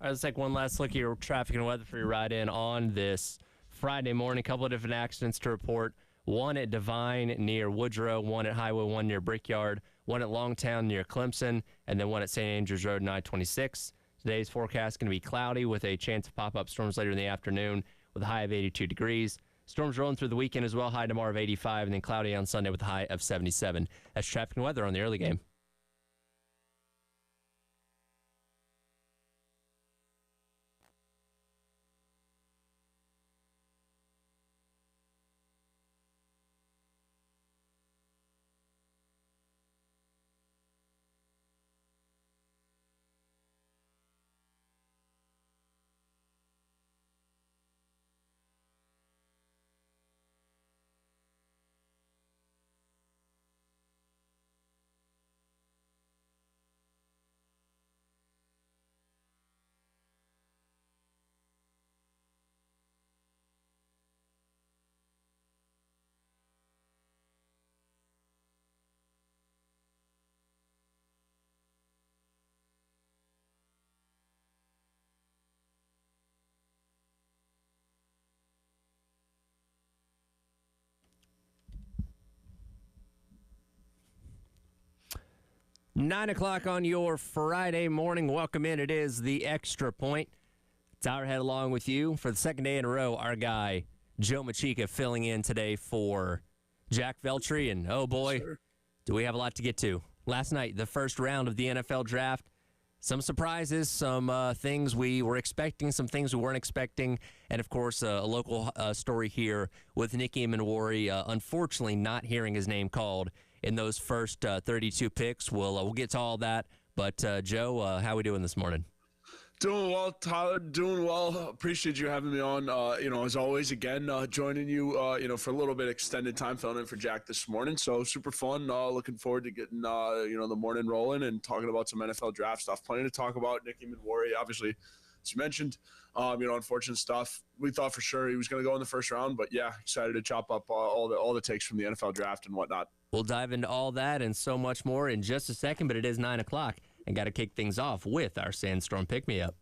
right, let's take one last look at your traffic and weather for your ride in on this Friday morning. A couple of different accidents to report. One at Devine near Woodrow, one at Highway 1 near Brickyard, one at Longtown near Clemson, and then one at St. Andrews Road and I-26. Today's forecast going to be cloudy with a chance of pop-up storms later in the afternoon with a high of 82 degrees. Storms rolling through the weekend as well, high tomorrow of 85, and then cloudy on Sunday with a high of 77. That's traffic and weather on the early game. Nine o'clock on your Friday morning. Welcome in. It is the Extra Point. Tyler Head along with you for the second day in a row. Our guy, Joe Machika, filling in today for Jack Veltri. And oh boy, do we have a lot to get to. Last night, the first round of the NFL draft. Some surprises, some things we were expecting, some things we weren't expecting, and of course, a local story here with Nicky Manwari, unfortunately not hearing his name called in those first 32 picks. We'll get to all that, but Joe, how are we doing this morning? Doing well, Tyler. Doing well. Appreciate you having me on. As always, again, joining you, for a little bit extended time, filling in for Jack this morning. So super fun. Looking forward to getting, the morning rolling and talking about some NFL draft stuff. Plenty to talk about. Nicky Manwari, obviously, as you mentioned, unfortunate stuff. We thought for sure he was going to go in the first round, but yeah, excited to chop up all the takes from the NFL draft and whatnot. We'll dive into all that and so much more in just a second, but it is 9 o'clock. And got to kick things off with our Sandstorm Pick-Me-Up.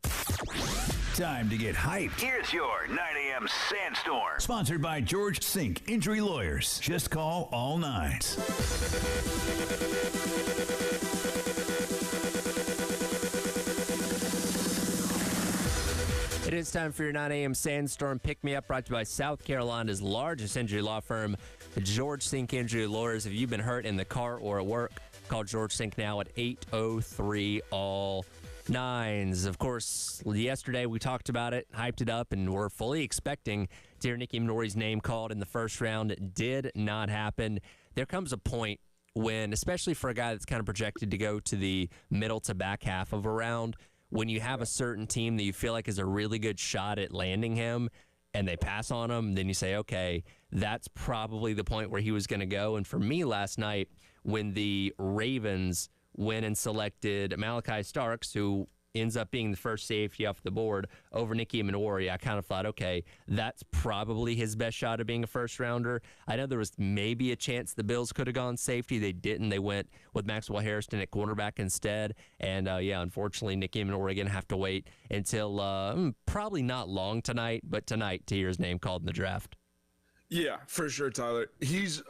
Time to get hyped. Here's your 9 a.m. Sandstorm. Sponsored by George Sink Injury Lawyers. Just call all nines. It is time for your 9 a.m. Sandstorm Pick-Me-Up, brought to you by South Carolina's largest injury law firm, George Sink Injury Lawyers. If you've been hurt in the car or at work, call George Sink now at 803-ALL-9s. Of course, yesterday we talked about it, hyped it up, and we're fully expecting to hear Nicky Manwari's name called in the first round. It did not happen. There comes a point when, especially for a guy that's kind of projected to go to the middle to back half of a round, when you have a certain team that you feel like is a really good shot at landing him, and they pass on him, then you say, okay, that's probably the point where he was going to go. And for me last night, when the Ravens went and selected Malachi Starks, who ends up being the first safety off the board over Nicky Manwari, I kind of thought, okay, that's probably his best shot of being a first-rounder. I know there was maybe a chance the Bills could have gone safety. They didn't. They went with Maxwell Harrison at cornerback instead. And, unfortunately, Nicky Manwari going to have to wait until probably not long tonight, but tonight to hear his name called in the draft. Yeah, for sure, Tyler. He's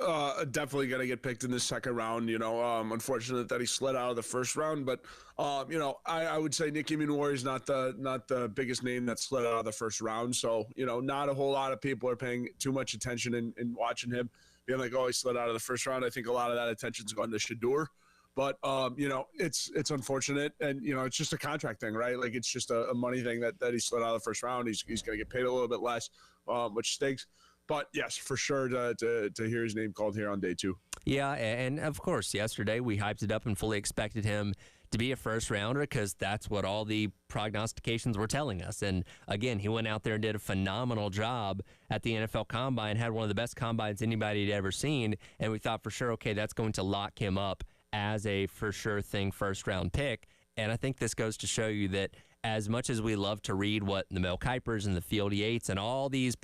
definitely going to get picked in the second round. Unfortunate that he slid out of the first round, but I would say Nicky Manwari is not the biggest name that slid out of the first round. So not a whole lot of people are paying too much attention in watching him, being like, oh, he slid out of the first round. I think a lot of that attention's gone to Shedeur. But, it's unfortunate, and, it's just a contract thing, right? Like, it's just a money thing that he slid out of the first round. He's going to get paid a little bit less, which stinks. But, yes, for sure to hear his name called here on day two. Yeah, and of course, yesterday we hyped it up and fully expected him to be a first-rounder because that's what all the prognostications were telling us. And, again, he went out there and did a phenomenal job at the NFL Combine, had one of the best combines anybody had ever seen, and we thought for sure, okay, that's going to lock him up as a for-sure thing first-round pick. And I think this goes to show you that as much as we love to read what the Mel Kipers and the Field Yates and all these,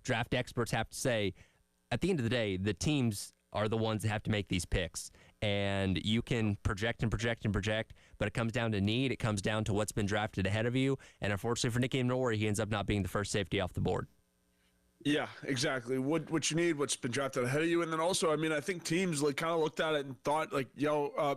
draft experts have to say, at the end of the day, the teams are the ones that have to make these picks. And you can project and project and project, but it comes down to need. It comes down to what's been drafted ahead of you. And unfortunately for Nicky Nori, he ends up not being the first safety off the board. Yeah, exactly. What you need, what's been drafted ahead of you, and then also, I mean, I think teams like kind of looked at it and thought like,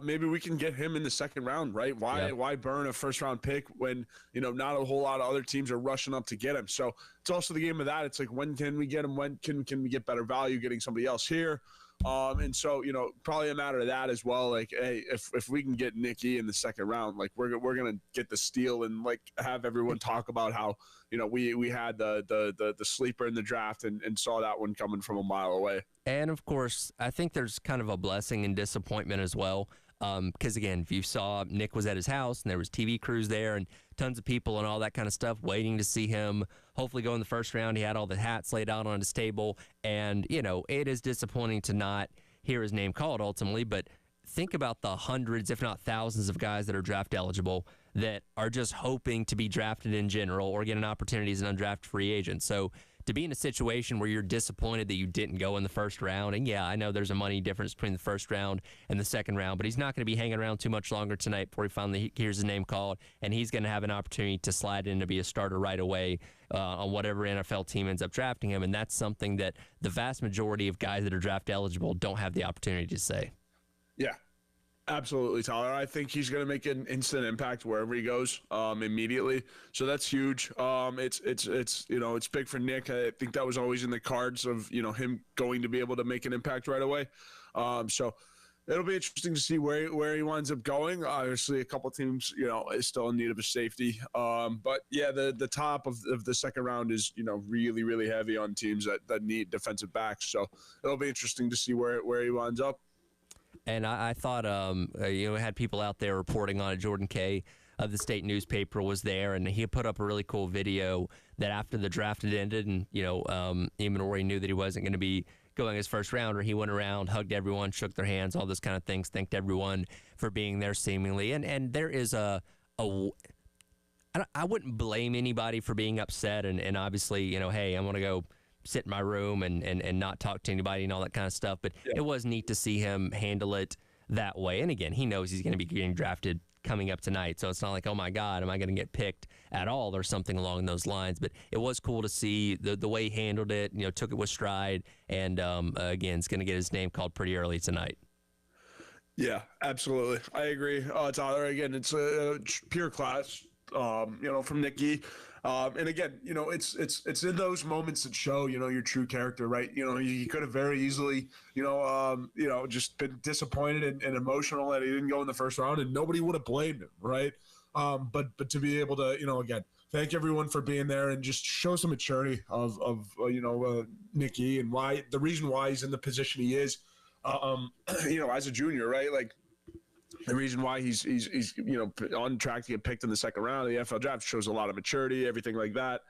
maybe we can get him in the second round, right? Why burn a first round pick when not a whole lot of other teams are rushing up to get him? So it's also the game of that. It's like, when can we get him? When can we get better value getting somebody else here? And so, probably a matter of that as well. Like, hey, if we can get Nicky in the second round, like we're going to get the steal and like have everyone talk about how, we had the sleeper in the draft and saw that one coming from a mile away. And of course, I think there's kind of a blessing and disappointment as well. Because again, if you saw Nick was at his house and there was TV crews there and tons of people and all that kind of stuff waiting to see him hopefully go in the first round. He had all the hats laid out on his table. And, it is disappointing to not hear his name called ultimately. But think about the hundreds, if not thousands of guys that are draft eligible that are just hoping to be drafted in general or get an opportunity as an undrafted free agent. So to be in a situation where you're disappointed that you didn't go in the first round, and yeah, I know there's a money difference between the first round and the second round, but he's not going to be hanging around too much longer tonight before he finally hears his name called, and he's going to have an opportunity to slide in to be a starter right away on whatever NFL team ends up drafting him, and that's something that the vast majority of guys that are draft eligible don't have the opportunity to say. Yeah. Absolutely, Tyler. I think he's going to make an instant impact wherever he goes immediately. So that's huge. It's big for Nick. I think that was always in the cards of him going to be able to make an impact right away. So it'll be interesting to see where he winds up going. Obviously, a couple teams is still in need of a safety. But yeah, the top of the second round is really really heavy on teams that need defensive backs. So it'll be interesting to see where he winds up. And I thought, had people out there reporting on it. Jordan Kay of the state newspaper was there, and he put up a really cool video that after the draft had ended, and Imanori knew that he wasn't going to be going his first rounder. He went around, hugged everyone, shook their hands, all those kind of things, thanked everyone for being there seemingly. And there is I wouldn't blame anybody for being upset, and obviously, hey, I'm going to go sit in my room and not talk to anybody and all that kind of stuff. But It was neat to see him handle it that way. And again, he knows he's going to be getting drafted coming up tonight. So it's not like, oh my God, am I going to get picked at all or something along those lines. But it was cool to see the way he handled it, took it with stride. And again, it's going to get his name called pretty early tonight. Yeah, absolutely. I agree. Tyler, again, it's a pure class, from Nicky. And again, it's in those moments that show, your true character, right? You could have very easily, just been disappointed and emotional that he didn't go in the first round, and nobody would have blamed him, right? But to be able to, again, thank everyone for being there and just show some maturity of Nicky and the reason why he's in the position he is, as a junior, right? Like, the reason why he's on track to get picked in the second round of the NFL draft shows a lot of maturity, everything like that.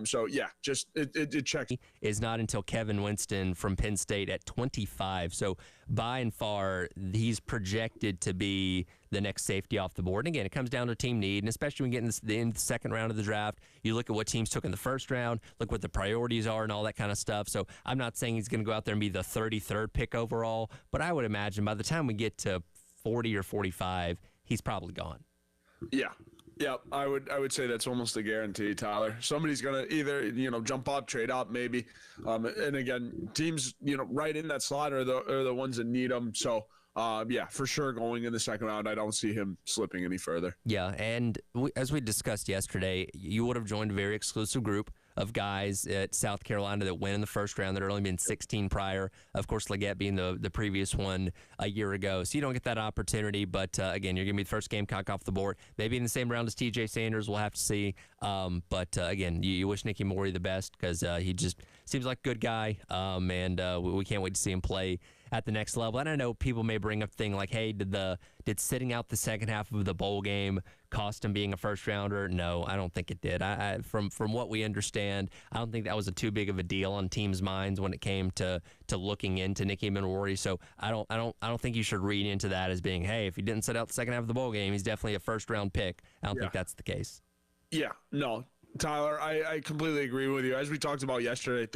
So yeah, just it checks. Is not until Kevin Winston from Penn State at 25. So by and far, he's projected to be the next safety off the board. And again, it comes down to team need, and especially when you get in the second round of the draft, you look at what teams took in the first round, look what the priorities are and all that kind of stuff. So I'm not saying he's going to go out there and be the 33rd pick overall, but I would imagine by the time we get to 40 or 45, he's probably gone. Yeah. I would say that's almost a guarantee, Tyler. Somebody's gonna either jump up, trade up, maybe, and again, teams right in that slot are the ones that need them. So for sure, going in the second round, I don't see him slipping any further. Yeah, and as we discussed yesterday, you would have joined a very exclusive group of guys at South Carolina that went in the first round that had only been 16 prior. Of course, Leggett being the previous one a year ago. So you don't get that opportunity. But again, you're going to be the first Gamecock off the board. Maybe in the same round as TJ Sanders. We'll have to see. But again, you wish Nicky Morey the best because he just seems like a good guy. And we can't wait to see him play at the next level. And I know people may bring up a thing like, hey, did sitting out the second half of the bowl game cost him being a first rounder? No, I don't think it did. From what we understand, I don't think that was too big of a deal on teams' minds when it came to looking into Nicky Minori. So I don't think you should read into that as being, hey, if he didn't sit out the second half of the bowl game, he's definitely a first round pick. I don't think that's the case. Yeah, no. Tyler, I completely agree with you. As we talked about yesterday,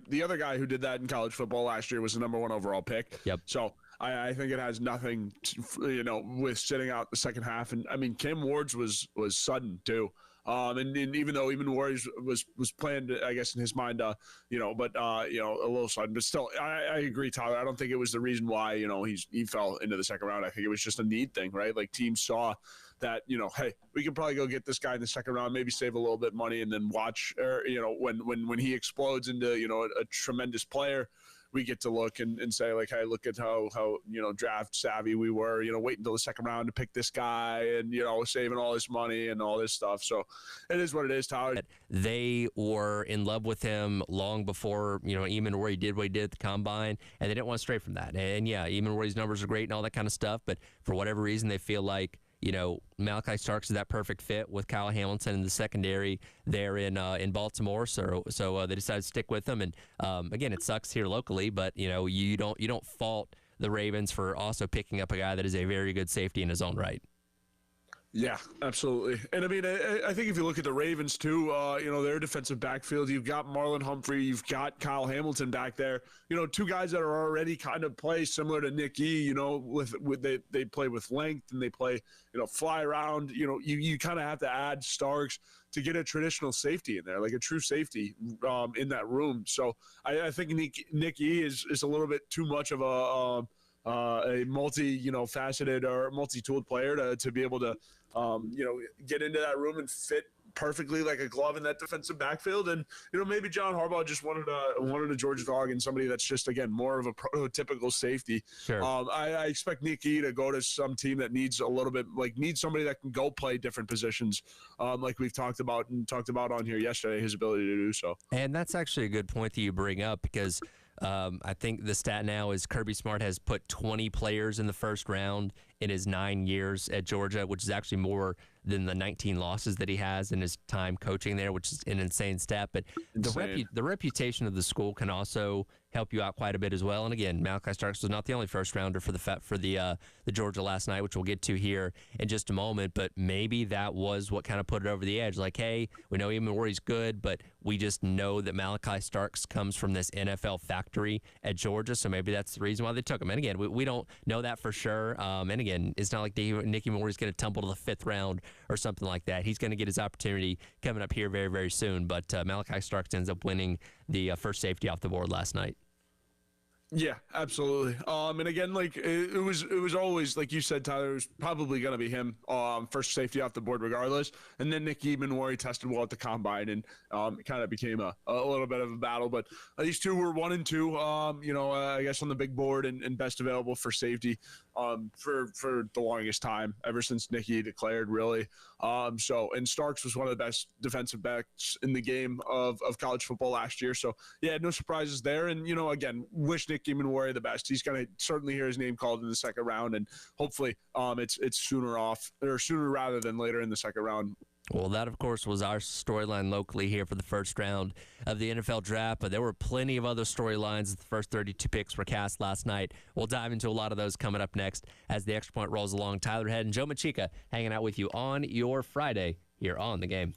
the other guy who did that in college football last year was the number 1 overall pick. Yep. So I think it has nothing to, with sitting out the second half. And I mean, Cam Ward's was sudden too. And even though Warriors was planned, I guess in his mind, but a little sudden, but still, I agree, Tyler. I don't think it was the reason why, he fell into the second round. I think it was just a need thing, right? Like teams saw that, hey, we can probably go get this guy in the second round, maybe save a little bit of money and then watch, or, when he explodes into, a tremendous player, we get to look and say, like, hey, look at how draft savvy we were, wait until the second round to pick this guy and, saving all this money and all this stuff. So it is what it is, Tyler. They were in love with him long before, Eamon Where he did what he did at the Combine, and they didn't want to stray from that. And, yeah, Eamon Warey's numbers are great and all that kind of stuff, but for whatever reason, they feel like, Malachi Starks is that perfect fit with Kyle Hamilton in the secondary there in Baltimore. So they decided to stick with him. And again, it sucks here locally, but you don't fault the Ravens for also picking up a guy that is a very good safety in his own right. Yeah, absolutely. And I mean, I think if you look at the Ravens too, their defensive backfield, you've got Marlon Humphrey, you've got Kyle Hamilton back there. Two guys that are already kind of play similar to Nick E. With they play with length and they play, fly around. You kind of have to add Starks to get a traditional safety in there, like a true safety in that room. So I think Nick E. is a little bit too much of a faceted or multi-tooled player to be able to get into that room and fit perfectly like a glove in that defensive backfield. And maybe John Harbaugh just wanted a George Dog and somebody that's just, again, more of a prototypical safety. Sure. I expect Nick E to go to some team that needs somebody that can go play different positions, like we've talked about on here yesterday, his ability to do so. And that's actually a good point that you bring up, because I think the stat now is Kirby Smart has put 20 players in the first round in his 9 years at Georgia, which is actually more than the 19 losses that he has in his time coaching there, which is an insane stat. But the reputation of the school can also help you out quite a bit as well. And again, Malachi Starks was not the only first rounder for the Georgia last night, which we'll get to here in just a moment. But maybe that was what kind of put it over the edge. Like, hey, we know Eamon Warey's good, but we just know that Malachi Starks comes from this NFL factory at Georgia, so maybe that's the reason why they took him. And again, we don't know that for sure. And again, it's not like Nick Eamon Warey's going to tumble to the fifth round or something like that. He's going to get his opportunity coming up here very, very soon. But Malachi Starks ends up winning the first safety off the board last night. Yeah, absolutely. And again, like it was always, like you said, Tyler, it was probably going to be him, first safety off the board regardless. And then Nick Eamon Warey tested well at the Combine, and it kind of became a little bit of a battle. But these two were 1 and 2, I guess on the big board and best available for safety for the longest time, ever since Nicky declared, really. And Starks was one of the best defensive backs in the game of college football last year. So yeah, no surprises there. And again, wish Nick Eamon Warey the best. He's going to certainly hear his name called in the second round, and hopefully it's sooner rather than later in the second round. Well, that, of course, was our storyline locally here for the first round of the NFL draft, but there were plenty of other storylines. The first 32 picks were cast last night. We'll dive into a lot of those coming up next as the Extra Point rolls along. Tyler Head and Joe Machika hanging out with you on your Friday here on The Game.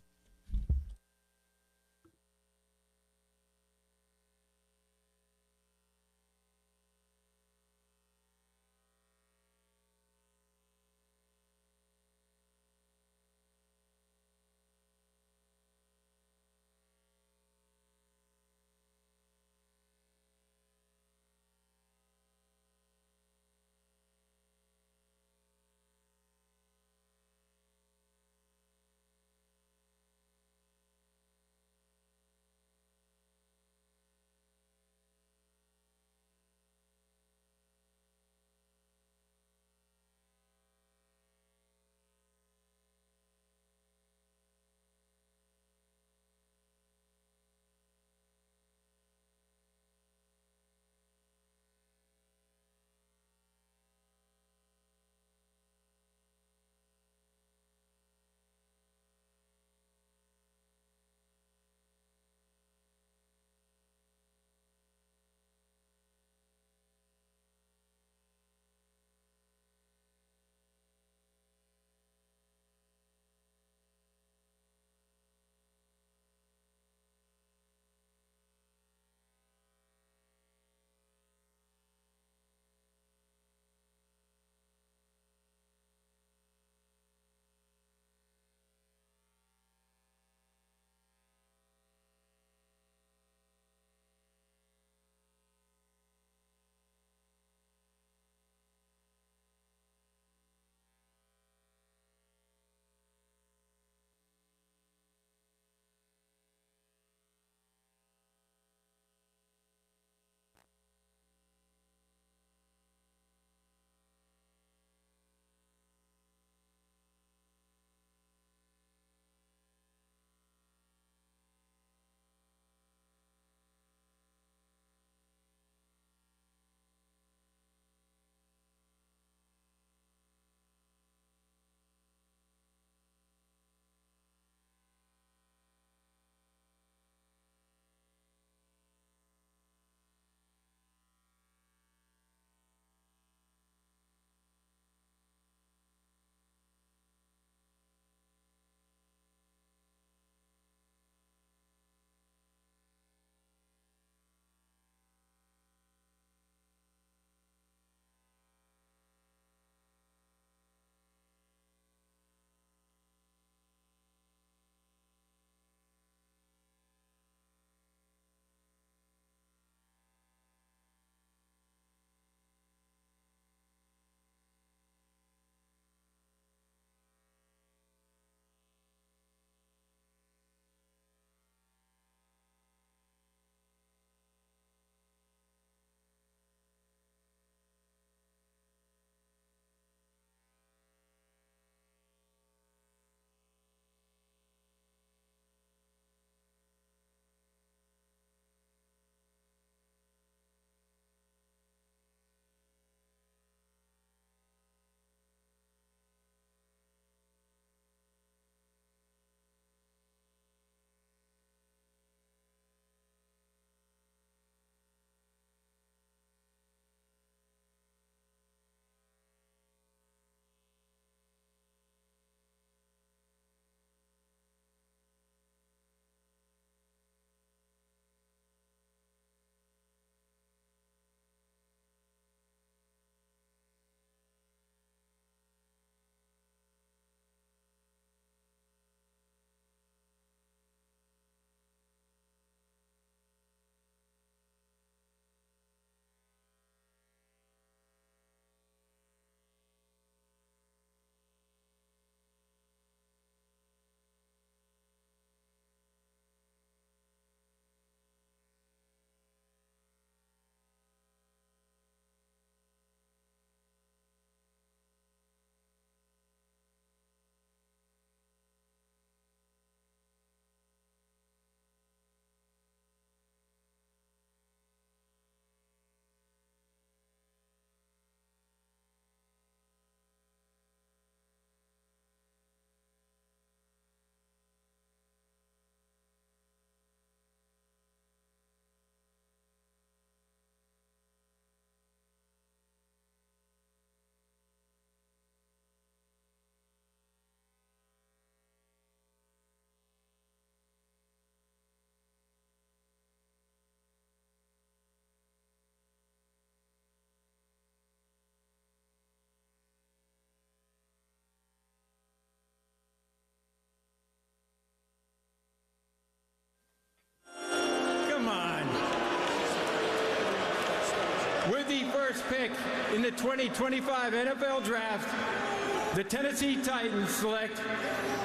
With the first pick in the 2025 NFL Draft, the Tennessee Titans select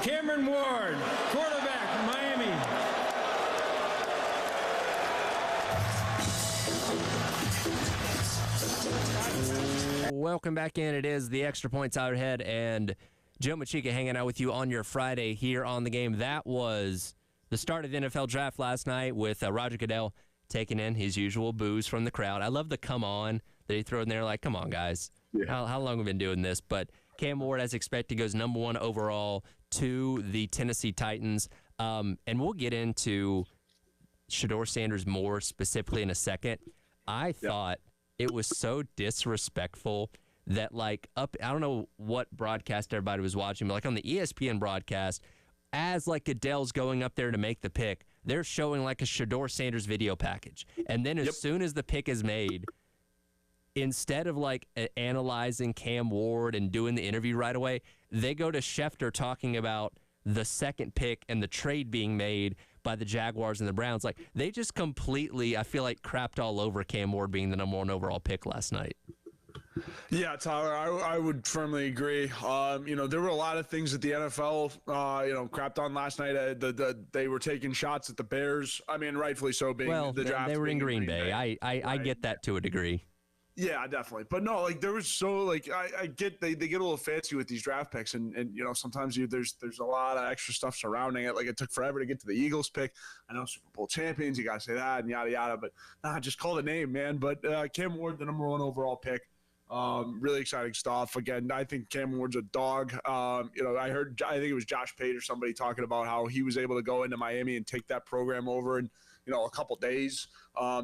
Cameron Ward, quarterback, Miami. Welcome back in. It is the Extra Points Outhead and Joe Machika hanging out with you on your Friday here on The Game. That was the start of the NFL Draft last night with Roger Goodell taking in his usual boos from the crowd. I love the come on that he threw in there, like, come on, guys. Yeah. How long have we been doing this? But Cam Ward, as expected, goes number 1 overall to the Tennessee Titans. And we'll get into Shedeur Sanders more specifically in a second. I thought it was so disrespectful that, like, I don't know what broadcast everybody was watching, but, like, on the ESPN broadcast, as, like, Goodell's going up there to make the pick, they're showing, like, a Shedeur Sanders video package. And then as soon as the pick is made, instead of, like, analyzing Cam Ward and doing the interview right away, they go to Schefter talking about the second pick and the trade being made by the Jaguars and the Browns. Like, they just completely, I feel like, crapped all over Cam Ward being the number 1 overall pick last night. Yeah, Tyler, I would firmly agree. There were a lot of things that the NFL, crapped on last night. They were taking shots at the Bears. I mean, rightfully so, being the draft. They were in Green Bay. I get that to a degree. Yeah, definitely. But no, like, there was so, like, I get they get a little fancy with these draft picks, and sometimes there's a lot of extra stuff surrounding it. Like, it took forever to get to the Eagles pick. I know Super Bowl champions, you got to say that, and yada, yada. But just call the name, man. But Cam Ward, the number 1 overall pick. Really exciting stuff. Again, I think Cam Ward's a dog. I think it was Josh Pate or somebody talking about how he was able to go into Miami and take that program over in, a couple days.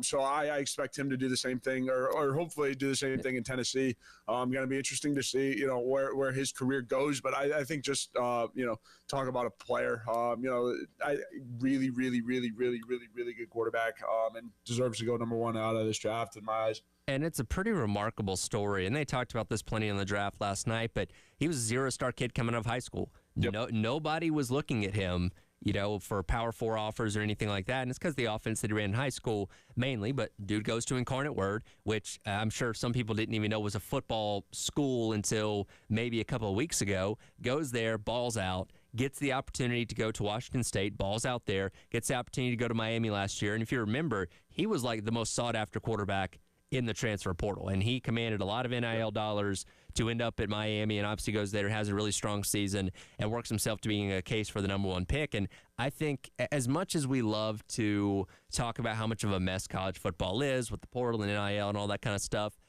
So I expect him to do the same thing or hopefully do the same thing in Tennessee. Going to be interesting to see, where his career goes. But I think just, talk about a player, really, really, really, really, really, really good quarterback and deserves to go number 1 out of this draft in my eyes. And it's a pretty remarkable story. And they talked about this plenty in the draft last night, but he was a 0-star kid coming out of high school. Yep. Nobody was looking at him, for Power 4 offers or anything like that. And it's because the offense that he ran in high school mainly, but dude goes to Incarnate Word, which I'm sure some people didn't even know was a football school until maybe a couple of weeks ago. Goes there, balls out, gets the opportunity to go to Washington State, balls out there, gets the opportunity to go to Miami last year. And if you remember, he was like the most sought-after quarterback in the transfer portal, and he commanded a lot of NIL dollars to end up at Miami, and obviously goes there, has a really strong season, and works himself to being a case for the number 1 pick. And I think as much as we love to talk about how much of a mess college football is with the portal and NIL and all that kind of stuff,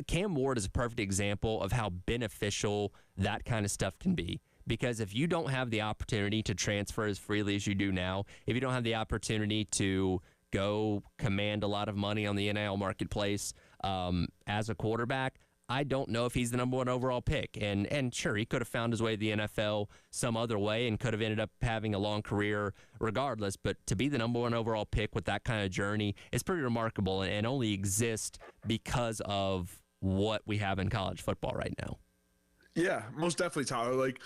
Cam Ward is a perfect example of how beneficial that kind of stuff can be. Because if you don't have the opportunity to transfer as freely as you do now, if you don't have the opportunity to go command a lot of money on the NIL marketplace as a quarterback, I don't know if he's the number 1 overall pick. And sure, he could have found his way to the NFL some other way and could have ended up having a long career regardless. But to be the number 1 overall pick with that kind of journey is pretty remarkable and only exists because of what we have in college football right now. Yeah, most definitely, Tyler. Like,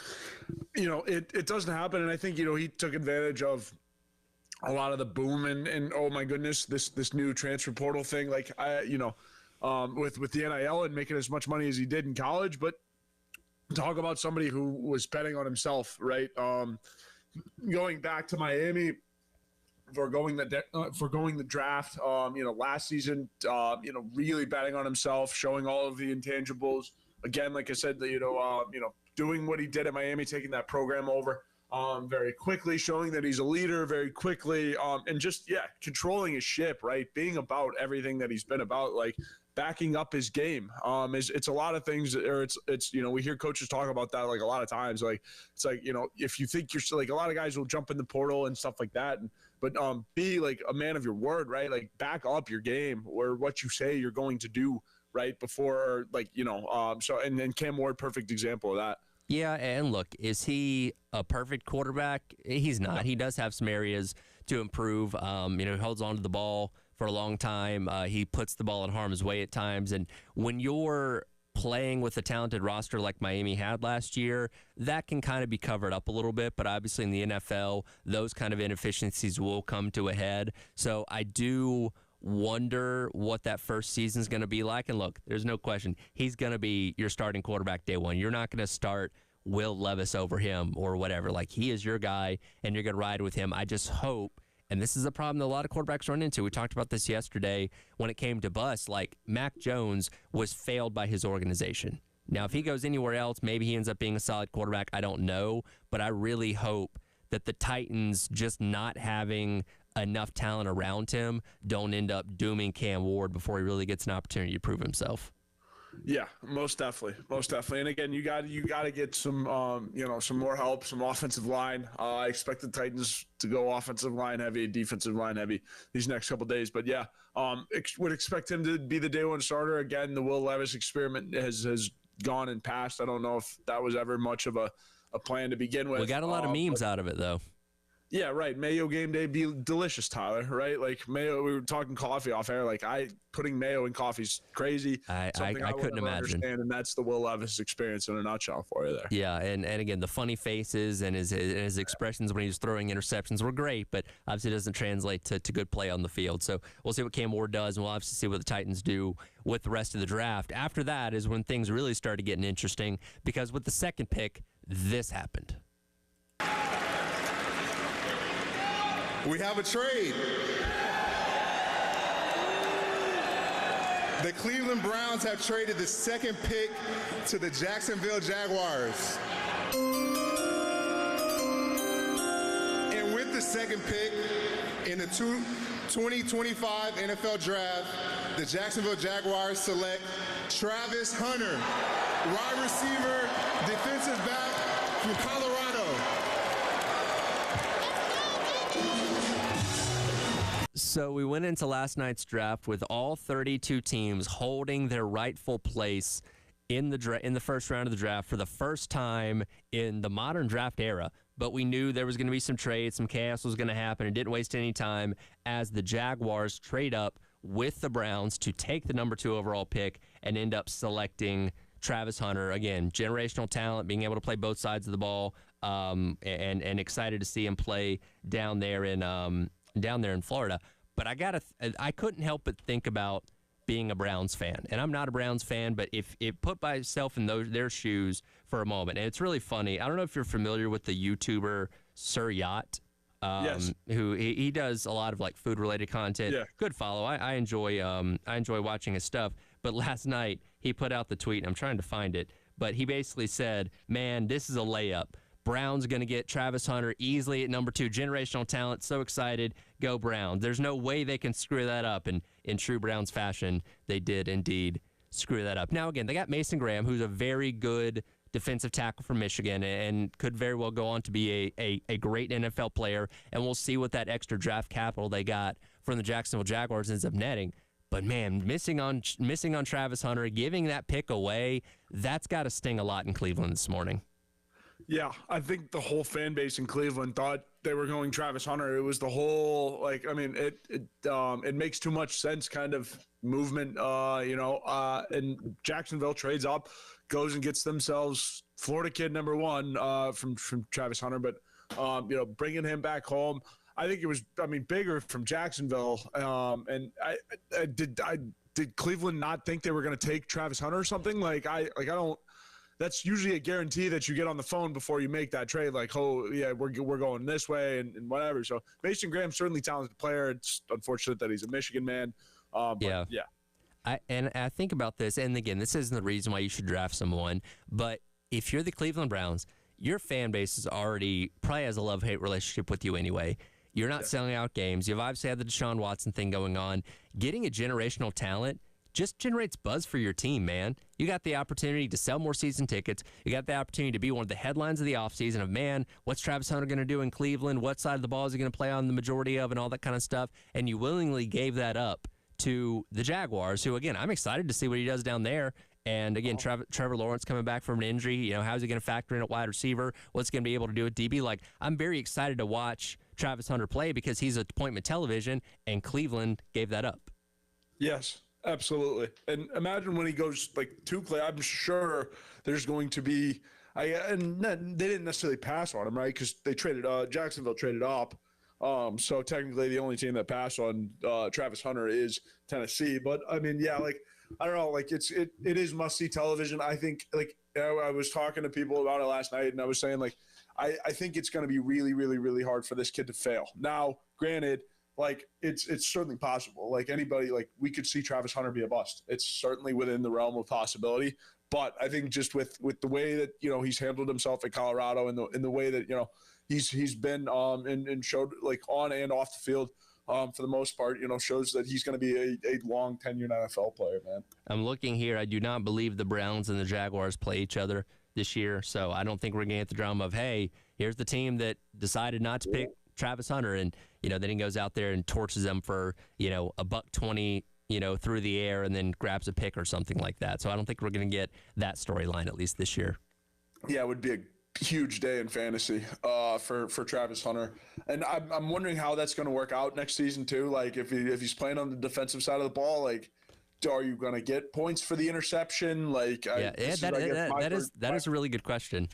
it doesn't happen. And I think, he took advantage of a lot of the boom and oh my goodness, this new transfer portal thing, like with the NIL and making as much money as he did in college. But talk about somebody who was betting on himself, right? Going back to Miami, foregoing the draft, last season, really betting on himself, showing all of the intangibles. Again, like I said, doing what he did at Miami, taking that program over. Very quickly, showing that he's a leader very quickly, and just, controlling his ship, right? Being about everything that he's been about, like backing up his game. It's a lot of things, or it's we hear coaches talk about that, like, a lot of times, like, it's like, if you think you're like, a lot of guys will jump in the portal and stuff like that, but be like a man of your word, right? Like, back up your game or what you say you're going to do right before, like, so, and then Cam Ward, perfect example of that. Yeah, and look, is he a perfect quarterback? He's not. He does have some areas to improve. He holds on to the ball for a long time. He puts the ball in harm's way at times. And when you're playing with a talented roster like Miami had last year, that can kind of be covered up a little bit. But obviously in the NFL, those kind of inefficiencies will come to a head. So I do wonder what that first season is going to be like. And look, there's no question. He's going to be your starting quarterback day one. You're not going to start Will Levis over him or whatever. Like, he is your guy, and you're going to ride with him. I just hope, and this is a problem that a lot of quarterbacks run into. We talked about this yesterday when it came to bust. Like, Mac Jones was failed by his organization. Now, if he goes anywhere else, maybe he ends up being a solid quarterback. I don't know, but I really hope that the Titans just not having enough talent around him don't end up dooming Cam Ward before he really gets an opportunity to prove himself. Yeah, most definitely. And again, you got to get some some more help, some offensive line. I expect the Titans to go offensive line heavy, defensive line heavy these next couple of days. But yeah, would expect him to be the day one starter again. The Will Levis experiment has gone and passed. I don't know if that was ever much of a plan to begin with. We got a lot of memes out of it though. Yeah, right. Mayo game day be delicious, Tyler, right? Like mayo, we were talking coffee off air. Like putting mayo in coffee's crazy. I couldn't imagine. Understand, and that's the Will Levis experience in a nutshell for you there. Yeah, and again, the funny faces and his expressions when he was throwing interceptions were great, but obviously it doesn't translate to good play on the field. So we'll see what Cam Ward does, and we'll obviously see what the Titans do with the rest of the draft. After that is when things really started getting interesting, because with the second pick, this happened. We have a trade. The Cleveland Browns have traded the second pick to the Jacksonville Jaguars. And with the second pick in the 2025 NFL Draft, the Jacksonville Jaguars select Travis Hunter, wide receiver, defensive back from Colorado. So we went into last night's draft with all 32 teams holding their rightful place in the first round of the draft for the first time in the modern draft era. But we knew there was going to be some trades, some chaos was going to happen. It didn't waste any time as the Jaguars trade up with the Browns to take the number 2 overall pick and end up selecting Travis Hunter. Again, generational talent, being able to play both sides of the ball, and excited to see him play down there in Florida. But I couldn't help but think about being a Browns fan. And I'm not a Browns fan, but if it put myself in their shoes for a moment. And it's really funny. I don't know if you're familiar with the YouTuber Sir Yacht. Yes. Who he does a lot of like food related content. Yeah. Good follow. I enjoy watching his stuff. But last night he put out the tweet, and I'm trying to find it, but he basically said, "Man, this is a layup. Browns going to get Travis Hunter easily at number 2. Generational talent. So excited. Go Browns." There's no way they can screw that up. And in true Browns fashion, they did indeed screw that up. Now, again, they got Mason Graham, who's a very good defensive tackle from Michigan and could very well go on to be a great NFL player. And we'll see what that extra draft capital they got from the Jacksonville Jaguars ends up netting. But, man, missing on Travis Hunter, giving that pick away, that's got to sting a lot in Cleveland this morning. Yeah, I think the whole fan base in Cleveland thought they were going Travis Hunter. It was the whole it makes too much sense kind of movement, and Jacksonville trades up, goes and gets themselves Florida kid number 1 from Travis Hunter, but bringing him back home, I think it was bigger from Jacksonville, and did Cleveland not think they were going to take Travis Hunter or something? I don't. That's usually a guarantee that you get on the phone before you make that trade. Like, oh, yeah, we're going this way and whatever. So Mason Graham's certainly a talented player. It's unfortunate that he's a Michigan man. Yeah. I think about this, and again, this isn't the reason why you should draft someone, but if you're the Cleveland Browns, your fan base is already probably has a love-hate relationship with you anyway. You're not selling out games. You've obviously had the Deshaun Watson thing going on. Getting a generational talent just generates buzz for your team, man. You got the opportunity to sell more season tickets. You got the opportunity to be one of the headlines of the offseason of, man, what's Travis Hunter going to do in Cleveland? What side of the ball is he going to play on the majority of and all that kind of stuff? And you willingly gave that up to the Jaguars, who, again, I'm excited to see what he does down there. And, again, Trevor Lawrence coming back from an injury. How's he going to factor in at wide receiver? What's he going to be able to do at DB? I'm very excited to watch Travis Hunter play because he's appointment television, and Cleveland gave that up. Yes. Absolutely. And imagine when he goes to Clay, I'm sure there's going to be they didn't necessarily pass on him, right? Because they Jacksonville traded up. So technically the only team that passed on Travis Hunter is Tennessee. But I mean, yeah, like I don't know, like it is must see television. I think like I was talking to people about it last night, and I was saying like I think it's going to be really, really, really hard for this kid to fail. Now, granted, like it's certainly possible. Like anybody, like we could see Travis Hunter be a bust. It's certainly within the realm of possibility. But I think just with the way that he's handled himself at Colorado and the way that he's been and showed like on and off the field for the most part, shows that he's going to be a long tenured NFL player, man. I'm looking here. I do not believe the Browns and the Jaguars play each other this year, so I don't think we're going to get the drama of, hey, here's the team that decided not to pick Travis Hunter, and then he goes out there and torches them for $120 through the air and then grabs a pick or something like that. So I don't think we're going to get that storyline, at least this year. Yeah, it would be a huge day in fantasy for Travis Hunter, and I'm wondering how that's going to work out next season too. Like if he's playing on the defensive side of the ball, like are you going to get points for the interception? Like that is a really good question.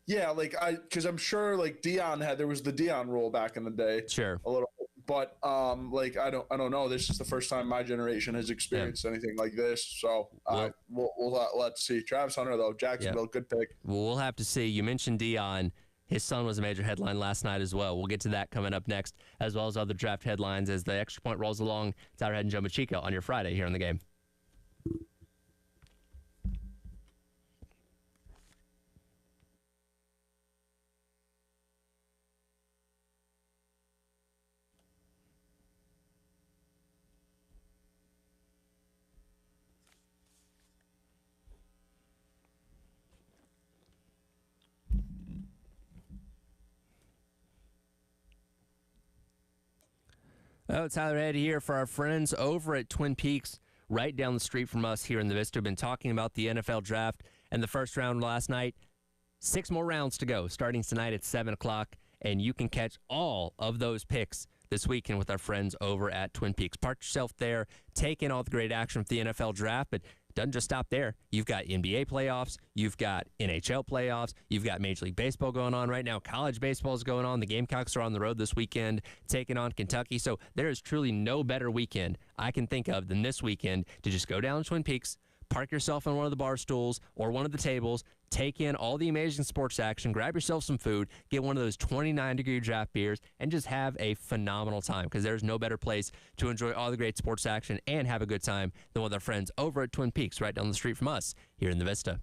Yeah, like because I'm sure like there was the Dion rule back in the day. Sure. A little, but like I don't know. This is the first time my generation has experienced anything like this. So let's see. Travis Hunter though, Jacksonville, good pick. Well, we'll have to see. You mentioned Dion. His son was a major headline last night as well. We'll get to that coming up next, as well as other draft headlines as the Extra Point rolls along. Tyler Head and Joe Machiko on your Friday here on The Game. Oh, Tyler Head here for our friends over at Twin Peaks, right down the street from us here in the Vista. We've been talking about the NFL draft and the first round last night. 6 more rounds to go, starting tonight at 7 o'clock, and you can catch all of those picks this weekend with our friends over at Twin Peaks. Park yourself there, take in all the great action from the NFL draft, but doesn't just stop there. You've got NBA playoffs, you've got NHL playoffs, you've got Major League Baseball going on right now, college baseball is going on, the Gamecocks are on the road this weekend taking on Kentucky, so there is truly no better weekend I can think of than this weekend to just go down to Twin Peaks, park yourself on one of the bar stools or one of the tables, take in all the amazing sports action, grab yourself some food, get one of those 29-degree draft beers, and just have a phenomenal time because there's no better place to enjoy all the great sports action and have a good time than with our friends over at Twin Peaks right down the street from us here in the Vista.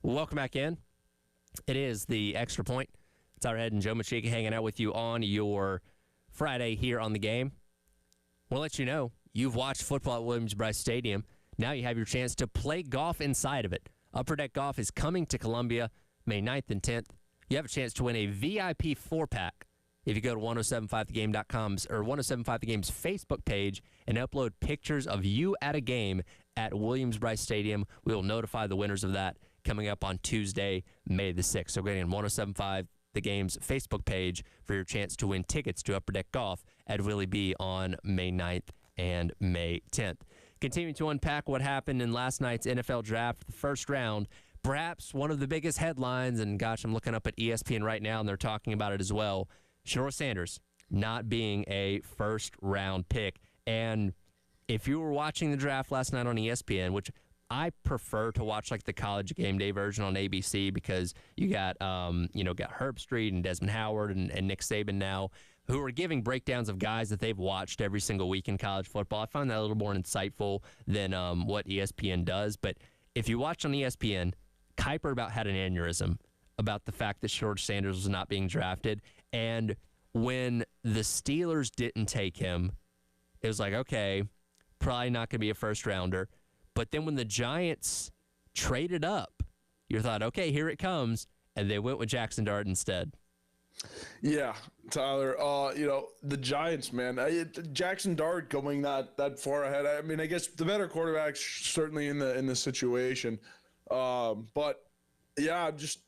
Welcome back in. It is the Extra Point. It's our head and Joe Machika hanging out with you on your Friday here on the game. We'll let you know you've watched football at Williams-Brice Stadium. Now you have your chance to play golf inside of it. Upper Deck Golf is coming to Columbia May 9th and 10th. You have a chance to win a VIP 4-pack if you go to 1075thegame.com's or 1075 The Game's Facebook page and upload pictures of you at a game at Williams-Brice Stadium. We will notify the winners of that coming up on Tuesday, May the 6th. So go in 1075 The Game's Facebook page for your chance to win tickets to Upper Deck Golf at Willie B on May 9th and May 10th. Continuing to unpack what happened in last night's NFL draft, the first round, perhaps one of the biggest headlines, and gosh, I'm looking up at ESPN right now, and they're talking about it as well, Shedeur Sanders not being a first-round pick. And if you were watching the draft last night on ESPN, which I prefer to watch like the college game day version on ABC because you got Herb Street and Desmond Howard and Nick Saban now, who are giving breakdowns of guys that they've watched every single week in college football. I find that a little more insightful than what ESPN does. But if you watch on ESPN, Kuiper about had an aneurysm about the fact that Shedeur Sanders was not being drafted. And when the Steelers didn't take him, it was like, okay, probably not going to be a first-rounder. But then when the Giants traded up, you thought, okay, here it comes. And they went with Jackson Dart instead. Yeah, Tyler. The Giants, man. Jackson Dart going that far ahead. I mean, I guess the better quarterback's certainly in the situation. But yeah, just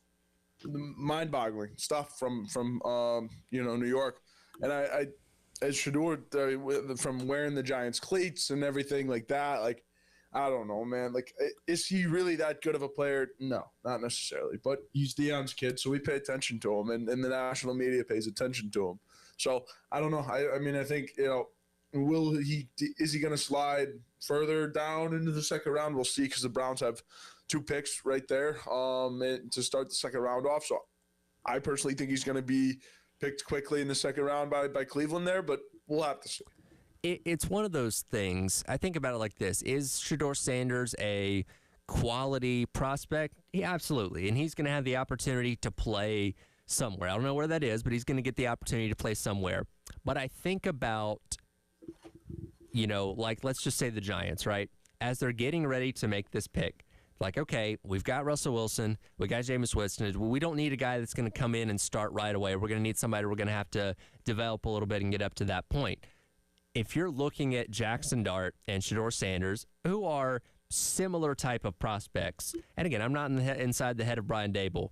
mind-boggling stuff from New York. And I as Shedeur from wearing the Giants cleats and everything like that, like, I don't know, man. Like, is he really that good of a player? No, not necessarily. But he's Deion's kid, so we pay attention to him, and the national media pays attention to him. So I don't know. I mean, I think is he going to slide further down into the second round? We'll see, because the Browns have 2 picks right there to start the second round off. So I personally think he's going to be picked quickly in the second round by Cleveland there, but we'll have to see. It's one of those things. I think about it like this. Is Shedeur Sanders a quality prospect? Yeah, absolutely. And he's going to have the opportunity to play somewhere. I don't know where that is, but he's going to get the opportunity to play somewhere. But I think about, like, let's just say the Giants, right? As they're getting ready to make this pick, like, okay, we've got Russell Wilson, we got Jameis Winston. We don't need a guy that's going to come in and start right away. We're going to need somebody we're going to have to develop a little bit and get up to that point. If you're looking at Jackson Dart and Shedeur Sanders, who are similar type of prospects, and again, I'm not inside the head of Brian Dable,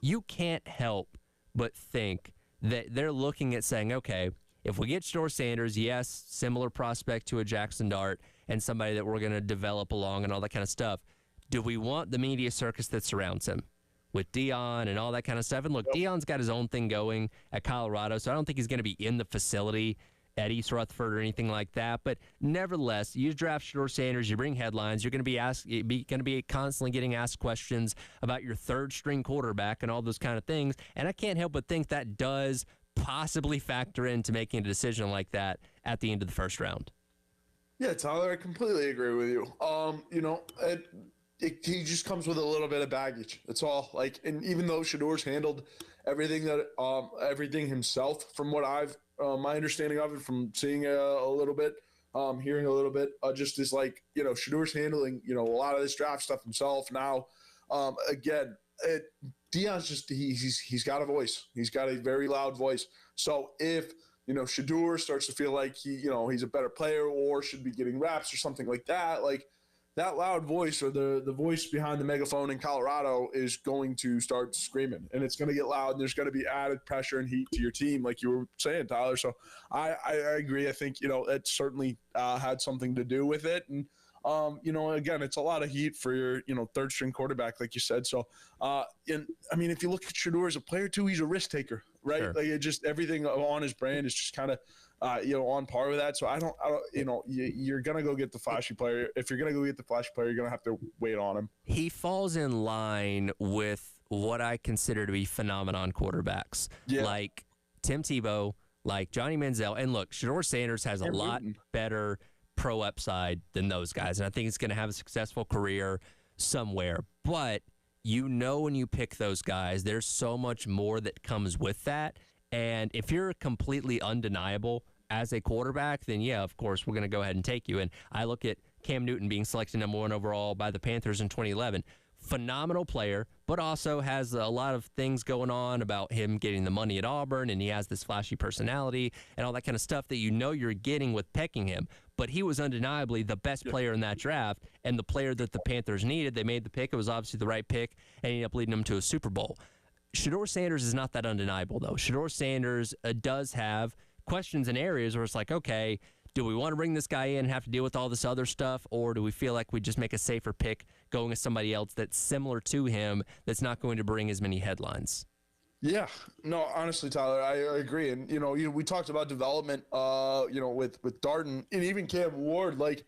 you can't help but think that they're looking at saying, okay, if we get Shedeur Sanders, yes, similar prospect to a Jackson Dart and somebody that we're going to develop along and all that kind of stuff, do we want the media circus that surrounds him with Deion and all that kind of stuff? And look, Deion's got his own thing going at Colorado, so I don't think he's going to be in the facility at East Rutherford or anything like that. But nevertheless, you draft Shedeur Sanders, you bring headlines, you're going to be constantly getting asked questions about your third string quarterback and all those kind of things. And I can't help but think that does possibly factor into making a decision like that at the end of the first round. Yeah, Tyler, I completely agree with you. He just comes with a little bit of baggage. That's all. Like, and even though Shedeur's handled everything himself, from what I've my understanding of it, from seeing a little bit, hearing a little bit, just is like, Shedeur's handling, a lot of this draft stuff himself now. Again, Deion's just, he's got a voice. He's got a very loud voice. So if, Shedeur starts to feel like he's a better player or should be getting reps or something like that, like, that loud voice, or the voice behind the megaphone in Colorado, is going to start screaming, and it's going to get loud, and there's going to be added pressure and heat to your team, like you were saying, Tyler. So I agree. I think, it certainly had something to do with it. And, again, it's a lot of heat for your, third string quarterback, like you said. So, if you look at Shedeur as a player too, he's a risk taker, right? Sure. Like, it just, everything on his brand is just kind of, on par with that. So I don't, you're going to go get the flashy player. If you're going to go get the flashy player, you're going to have to wait on him. He falls in line with what I consider to be phenomenon quarterbacks, like Tim Tebow, like Johnny Manziel. And look, Shedeur Sanders has a lot better pro upside than those guys. And I think he's going to have a successful career somewhere. But when you pick those guys, there's so much more that comes with that. And if you're completely undeniable as a quarterback, then yeah, of course, we're going to go ahead and take you. And I look at Cam Newton being selected number 1 overall by the Panthers in 2011. Phenomenal player, but also has a lot of things going on about him getting the money at Auburn, and he has this flashy personality and all that kind of stuff that you're getting with picking him. But he was undeniably the best player in that draft and the player that the Panthers needed. They made the pick. It was obviously the right pick, and ended up leading them to a Super Bowl. Shedeur Sanders is not that undeniable, though. Shedeur Sanders does have questions in areas where it's like, okay, do we want to bring this guy in and have to deal with all this other stuff, or do we feel like we just make a safer pick going with somebody else that's similar to him that's not going to bring as many headlines? Yeah, no, honestly, Tyler, I agree. And, we talked about development, with Darden and even Cam Ward. Like,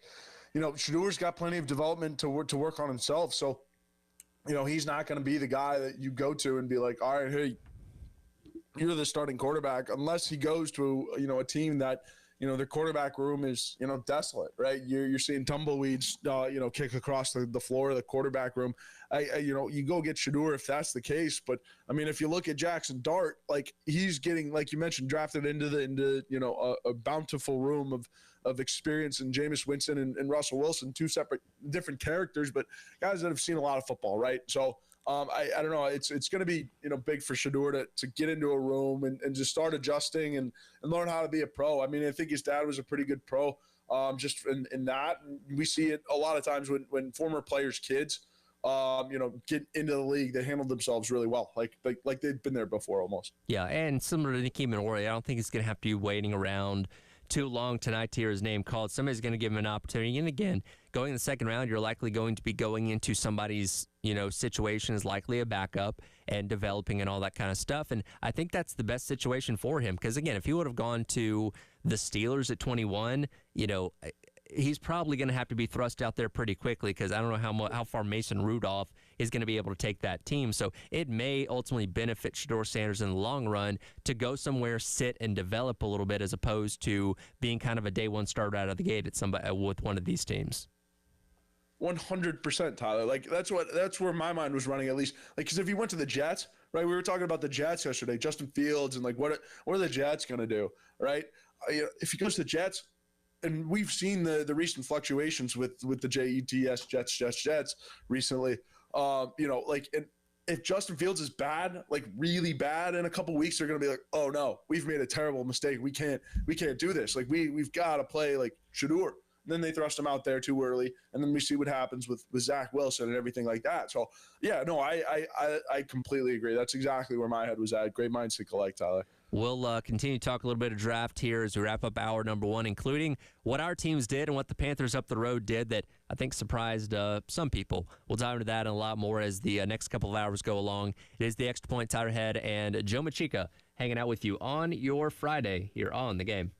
Shadeur's got plenty of development to work on himself. So, he's not going to be the guy that you go to and be like, all right, hey, you're the starting quarterback, unless he goes to, a team that, their quarterback room is, desolate, right? You're seeing tumbleweeds, kick across the floor of the quarterback room. You go get Shedeur if that's the case. But I mean, if you look at Jackson Dart, like he's getting, like you mentioned, drafted into a bountiful room of experience, and Jameis Winston and Russell Wilson, two separate, different characters, but guys that have seen a lot of football, right? So I don't know. It's going to be big for Shedeur to get into a room and just start adjusting and learn how to be a pro. I mean, I think his dad was a pretty good pro. Just in that, and we see it a lot of times when former players' kids, get into the league, they handle themselves really well, like they've been there before almost. Yeah, and similar to Nicky Minori, I don't think he's going to have to be waiting around too long tonight to hear his name called. Somebody's going to give him an opportunity. And again, going in the second round, you're likely going to be going into somebody's, situation is likely a backup and developing and all that kind of stuff. And I think that's the best situation for him. Because again, if he would have gone to the Steelers at 21, he's probably going to have to be thrust out there pretty quickly, because I don't know how far Mason Rudolph is going to be able to take that team. So it may ultimately benefit Shedeur Sanders in the long run to go somewhere, sit, and develop a little bit, as opposed to being kind of a day one starter out of the gate at somebody with one of these teams. 100%, Tyler. Like that's where my mind was running, at least. Like, because if he went to the Jets, right? We were talking about the Jets yesterday, Justin Fields, and like what are the Jets going to do, right? If he goes to the Jets, and we've seen the recent fluctuations with the JETS Jets recently. And if Justin Fields is bad, like really bad, in a couple weeks, they're going to be like, oh no, we've made a terrible mistake. We can't do this. Like we've got to play like Shedeur. And then they thrust him out there too early, and then we see what happens with Zach Wilson and everything like that. So yeah, no, I completely agree. That's exactly where my head was at. Great minds think alike, Tyler. We'll continue to talk a little bit of draft here as we wrap up hour number 1, including what our teams did and what the Panthers up the road did that I think surprised some people. We'll dive into that and a lot more as the next couple of hours go along. It is the Extra Point, Tyler Head and Joe Machika hanging out with you on your Friday here on The Game.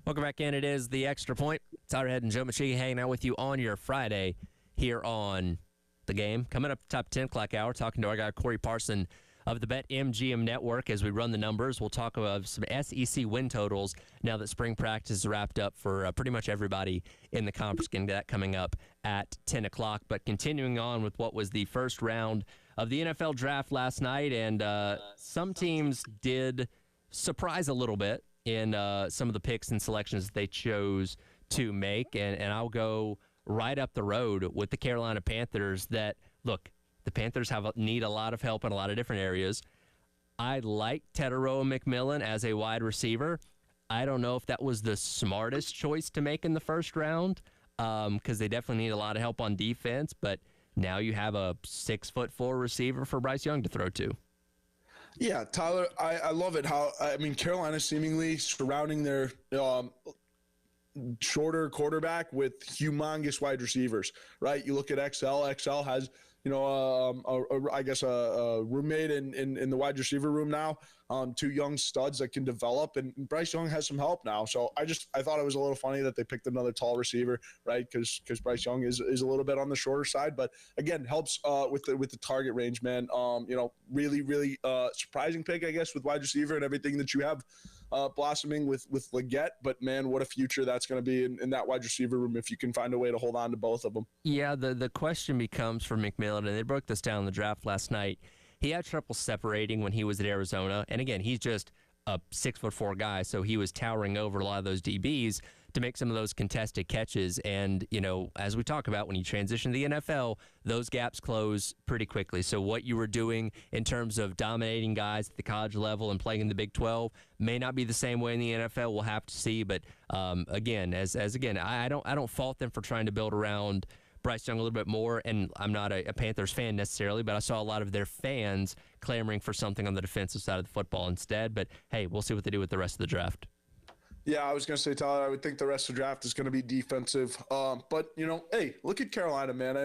Welcome back in. It is the Extra Point. Tyler Head and Joe Machigi hanging out with you on your Friday here on The Game. Coming up top 10 o'clock hour, talking to our guy Corey Parson of the BetMGM Network as we run the numbers. We'll talk about some SEC win totals now that spring practice is wrapped up for pretty much everybody in the conference. Getting to that coming up at 10 o'clock. But continuing on with what was the first round of the NFL draft last night, and some teams did surprise a little bit in some of the picks and selections that they chose to make. And I'll go right up the road with the Carolina Panthers that, look, the Panthers need a lot of help in a lot of different areas. I like Tetairoa McMillan as a wide receiver. I don't know if that was the smartest choice to make in the first round because they definitely need a lot of help on defense. But now you have a 6'4" receiver for Bryce Young to throw to. Yeah, Tyler, I love it how, Carolina seemingly surrounding their shorter quarterback with humongous wide receivers, right? You look at XL has, I guess a roommate in the wide receiver room now, two young studs that can develop, and Bryce Young has some help now. So I thought it was a little funny that they picked another tall receiver, right? Because Bryce Young is a little bit on the shorter side, but again, helps with the target range, man. Really, really surprising pick, I guess, with wide receiver and everything that you have blossoming with Leggett. But man, what a future that's going to be in that wide receiver room if you can find a way to hold on to both of them. Yeah, the question becomes for McMillan, and they broke this down in the draft last night. He had trouble separating when he was at Arizona. And again, he's just a 6'4" guy, so he was towering over a lot of those DBs to make some of those contested catches. And, as we talk about, when you transition to the NFL, those gaps close pretty quickly. So what you were doing in terms of dominating guys at the college level and playing in the Big 12 may not be the same way in the NFL. We'll have to see. But again, I don't fault them for trying to build around Bryce Young a little bit more, and I'm not a Panthers fan necessarily, but I saw a lot of their fans clamoring for something on the defensive side of the football instead. But, hey, we'll see what they do with the rest of the draft. Yeah, I was going to say, Tyler, I would think the rest of the draft is going to be defensive. But, hey, look at Carolina, man.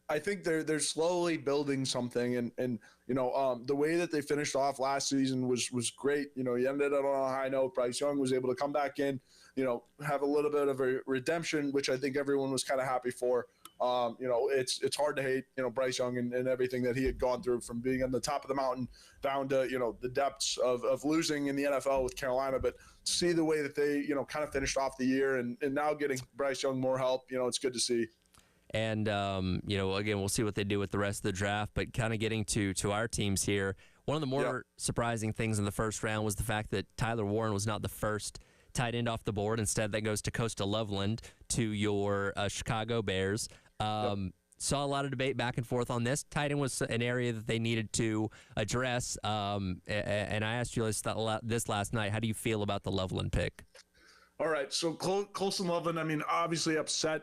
I think they're slowly building something, and the way that they finished off last season was great. You ended it on a high note. Bryce Young was able to come back in, have a little bit of a redemption, which I think everyone was kind of happy for. It's hard to hate, Bryce Young and everything that he had gone through from being on the top of the mountain down to, the depths of losing in the NFL with Carolina. But see the way that they, kind of finished off the year and now getting Bryce Young more help, it's good to see. And, again, we'll see what they do with the rest of the draft. But kind of getting to our teams here, one of the more surprising things in the first round was the fact that Tyler Warren was not the first tight end off the board. Instead, that goes to Costa Loveland to your Chicago Bears. Saw a lot of debate back and forth on this. Tight end was an area that they needed to address. And I asked you this last night. How do you feel about the Loveland pick? All right, so Colson Loveland, obviously upset,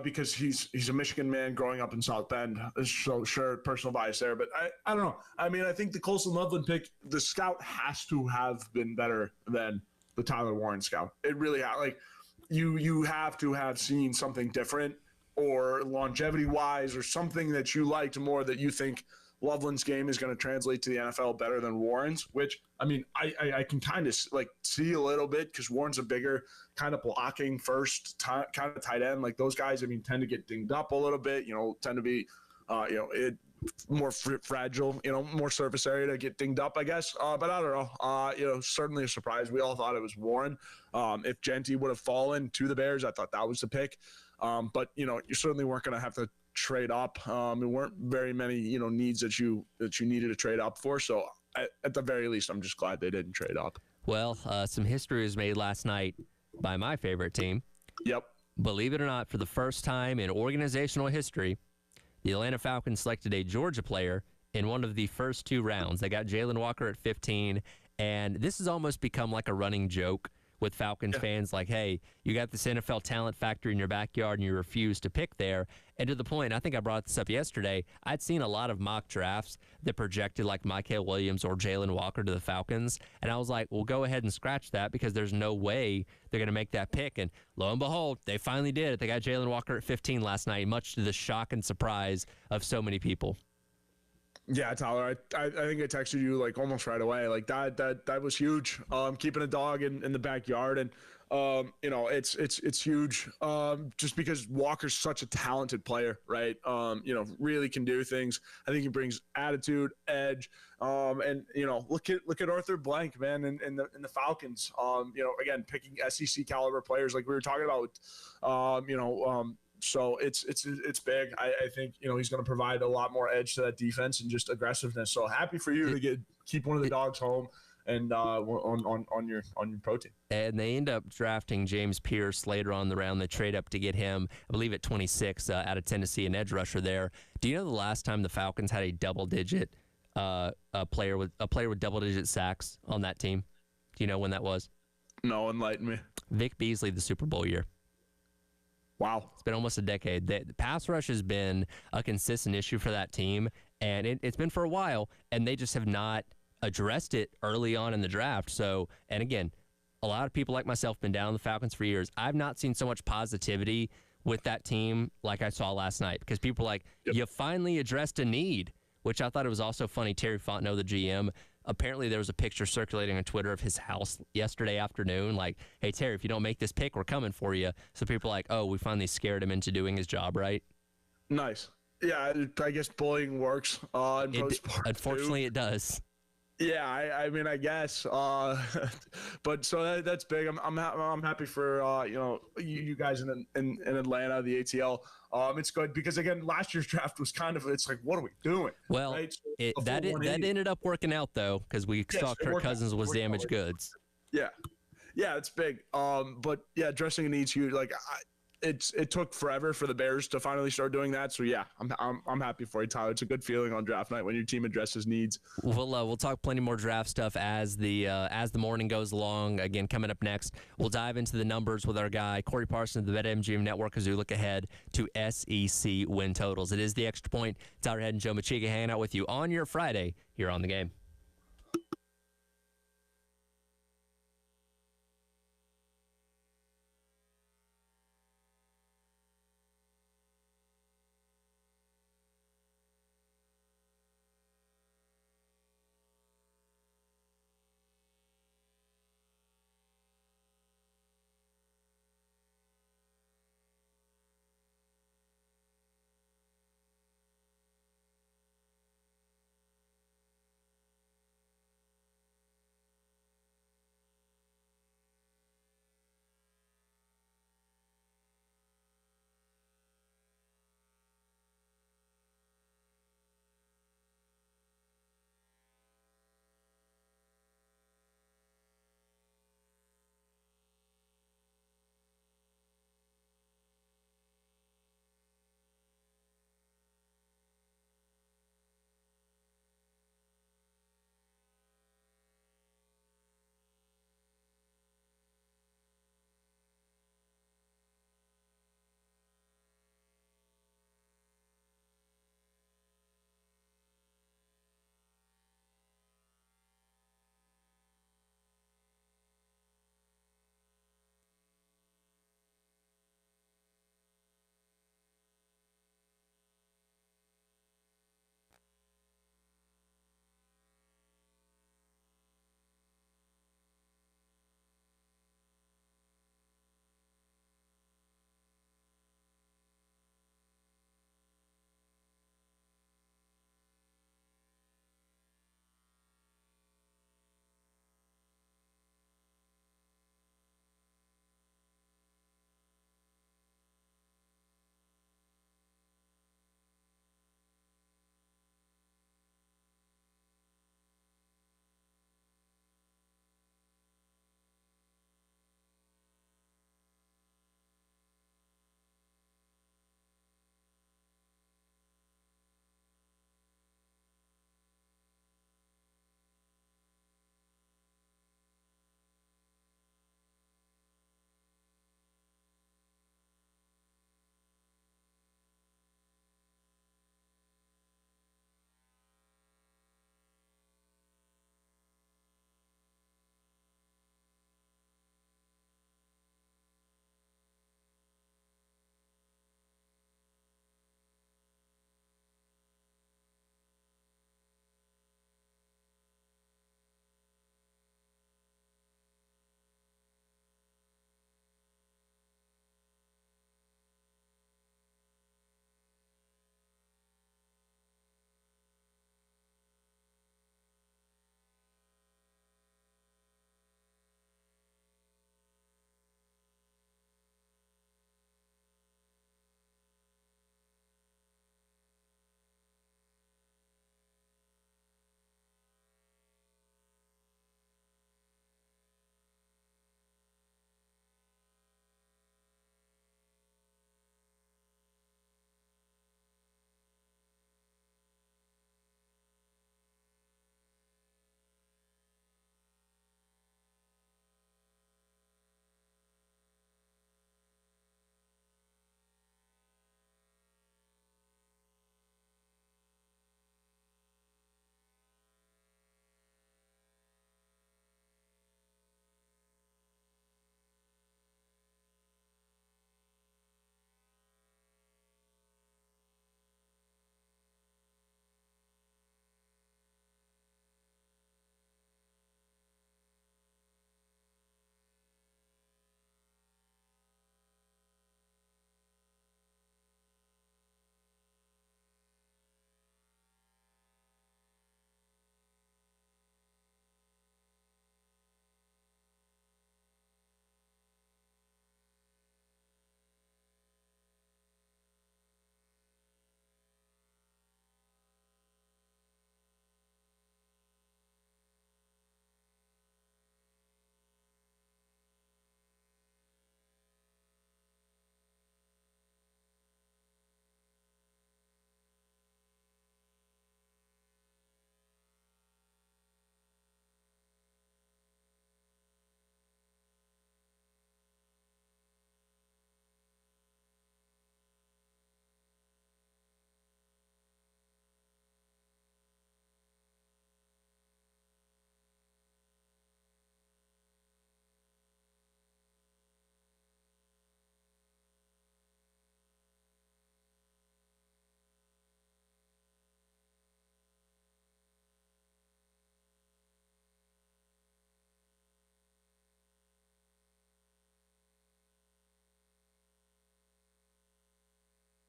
because he's a Michigan man growing up in South Bend. So sure, personal bias there, but I don't know. I think the Colson Loveland pick, the scout has to have been better than the Tyler Warren scout. It really you have to have seen something different, or longevity-wise, or something that you liked more that you think Loveland's game is going to translate to the NFL better than Warren's, which, I can kind of see a little bit because Warren's a bigger kind of blocking first kind of tight end. Like those guys, tend to get dinged up a little bit, tend to be, more fragile, more surface area to get dinged up, I guess. But I don't know. Certainly a surprise. We all thought it was Warren. If Genty would have fallen to the Bears, I thought that was the pick. But you certainly weren't going to have to trade up. There weren't very many needs that you needed to trade up for. So at the very least, I'm just glad they didn't trade up. Well, some history was made last night by my favorite team. Yep. Believe it or not, for the first time in organizational history, the Atlanta Falcons selected a Georgia player in one of the first two rounds. They got Jalen Walker at 15, and this has almost become like a running joke with Falcons fans, like, hey, you got this NFL talent factory in your backyard and you refuse to pick there. And to the point, I think I brought this up yesterday, I'd seen a lot of mock drafts that projected like Mykel Williams or Jalen Walker to the Falcons. And I was like, well, go ahead and scratch that because there's no way they're going to make that pick. And lo and behold, they finally did it. They got Jalen Walker at 15 last night, much to the shock and surprise of so many people. Yeah, Tyler, I think I texted you like almost right away. Like that was huge. Keeping a dog in the backyard, and It's huge. Just because Walker's such a talented player, right? Really can do things. I think he brings attitude, edge, and look at Arthur Blank, man, in the Falcons. Again, picking SEC caliber players like we were talking about. So it's big. I think he's going to provide a lot more edge to that defense and just aggressiveness. So happy for you to keep one of the dogs home and on your pro team. And they end up drafting James Pierce later on in the round. They trade up to get him, I believe, at 26 out of Tennessee, an edge rusher there. Do you know the last time the Falcons had a double-digit a player with double-digit sacks on that team? Do you know when that was? No, enlighten me. Vic Beasley, the Super Bowl year. Wow. It's been almost a decade. The pass rush has been a consistent issue for that team, and it's been for a while, and they just have not addressed it early on in the draft. So, and again, a lot of people like myself have been down on the Falcons for years. I've not seen so much positivity with that team like I saw last night because people are like, you finally addressed a need, which I thought it was also funny. Terry Fontenot, the GM, apparently there was a picture circulating on Twitter of his house yesterday afternoon. Like, hey, Terry, if you don't make this pick, we're coming for you. So people are like, oh, we finally scared him into doing his job, right? Nice. Yeah, I guess bullying works in pro sport. Unfortunately, it does. Yeah, I mean, I guess, but so that's big. I'm happy for you guys in Atlanta, the ATL. It's good because again, last year's draft was it's like, what are we doing? Well, right? that ended up working out though because we saw Kirk Cousins was damaged goods. Yeah, it's big. But yeah, addressing a need's huge. Like it took forever for the Bears to finally start doing that. So yeah, I'm happy for you, Tyler. It's a good feeling on draft night when your team addresses needs. We'll talk plenty more draft stuff as the morning goes along. Again, coming up next, we'll dive into the numbers with our guy Corey Parsons of the BetMGM Network as we look ahead to SEC win totals. It is the Extra Point. Tyler Head and Joe Machiga hanging out with you on your Friday here on The Game.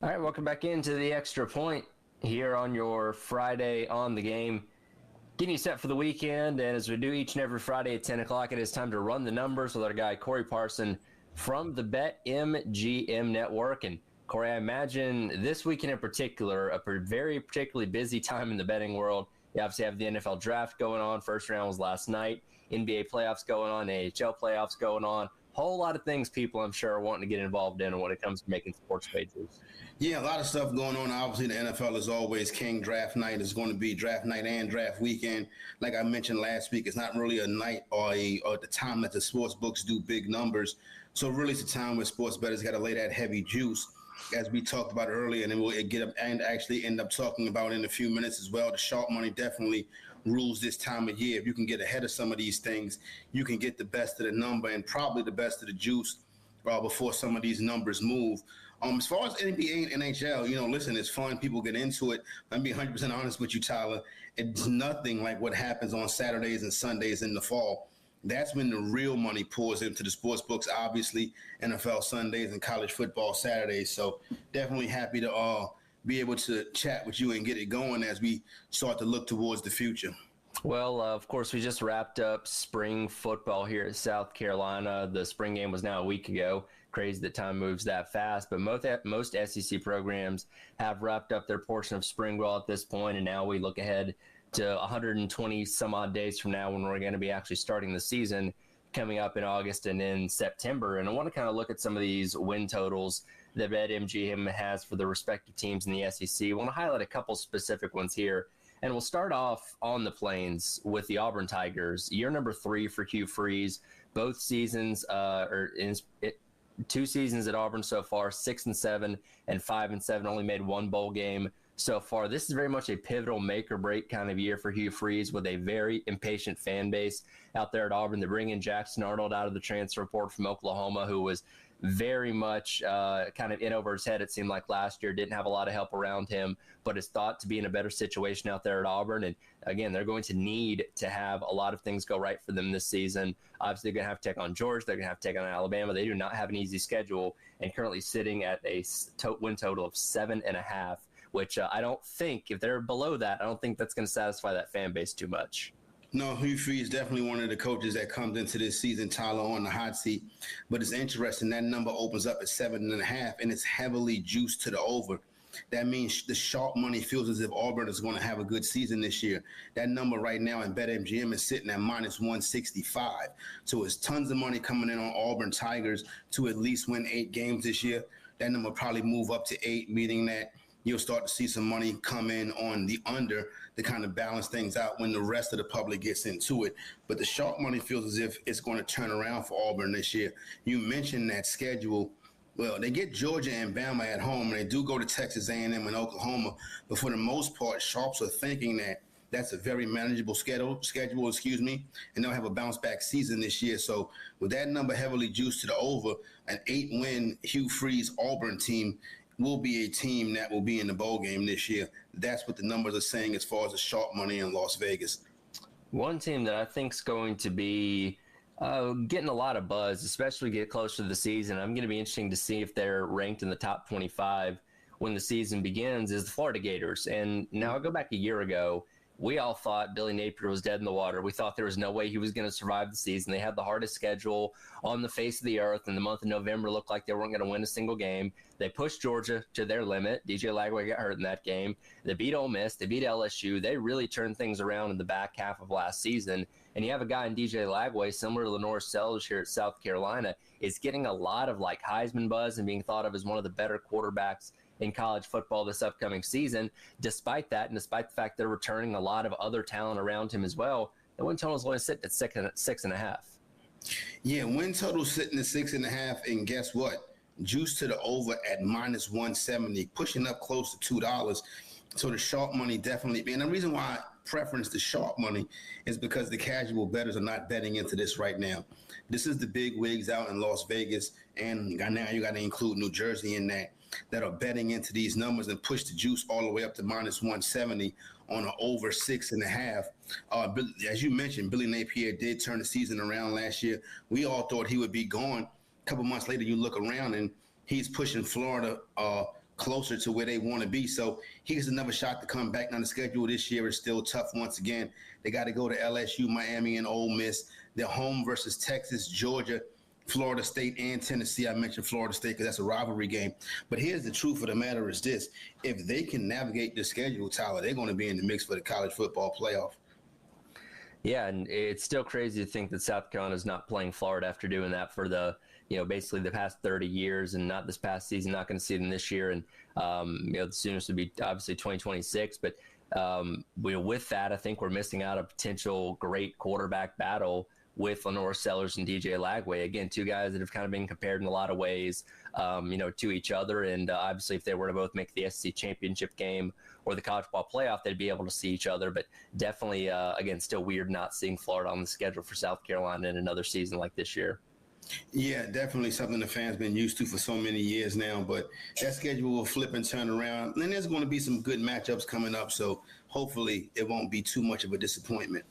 All right, welcome back into the Extra Point here on your Friday on the game. Getting you set for the weekend, and as we do each and every Friday at 10 o'clock, it is time to run the numbers with our guy Corey Parson from the BetMGM Network. And Corey, I imagine this weekend in particular, a very particularly busy time in the betting world. You obviously have the NFL draft going on. First round was last night. NBA playoffs going on, AHL playoffs going on. Whole lot of things people, I'm sure, are wanting to get involved in when it comes to making sports wagers. Yeah, a lot of stuff going on. Obviously, the NFL is always king. Draft night is going to be draft night and draft weekend. Like I mentioned last week, it's not really a night or the time that the sports books do big numbers. So really, it's a time where sports bettors got to lay that heavy juice, as we talked about earlier, and then we'll get up and actually end up talking about in a few minutes as well. The sharp money definitely rules this time of year. If you can get ahead of some of these things, you can get the best of the number and probably the best of the juice before some of these numbers move. As far as NBA and NHL, listen, it's fun. People get into it. I'm being 100% honest with you, Tyler. It's nothing like what happens on Saturdays and Sundays in the fall. That's when the real money pours into the sports books, obviously, NFL Sundays and college football Saturdays. So definitely happy to be able to chat with you and get it going as we start to look towards the future. Well, of course, we just wrapped up spring football here at South Carolina. The spring game was now a week ago. Crazy that time moves that fast, but most SEC programs have wrapped up their portion of spring ball at this point, and now we look ahead to 120 some odd days from now when we're going to be actually starting the season coming up in August and in September. And I want to kind of look at some of these win totals that BetMGM has for the respective teams in the SEC. I want to highlight a couple specific ones here. And we'll start off on the Plains with the Auburn Tigers. Year number 3 for Hugh Freeze. Both seasons, 2 seasons at Auburn so far, 6-7 and 5-7. Only made one bowl game so far. This is very much a pivotal make or break kind of year for Hugh Freeze, with a very impatient fan base out there at Auburn. They bring in Jackson Arnold out of the transfer portal from Oklahoma, who was very much kind of in over his head, it seemed like last year. Didn't have a lot of help around him, but is thought to be in a better situation out there at Auburn. And again, they're going to need to have a lot of things go right for them this season. Obviously, they're going to have to take on Georgia. They're going to have to take on Alabama. They do not have an easy schedule, and currently sitting at a win total of 7.5, which I don't think, if they're below that, I don't think that's going to satisfy that fan base too much. No, Hugh Freeze is definitely one of the coaches that comes into this season, Tyler, on the hot seat. But it's interesting, that number opens up at 7.5, and it's heavily juiced to the over. That means the sharp money feels as if Auburn is going to have a good season this year. That number right now in BetMGM is sitting at -165. So it's tons of money coming in on Auburn Tigers to at least win 8 games this year. That number will probably move up to 8, meaning that you'll start to see some money come in on the under to kind of balance things out when the rest of the public gets into it. But the sharp money feels as if it's going to turn around for Auburn this year. You mentioned that schedule. Well, they get Georgia and Bama at home, and they do go to Texas A&M and Oklahoma. But for the most part, sharps are thinking that that's a very manageable schedule, and they'll have a bounce-back season this year. So with that number heavily juiced to the over, an 8-win Hugh Freeze Auburn team will be a team that will be in the bowl game this year. That's what the numbers are saying as far as the sharp money in Las Vegas. One team that I think is going to be getting a lot of buzz, especially get closer to the season. I'm going to be interesting to see if they're ranked in the top 25 when the season begins, is the Florida Gators. And now I go back a year ago, we all thought Billy Napier was dead in the water. We thought there was no way he was going to survive the season. They had the hardest schedule on the face of the earth, and the month of November looked like they weren't going to win a single game. They pushed Georgia to their limit. DJ Lagway got hurt in that game. They beat Ole Miss. They beat LSU. They really turned things around in the back half of last season. And you have a guy in DJ Lagway, similar to Lenore Selge here at South Carolina, is getting a lot of like Heisman buzz and being thought of as one of the better quarterbacks in college football this upcoming season. Despite that, and despite the fact they're returning a lot of other talent around him as well, the win total is only sitting at 6.5. Yeah, win total sitting at 6.5, and guess what? Juice to the over at -170, pushing up close to $2. So the sharp money definitely, and the reason why I preference the sharp money is because the casual bettors are not betting into this right now. This is the big wigs out in Las Vegas, and now you got to include New Jersey in that are betting into these numbers and push the juice all the way up to -170 on an over 6.5. As you mentioned, Billy Napier did turn the season around last year. We all thought he would be gone. A couple months later, you look around and he's pushing Florida closer to where they want to be. So he gets another shot to come back. Now the schedule this year is still tough once again. They got to go to LSU, Miami, and Ole Miss. They're home versus Texas, Georgia, Florida State, and Tennessee. I mentioned Florida State because that's a rivalry game. But here's the truth of the matter is this. If they can navigate the schedule, Tyler, they're going to be in the mix for the college football playoff. Yeah, and it's still crazy to think that South Carolina is not playing Florida after doing that for the, basically the past 30 years, and not this past season, not going to see them this year. And, the soonest would be obviously 2026. But with that, I think we're missing out a potential great quarterback battle with Lenore Sellers and DJ Lagway. Again, two guys that have kind of been compared in a lot of ways, to each other. And obviously, if they were to both make the SEC championship game or the college ball playoff, they'd be able to see each other. But definitely, again, still weird not seeing Florida on the schedule for South Carolina in another season like this year. Yeah, definitely something the fans been used to for so many years now. But that schedule will flip and turn around. And there's going to be some good matchups coming up. So hopefully it won't be too much of a disappointment.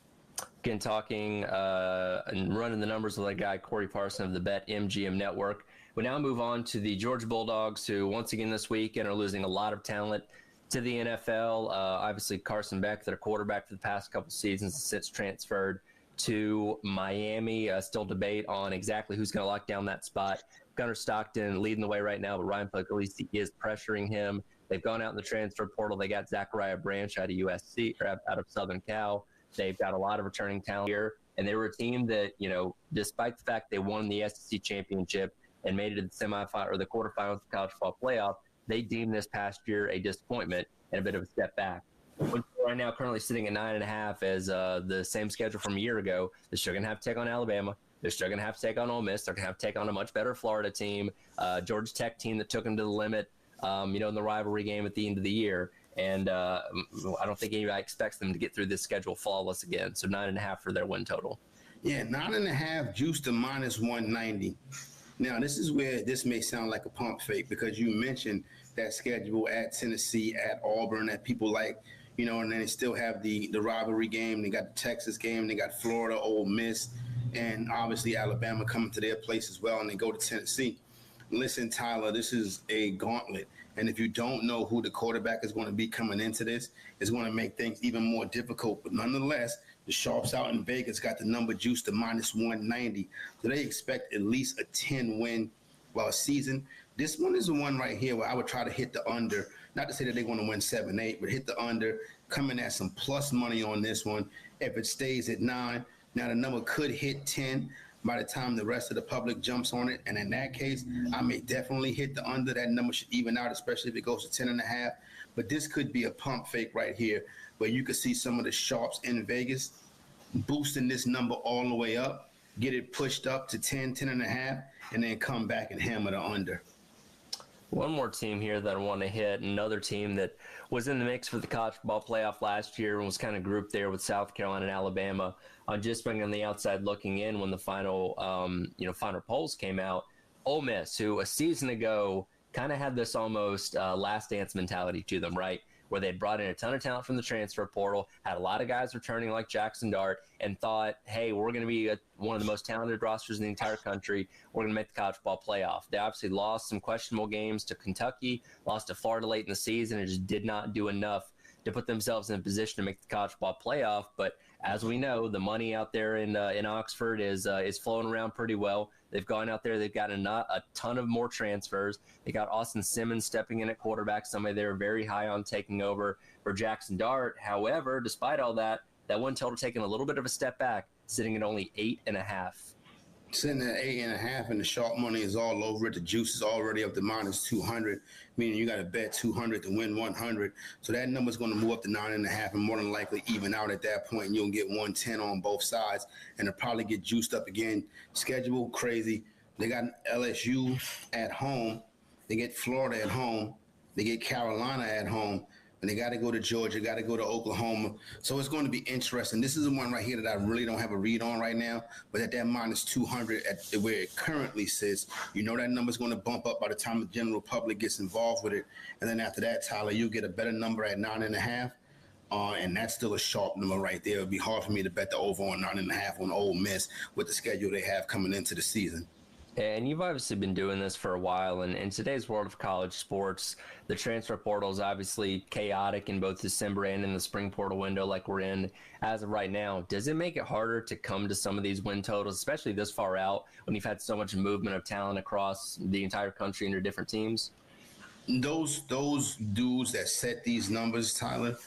Again, talking and running the numbers with that guy, Corey Parson of the Bet MGM Network. We now move on to the Georgia Bulldogs, who once again this weekend are losing a lot of talent to the NFL. Obviously, Carson Beck, their quarterback for the past couple seasons, has since transferred to Miami. Still debate on exactly who's going to lock down that spot. Gunnar Stockton leading the way right now, but Ryan Puglisi is pressuring him. They've gone out in the transfer portal. They got Zachariah Branch out of USC, or out of Southern Cal. They've got a lot of returning talent here, and they were a team that, despite the fact they won the SEC championship and made it to the semifinal or the quarterfinals of the college football playoff, they deemed this past year a disappointment and a bit of a step back. Right now, currently sitting at 9.5 as the same schedule from a year ago. They're still going to have to take on Alabama. They're still going to have to take on Ole Miss. They're going to have to take on a much better Florida team, Georgia Tech team that took them to the limit, in the rivalry game at the end of the year. And I don't think anybody expects them to get through this schedule flawless again. So 9.5 for their win total. Yeah, 9.5 juiced to minus 190. Now, this is where this may sound like a pump fake because you mentioned that schedule at Tennessee, at Auburn, that people like, and then they still have the rivalry game. They got the Texas game. They got Florida, Ole Miss, and obviously Alabama coming to their place as well, and they go to Tennessee. Listen, Tyler, this is a gauntlet. And if you don't know who the quarterback is going to be coming into this, it's going to make things even more difficult. But nonetheless, the Sharps out in Vegas got the number juiced to minus 190. So they expect at least a 10-win season. This one is the one right here where I would try to hit the under. Not to say that they're going to win 7-8, but hit the under, coming at some plus money on this one. If it stays at 9, now the number could hit 10 by the time the rest of the public jumps on it. And in that case, I may definitely hit the under. That number should even out, especially if it goes to 10.5. But this could be a pump fake right here where you could see some of the Sharps in Vegas boosting this number all the way up, get it pushed up to 10, 10.5, and then come back and hammer the under. One more team here that I want to hit, another team that was in the mix for the college football playoff last year and was kind of grouped there with South Carolina and Alabama, just being on the outside looking in when the final polls came out. Ole Miss, who a season ago kind of had this almost last dance mentality to them, right? Where they brought in a ton of talent from the transfer portal, had a lot of guys returning like Jackson Dart, and thought, hey, we're going to be one of the most talented rosters in the entire country. We're going to make the college football playoff. They obviously lost some questionable games to Kentucky, lost to Florida late in the season, and just did not do enough to put themselves in a position to make the college football playoff. But as we know, the money out there in Oxford is flowing around pretty well. They've gone out there. They've got a ton of more transfers. They got Austin Simmons stepping in at quarterback, somebody they're very high on taking over for Jackson Dart. However, despite all that, that one total taking a little bit of a step back, sitting at only 8.5. Sitting at 8.5, and the sharp money is all over it. The juice is already up to minus 200, meaning you got to bet 200 to win 100. So that number is going to move up to 9.5, and more than likely even out at that point. And you'll get 110 on both sides, and it'll probably get juiced up again. Schedule crazy. They got LSU at home. They get Florida at home. They get Carolina at home. And they got to go to Georgia, got to go to Oklahoma. So it's going to be interesting. This is the one right here that I really don't have a read on right now. But at that minus 200, at where it currently sits, that number is going to bump up by the time the general public gets involved with it. And then after that, Tyler, you'll get a better number at 9.5. And that's still a sharp number right there. It would be hard for me to bet the over on 9.5 on Ole Miss with the schedule they have coming into the season. And you've obviously been doing this for a while. And in today's world of college sports, the transfer portal is obviously chaotic in both December and in the spring portal window like we're in as of right now. Does it make it harder to come to some of these win totals, especially this far out when you've had so much movement of talent across the entire country into different teams? Those dudes that set these numbers, Tyler,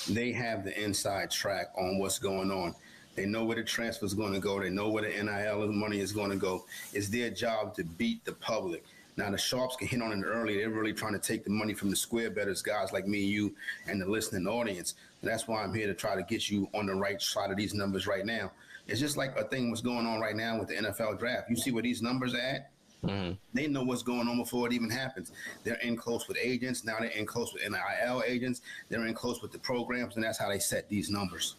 they have the inside track on what's going on. They know where the transfer is going to go. They know where the NIL money is going to go. It's their job to beat the public. Now, the sharps can hit on it early. They're really trying to take the money from the square bettors, guys like me and you and the listening audience. And that's why I'm here to try to get you on the right side of these numbers right now. It's just like a thing what's going on right now with the NFL draft. You see where these numbers are at? Mm-hmm. They know what's going on before it even happens. They're in close with agents. Now they're in close with NIL agents. They're in close with the programs, and that's how they set these numbers.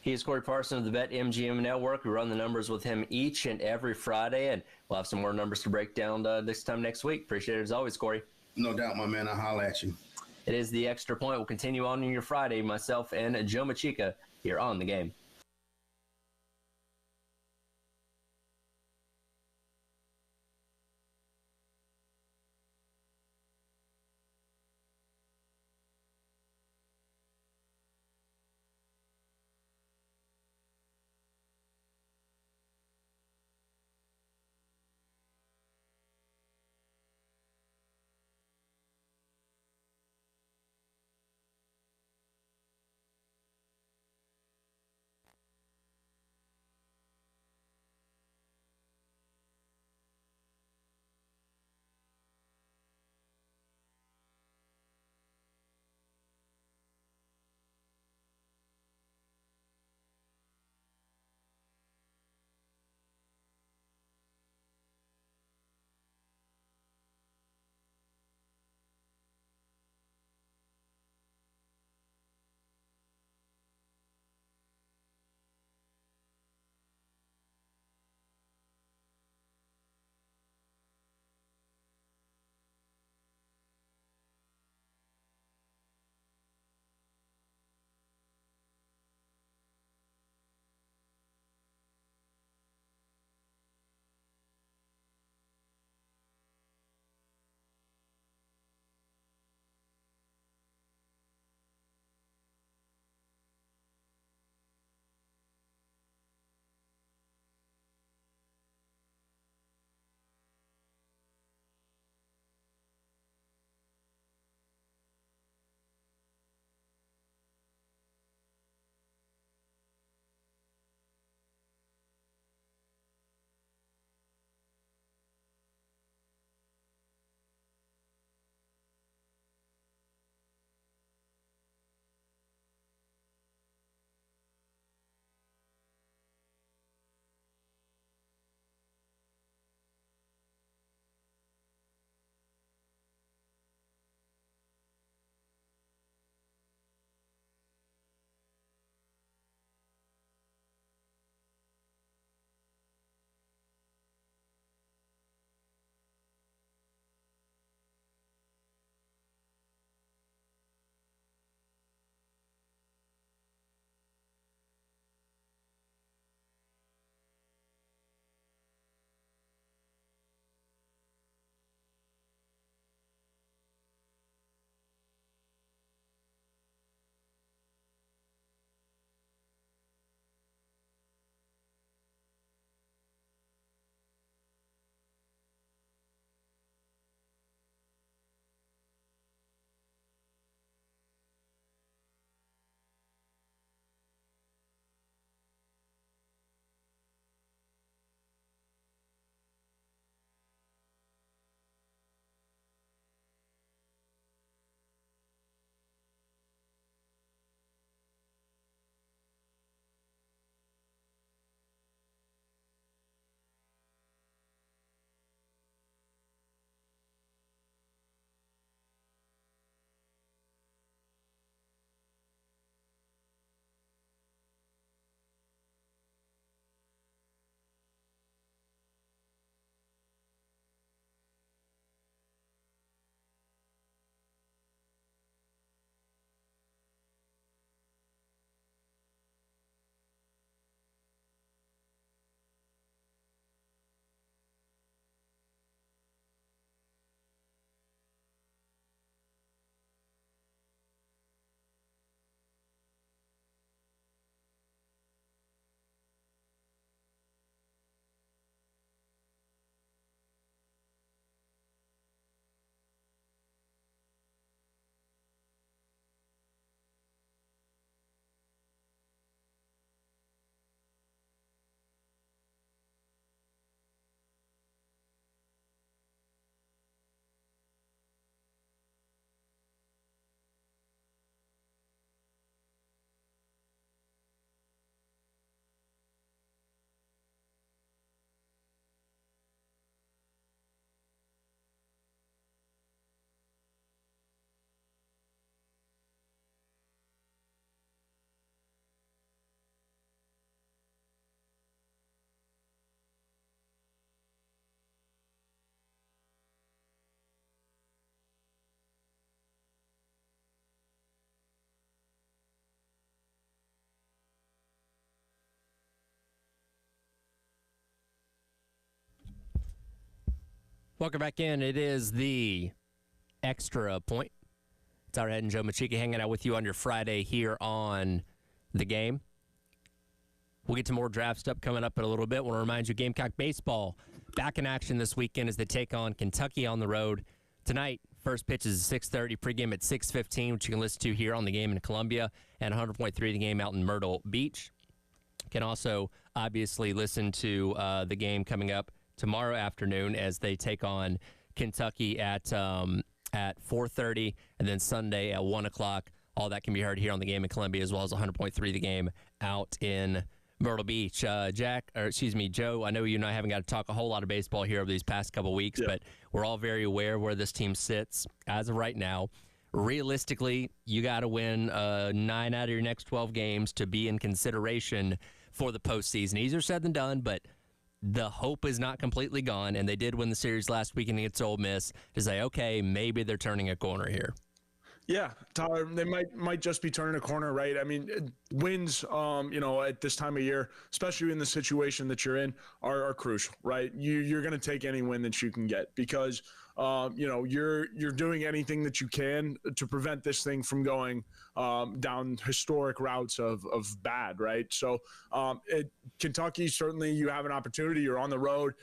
He is Corey Parson of the BetMGM Network. We run the numbers with him each and every Friday, and we'll have some more numbers to break down this time next week. Appreciate it as always, Corey. No doubt, my man. I'll holler at you. It is The Extra Point. We'll continue on in your Friday, myself and Joe Machika here on The Game. Welcome back in. It is the Extra Point. Tyler Head and Joe Machika hanging out with you on your Friday here on The Game. We'll get to more draft stuff coming up in a little bit. Want to remind you, Gamecock Baseball back in action this weekend as they take on Kentucky on the road. Tonight, first pitch is 6:30, pregame at 6:15, which you can listen to here on The Game in Columbia, and 100.3 The Game out in Myrtle Beach. You can also obviously listen to The Game coming up tomorrow afternoon as they take on Kentucky at 4:30, and then Sunday at 1 o'clock. All that can be heard here on The Game in Columbia, as well as 100.3 The Game out in Myrtle Beach. Joe, I know you and I haven't got to talk a whole lot of baseball here over these past couple weeks, but we're all very aware where this team sits as of right now. Realistically, you got to win 9 out of your next 12 games to be in consideration for the postseason. Easier said than done, but the hope is not completely gone, and they did win the series last weekend against Ole Miss to say, okay, maybe they're turning a corner here. Yeah, Tyler, they might just be turning a corner, right? I mean, wins, at this time of year, especially in the situation that you're in, are crucial, right? You're going to take any win that you can get because, you're doing anything that you can to prevent this thing from going down historic routes of bad, right? So Kentucky, certainly you have an opportunity. You're on the road.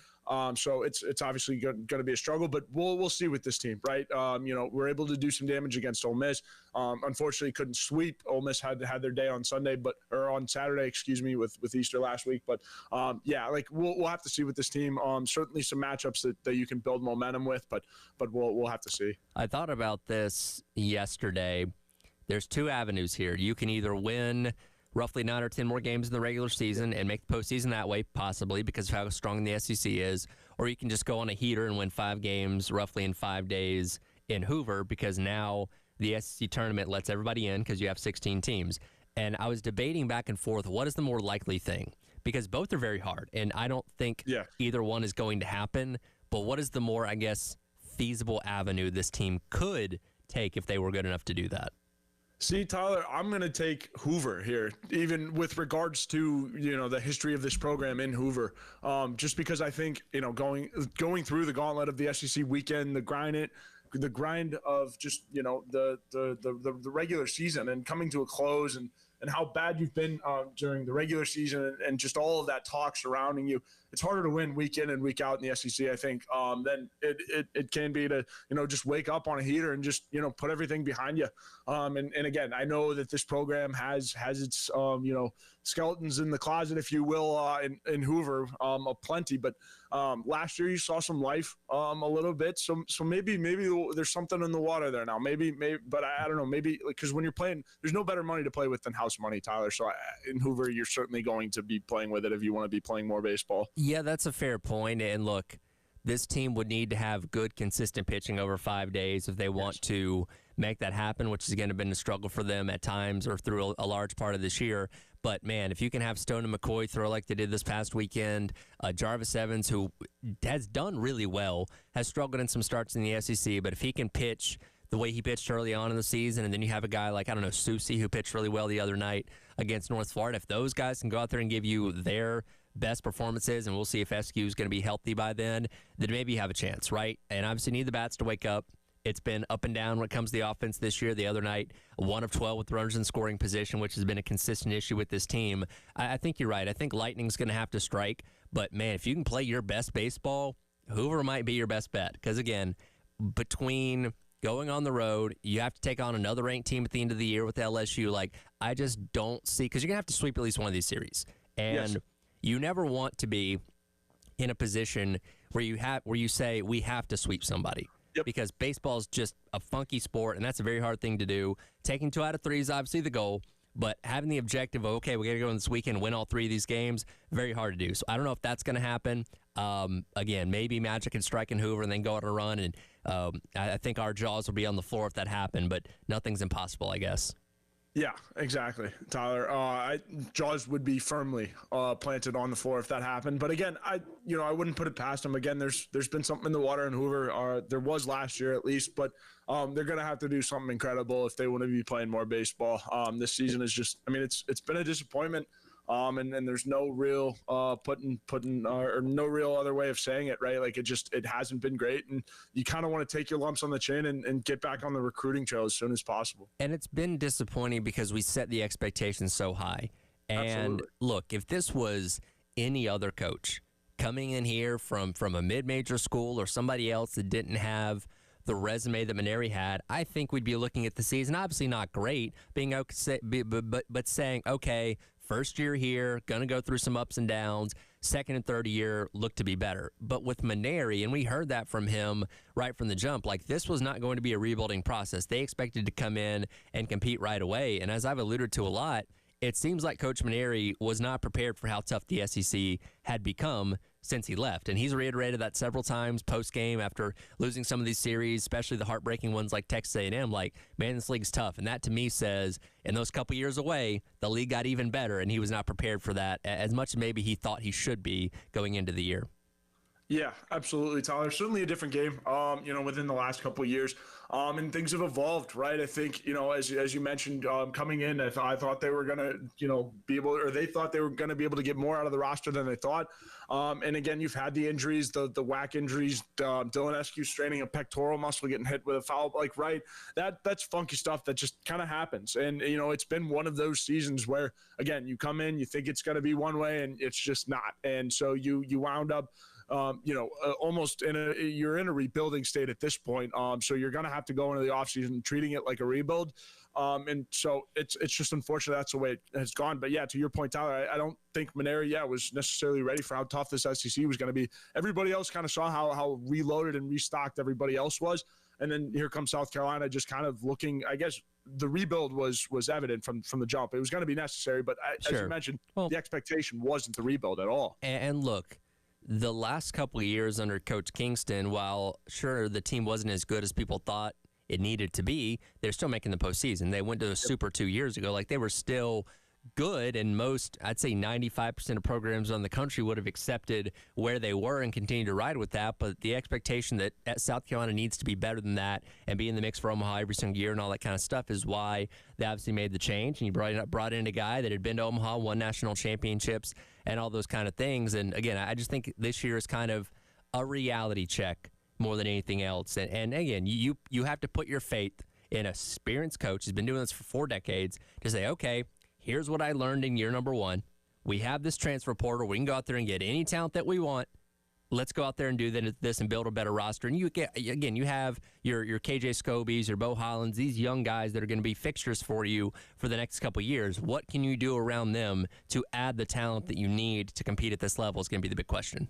So it's obviously going to be a struggle, but we'll see with this team, right? We're able to do some damage against Ole Miss. Unfortunately, couldn't sweep. Ole Miss had their day on Saturday, with Easter last week. But we'll have to see with this team. Certainly some matchups that you can build momentum with, but we'll have to see. I thought about this yesterday. There's two avenues here. You can either win roughly 9 or 10 more games in the regular season and make the postseason that way, possibly, because of how strong the SEC is. Or you can just go on a heater and win 5 games roughly in 5 days in Hoover, because now the SEC tournament lets everybody in because you have 16 teams. And I was debating back and forth, what is the more likely thing? Because both are very hard, and I don't think either one is going to happen. But what is the more, I guess, feasible avenue this team could take if they were good enough to do that? See, Tyler, I'm going to take Hoover here, even with regards to, the history of this program in Hoover, just because I think, going through the gauntlet of the SEC weekend, the grind of just, the regular season and coming to a close and how bad you've been during the regular season and just all of that talk surrounding you. It's harder to win week in and week out in the SEC, I think, than it can be to, just wake up on a heater and just, put everything behind you. And again, I know that this program has its, skeletons in the closet, if you will, in Hoover, plenty. But last year you saw some life a little bit. So maybe there's something in the water there now. Maybe, but I don't know. Maybe because when you're playing, there's no better money to play with than house money, Tyler. So in Hoover, you're certainly going to be playing with it if you want to be playing more baseball. Yeah, that's a fair point. And look, this team would need to have good, consistent pitching over 5 days if they want to make that happen, which is again been a struggle for them at times or through a large part of this year. But, man, if you can have Stone and McCoy throw like they did this past weekend, Jarvis Evans, who has done really well, has struggled in some starts in the SEC, but if he can pitch the way he pitched early on in the season, and then you have a guy like, Susi, who pitched really well the other night against North Florida, if those guys can go out there and give you their best performances, and we'll see if SQ is going to be healthy by then maybe you have a chance, right? And obviously need the bats to wake up. It's been up and down when it comes to the offense this year. The other night, 1 of 12 with runners in scoring position, which has been a consistent issue with this team. I think you're right. I think Lightning's going to have to strike. But, man, if you can play your best baseball, Hoover might be your best bet. Because, again, between going on the road, you have to take on another ranked team at the end of the year with LSU. I just don't see – because you're going to have to sweep at least one of these series. And you never want to be in a position where you say we have to sweep somebody. Yep. Because baseball is just a funky sport, and that's a very hard thing to do. Taking 2 out of 3 is obviously the goal, but having the objective of, okay, we got to go in this weekend and win all 3 of these games, very hard to do. So I don't know if that's going to happen. Again, maybe Magic can strike in Hoover and then go on a run, and I think our jaws will be on the floor if that happened, but nothing's impossible, I guess. Yeah, exactly, Tyler. Jaws would be firmly planted on the floor if that happened. But again, I wouldn't put it past them. Again, there's been something in the water in Hoover. There was last year at least, but they're going to have to do something incredible if they want to be playing more baseball. This season is just, it's been a disappointment. And there's no real or no real other way of saying it, right? Like it hasn't been great, and you kind of want to take your lumps on the chin and get back on the recruiting trail as soon as possible. And it's been disappointing because we set the expectations so high. And Absolutely. look, if this was any other coach coming in here from a mid-major school or somebody else that didn't have the resume that Maneri had, I think we'd be looking at the season, obviously not great, being okay, but saying, okay, first year here, going to go through some ups and downs. Second and third year look to be better. But with Maneri, and we heard that from him right from the jump, like this was not going to be a rebuilding process. They expected to come in and compete right away. And as I've alluded to a lot, it seems like Coach Maneri was not prepared for how tough the SEC had become since he left. And he's reiterated that several times post-game after losing some of these series, especially the heartbreaking ones like Texas A&M, like, man, this league's tough. And that to me says in those couple years away, the league got even better, and he was not prepared for that as much as maybe he thought he should be going into the year. Yeah, absolutely, Tyler. Certainly a different game, within the last couple of years. And things have evolved, right? I think, as you mentioned, coming in, I thought they were going to, be able, or they thought they were going to be able to get more out of the roster than they thought. And again, you've had the injuries, the whack injuries, Dylan Eskew straining a pectoral muscle, getting hit with a foul, right? That's funky stuff that just kind of happens. And, it's been one of those seasons where, again, you come in, you think it's going to be one way and it's just not. And so you wound up, almost you're in a rebuilding state at this point. So you're going to have to go into the offseason treating it like a rebuild. And so it's just unfortunate that's the way it has gone. But yeah, to your point, Tyler, I don't think Maneri, was necessarily ready for how tough this SEC was going to be. Everybody else kind of saw how reloaded and restocked everybody else was. And then here comes South Carolina just kind of looking, I guess, the rebuild was evident from the jump. It was going to be necessary, but Sure. as you mentioned, the expectation wasn't the rebuild at all. And look, the last couple of years under Coach Kingston, while sure the team wasn't as good as people thought it needed to be, they're still making the postseason. They went to the Super 2 years ago. Like, they were still good, and most, I'd say 95% of programs on the country would have accepted where they were and continued to ride with that. But the expectation that South Carolina needs to be better than that and be in the mix for Omaha every single year and all that kind of stuff is why they obviously made the change. And you brought in a guy that had been to Omaha, won national championships, and all those kind of things. And again, I just think this year is kind of a reality check more than anything else. And again, you have to put your faith in an experienced coach who's been doing this for 4 decades to say, okay, here's what I learned in year number 1. We have this transfer portal. We can go out there and get any talent that we want. Let's go out there and do this and build a better roster. And you have your KJ Scobies, your Bo Hollands, these young guys that are going to be fixtures for you for the next couple of years. What can you do around them to add the talent that you need to compete at this level is going to be the big question.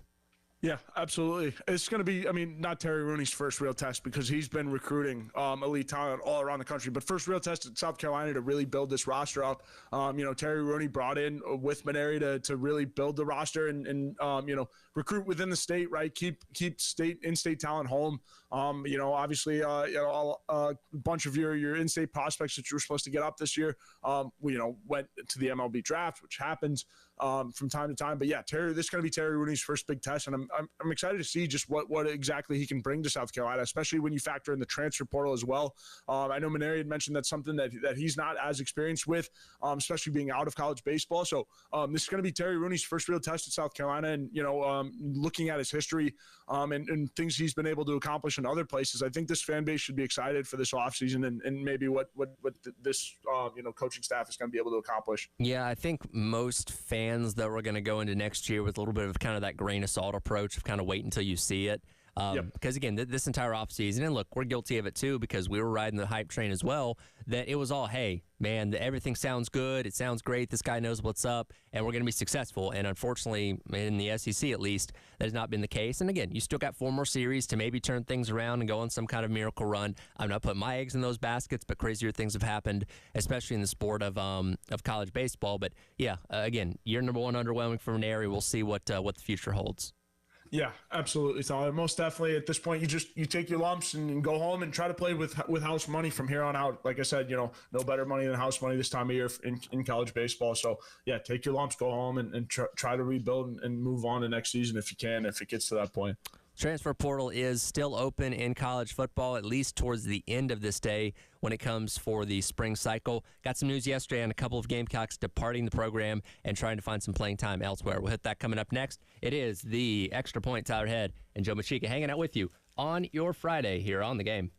Yeah, absolutely. It's going to be, not Terry Rooney's first real test because he's been recruiting elite talent all around the country. But first real test at South Carolina to really build this roster up. Terry Rooney brought in with Maneri to really build the roster and recruit within the state, right? Keep in-state talent home. Obviously, a bunch of your in-state prospects that you were supposed to get up this year, went to the MLB draft, which happens from time to time. But yeah, this is going to be Terry Rooney's first big test, and I'm excited to see just what exactly he can bring to South Carolina, especially when you factor in the transfer portal as well. I know Maneri had mentioned that's something that he's not as experienced with, especially being out of college baseball. So this is going to be Terry Rooney's first real test at South Carolina, and looking at his history and things he's been able to accomplish in other places, I think this fan base should be excited for this offseason and maybe what this coaching staff is going to be able to accomplish. Yeah, I think most fans that were going to go into next year with a little bit of kind of that grain of salt approach of kind of wait until you see it. Because, again, this entire offseason, and look, we're guilty of it too because we were riding the hype train as well, that it was all, hey, man, everything sounds good. It sounds great. This guy knows what's up, and we're going to be successful. And unfortunately, in the SEC at least, that has not been the case. And, again, you still got 4 more series to maybe turn things around and go on some kind of miracle run. I'm not putting my eggs in those baskets, but crazier things have happened, especially in the sport of college baseball. But, yeah, again, year number 1 underwhelming for Maneri. We'll see what the future holds. Yeah, absolutely, Tyler. Most definitely at this point, you take your lumps and go home and try to play with house money from here on out. Like I said, no better money than house money this time of year in college baseball. So, yeah, take your lumps, go home and try to rebuild and move on to next season if you can, if it gets to that point. Transfer portal is still open in college football, at least towards the end of this day when it comes for the spring cycle. Got some news yesterday on a couple of Gamecocks departing the program and trying to find some playing time elsewhere. We'll hit that coming up next. It is the Extra Point. Tyler Head and Joe Machika hanging out with you on your Friday here on The Game.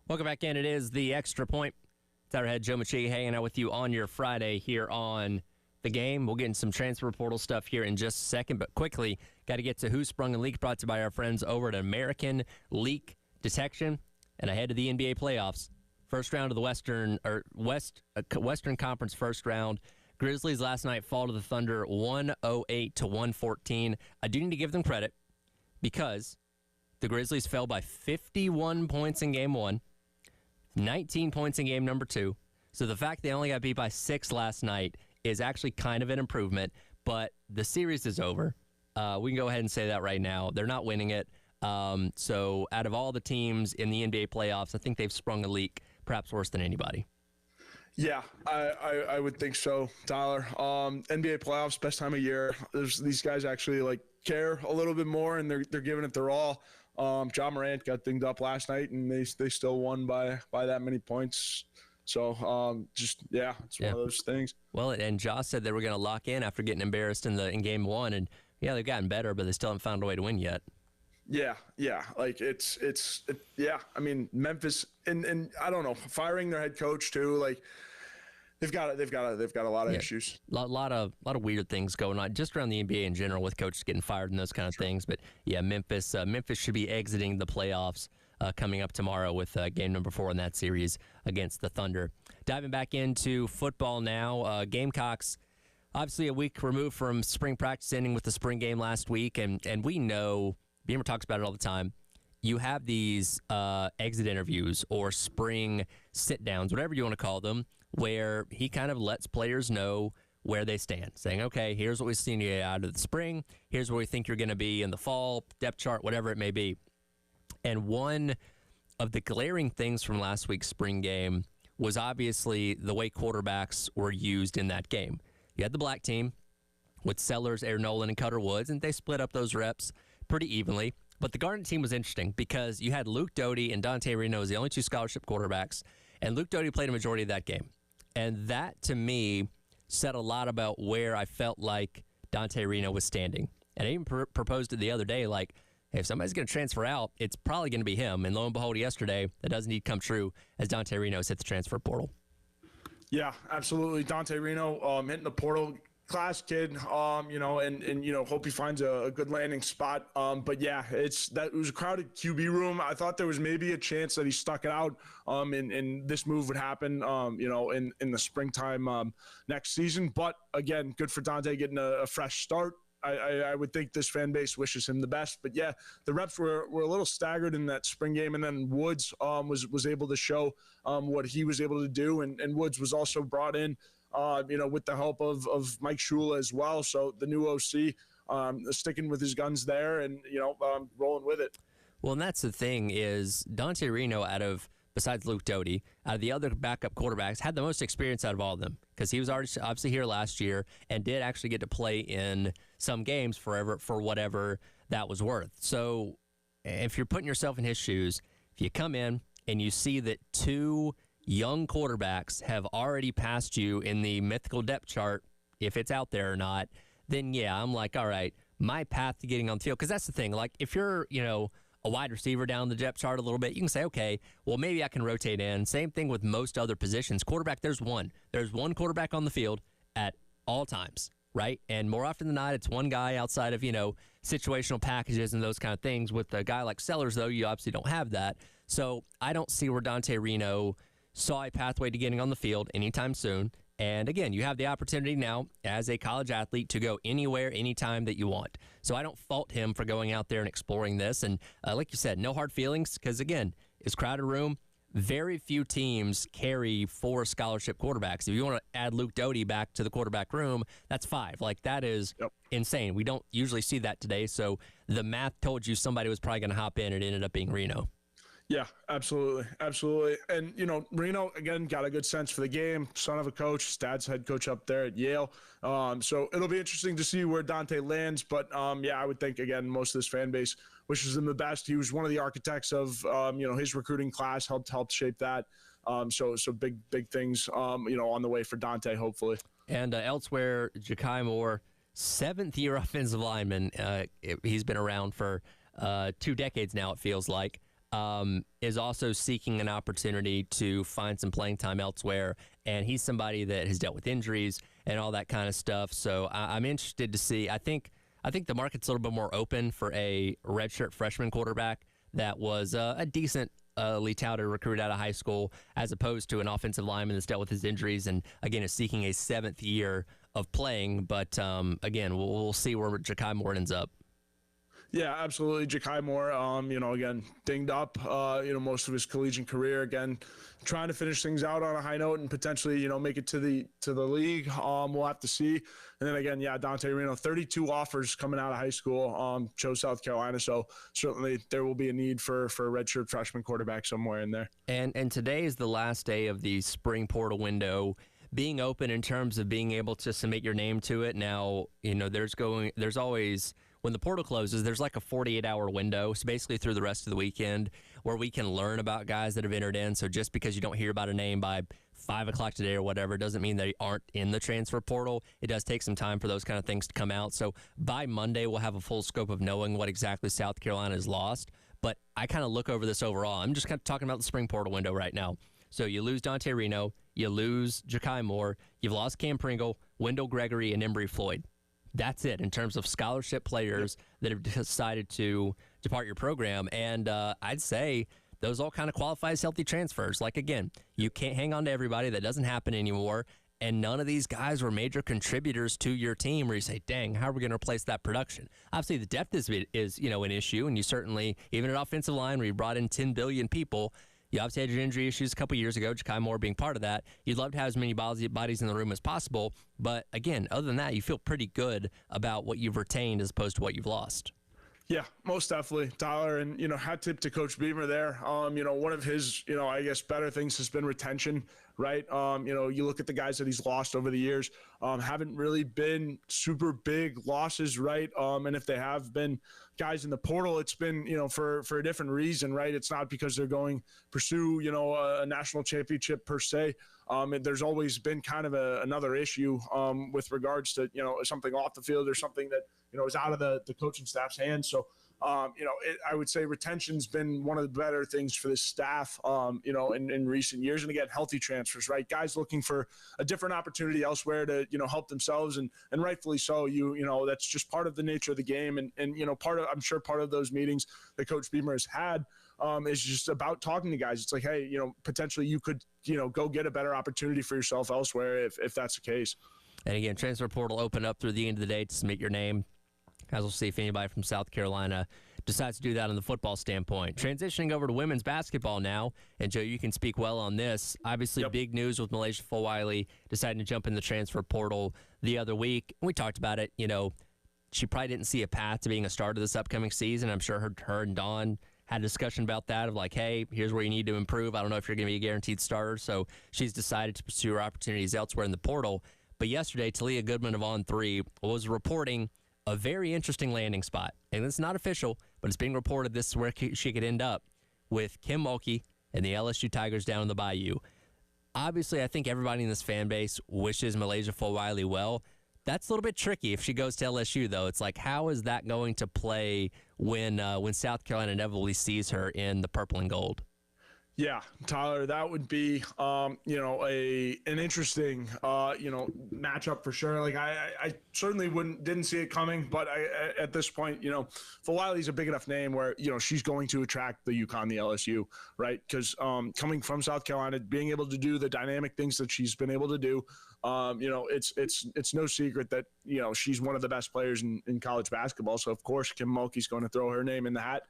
Welcome back in. It is the Extra Point. Tyler Head, Joe Machi hanging out with you on your Friday here on The Game. We'll get into some transfer portal stuff here in just a second, but quickly, got to get to Who Sprung a Leak, brought to you by our friends over at American Leak Detection. And ahead of the NBA playoffs, first round of the Western Conference first round. Grizzlies last night fall to the Thunder 108-114. I do need to give them credit because the Grizzlies fell by 51 points in game one, 19 points in game number two. So the fact they only got beat by 6 last night is actually kind of an improvement, but the series is over. We can go ahead and say that right now. They're not winning it. So out of all the teams in the NBA playoffs, I think they've sprung a leak, perhaps worse than anybody. Yeah, I would think so, Tyler. NBA playoffs, best time of year. These guys actually care a little bit more, and they're giving it their all. John Morant got dinged up last night, and they still won by that many points. So it's one of those things. Well, and Josh said they were going to lock in after getting embarrassed in game one, and they've gotten better, but they still haven't found a way to win yet. Yeah. I mean, Memphis and I don't know, firing their head coach too. They've got a lot of issues. A lot of weird things going on just around the NBA in general with coaches getting fired and those kind of things. But yeah, Memphis should be exiting the playoffs coming up tomorrow with game number 4 in that series against the Thunder. Diving back into football now, Gamecocks. Obviously, a week removed from spring practice ending with the spring game last week, and we know Beamer talks about it all the time. You have these exit interviews or spring sit-downs, whatever you want to call them, where he kind of lets players know where they stand, saying, okay, here's what we've seen you out of the spring. Here's where we think you're going to be in the fall, depth chart, whatever it may be. And one of the glaring things from last week's spring game was obviously the way quarterbacks were used in that game. You had the black team with Sellers, Air Nolan, and Cutter Woods, and they split up those reps pretty evenly. But the Garnet team was interesting because you had Luke Doty and Dante Reno as the only 2 scholarship quarterbacks, and Luke Doty played a majority of that game. And that, to me, said a lot about where I felt like Dante Reno was standing. And I even proposed it the other day, hey, if somebody's going to transfer out, it's probably going to be him. And lo and behold, yesterday, that does indeed come true as Dante Reno's hit the transfer portal. Yeah, absolutely. Dante Reno hitting the portal. Class kid, and hope he finds a good landing spot. But yeah, it was a crowded QB room. I thought there was maybe a chance that he stuck it out, and this move would happen, in the springtime next season. But again, good for Dante getting a fresh start. I would think this fan base wishes him the best. But yeah, the reps were a little staggered in that spring game, and then Woods was able to show what he was able to do, and Woods was also brought in. With the help of Mike Shula as well. So the new OC sticking with his guns there and, rolling with it. Well, and that's the thing is Dante Reno besides Luke Doty, out of the other backup quarterbacks, had the most experience out of all of them because he was already obviously here last year and did actually get to play in some games for whatever that was worth. So if you're putting yourself in his shoes, if you come in and you see that 2 young quarterbacks have already passed you in the mythical depth chart, if it's out there or not, then yeah, I'm like, all right, my path to getting on the field, because that's the thing, if you're, a wide receiver down the depth chart a little bit, you can say, okay, well, maybe I can rotate in. Same thing with most other positions. Quarterback, there's one quarterback on the field at all times, right? And more often than not, it's one guy outside of, situational packages and those kind of things. With a guy like Sellers, though, you obviously don't have that. So I don't see where Dante Reno saw a pathway to getting on the field anytime soon. And again, you have the opportunity now as a college athlete to go anywhere, anytime that you want. So I don't fault him for going out there and exploring this. And like you said, no hard feelings because, again, it's crowded room. Very few teams carry 4 scholarship quarterbacks. If you want to add Luke Doty back to the quarterback room, that's 5. That is insane. We don't usually see that today. So the math told you somebody was probably going to hop in. It ended up being Reno. Yeah, absolutely. And, Reno, again, got a good sense for the game, son of a coach, his dad's head coach up there at Yale. So it'll be interesting to see where Dante lands. But, I would think, again, most of this fan base wishes him the best. He was one of the architects of, his recruiting class, helped shape that. So big things, on the way for Dante, hopefully. And elsewhere, Ja'Kai Moore, 7th-year offensive lineman. He's been around for 2 decades now, it feels like. is also seeking an opportunity to find some playing time elsewhere. And he's somebody that has dealt with injuries and all that kind of stuff. So I'm interested to see. I think the market's a little bit more open for a redshirt freshman quarterback that was a decent touted recruit out of high school, as opposed to an offensive lineman that's dealt with his injuries and, again, is seeking a 7th year of playing. But, again, we'll see where Ja'Kai Moore ends up. Yeah, absolutely. Ja'Kai Moore, again, dinged up, most of his collegiate career. Again, trying to finish things out on a high note and potentially, make it to the league. We'll have to see. And then again, Dante Reno, 32 offers coming out of high school, chose South Carolina. So certainly there will be a need for a redshirt freshman quarterback somewhere in there. And today is the last day of the spring portal window being open in terms of being able to submit your name to it. Now, there's always, when the portal closes, there's like a 48-hour window, so basically through the rest of the weekend, where we can learn about guys that have entered in. So just because you don't hear about a name by 5 o'clock today or whatever doesn't mean they aren't in the transfer portal. It does take some time for those kind of things to come out. So by Monday, we'll have a full scope of knowing what exactly South Carolina has lost. But I kind of look over this overall. I'm just kind of talking about the spring portal window right now. So you lose Dante Reno, you lose Ja'Kai Moore, you've lost Cam Pringle, Wendell Gregory, and Embry Floyd. That's it in terms of scholarship players that have decided to depart your program. And I'd say those all kind of qualify as healthy transfers. Like, again, you can't hang on to everybody. That doesn't happen anymore. And none of these guys were major contributors to your team where you say, dang, how are we going to replace that production? Obviously, the depth is an issue. And you certainly, even at offensive line where you brought in 10 billion people, you obviously had your injury issues a couple years ago, Ja'Kai Moore being part of that. You'd love to have as many bodies in the room as possible. But, again, other than that, you feel pretty good about what you've retained as opposed to what you've lost. Yeah, most definitely, Tyler. And, hat tip to Coach Beamer there. One of his, I guess, better things has been retention, right? You look at the guys that he's lost over the years, haven't really been super big losses, right? And if they have been guys in the portal, it's been, for a different reason, right? It's not because they're going pursue, a national championship per se. And there's always been kind of another issue with regards to, something off the field or something that, is out of the coaching staff's hands. So, I would say retention's been one of the better things for this staff, in recent years. And again, healthy transfers, right? Guys looking for a different opportunity elsewhere to, help themselves and rightfully so. That's just part of the nature of the game. And I'm sure part of those meetings that Coach Beamer has had is just about talking to guys. It's like, hey, potentially you could, go get a better opportunity for yourself elsewhere if that's the case. And again, transfer portal open up through the end of the day to submit your name. As we'll see if anybody from South Carolina decides to do that on the football standpoint. Transitioning over to women's basketball now, and Joe, you can speak well on this. Obviously, Big news with Malaysia Fulwiley deciding to jump in the transfer portal the other week. We talked about it. She probably didn't see a path to being a starter this upcoming season. I'm sure her and Dawn had a discussion about that of like, hey, here's where you need to improve. I don't know if you're going to be a guaranteed starter. So she's decided to pursue her opportunities elsewhere in the portal. But yesterday, Talia Goodman of On3 was reporting a very interesting landing spot. And it's not official, but it's being reported this is where she could end up with Kim Mulkey and the LSU Tigers down in the Bayou. Obviously, I think everybody in this fan base wishes Malaysia Fulwiley well. That's a little bit tricky if she goes to LSU, though. It's like, how is that going to play when South Carolina inevitably sees her in the purple and gold? Yeah, Tyler, that would be, an interesting, matchup for sure. Like I certainly didn't see it coming, but at this point, Fulwiley's a big enough name where, she's going to attract the UConn, the LSU, right? Because coming from South Carolina, being able to do the dynamic things that she's been able to do, it's no secret that, she's one of the best players in college basketball. So of course, Kim Mulkey's going to throw her name in the hat.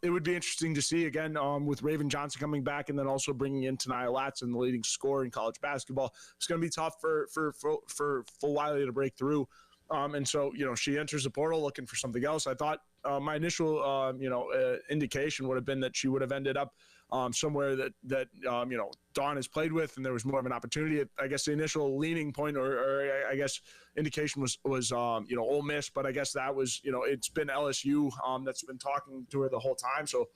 It would be interesting to see again with Raven Johnson coming back and then also bringing in Tania Latson, the leading scorer in college basketball. It's going to be tough for Fulwiley to break through. And so, she enters the portal looking for something else. I thought my initial, indication would have been that she would have ended up somewhere that Dawn has played with, and there was more of an opportunity. I guess the initial leaning point or I guess indication was Ole Miss, but I guess that was, it's been LSU that's been talking to her the whole time. So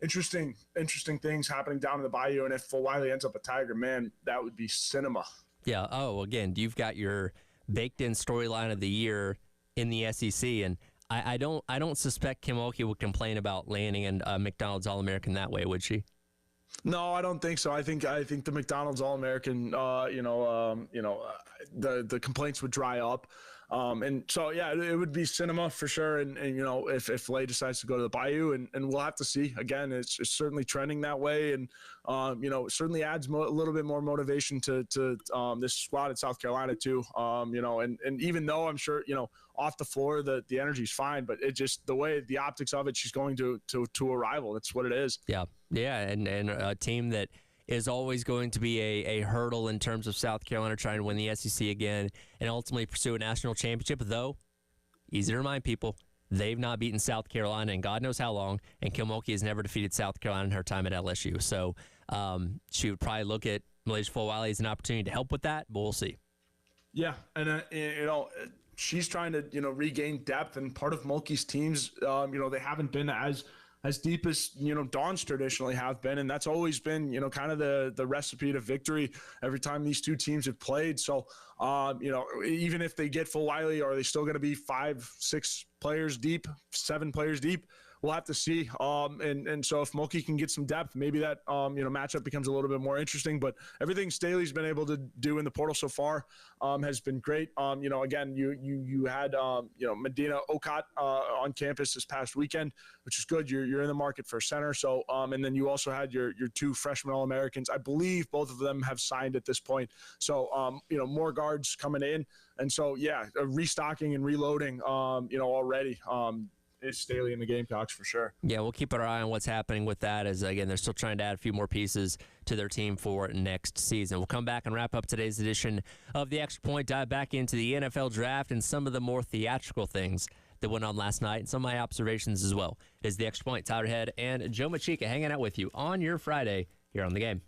interesting things happening down in the Bayou. And if Fulwiley ends up a Tiger, man, that would be cinema. Yeah. Oh, again, you've got your baked in storyline of the year in the SEC. And I don't suspect Kim Mulkey would complain about landing in McDonald's All-American that way, would she? No, I don't think so. I think the McDonald's All-American, the complaints would dry up. And so, yeah, it would be cinema for sure. And if Lay decides to go to the Bayou, and we'll have to see. Again, it's certainly trending that way. And, certainly adds a little bit more motivation to this squad at South Carolina too. And even though I'm sure, off the floor, the energy's fine, but it just, the way, the optics of it, she's going to a rival. That's what it is. Yeah. Yeah. And a team that is always going to be a hurdle in terms of South Carolina trying to win the SEC again and ultimately pursue a national championship, though, easy to remind people, they've not beaten South Carolina in God knows how long, and Kim Mulkey has never defeated South Carolina in her time at LSU. So she would probably look at Malaysia Fulwiley as an opportunity to help with that, but we'll see. Yeah, and she's trying to regain depth, and part of Mulkey's teams, they haven't been as deep as Dawn's traditionally have been, and that's always been kind of the recipe to victory every time these two teams have played. So even if they get Fulwiley, are they still going to be 5, 6 players deep, 7 players deep? We'll have to see. And so if Mulkey can get some depth, maybe that matchup becomes a little bit more interesting. But everything Staley's been able to do in the portal so far has been great. Again, you had Medina Okot on campus this past weekend, which is good. You're in the market for a center. So and then you also had your 2 freshman All-Americans. I believe both of them have signed at this point. So more guards coming in, and so restocking and reloading. Already. Is Staley in the Gamecocks for sure. Yeah, we'll keep our eye on what's happening with that as, again, they're still trying to add a few more pieces to their team for next season. We'll come back and wrap up today's edition of The Extra Point, dive back into the NFL draft and some of the more theatrical things that went on last night and some of my observations as well. It is The Extra Point, Tyler Head and Joe Machika hanging out with you on your Friday here on The Game.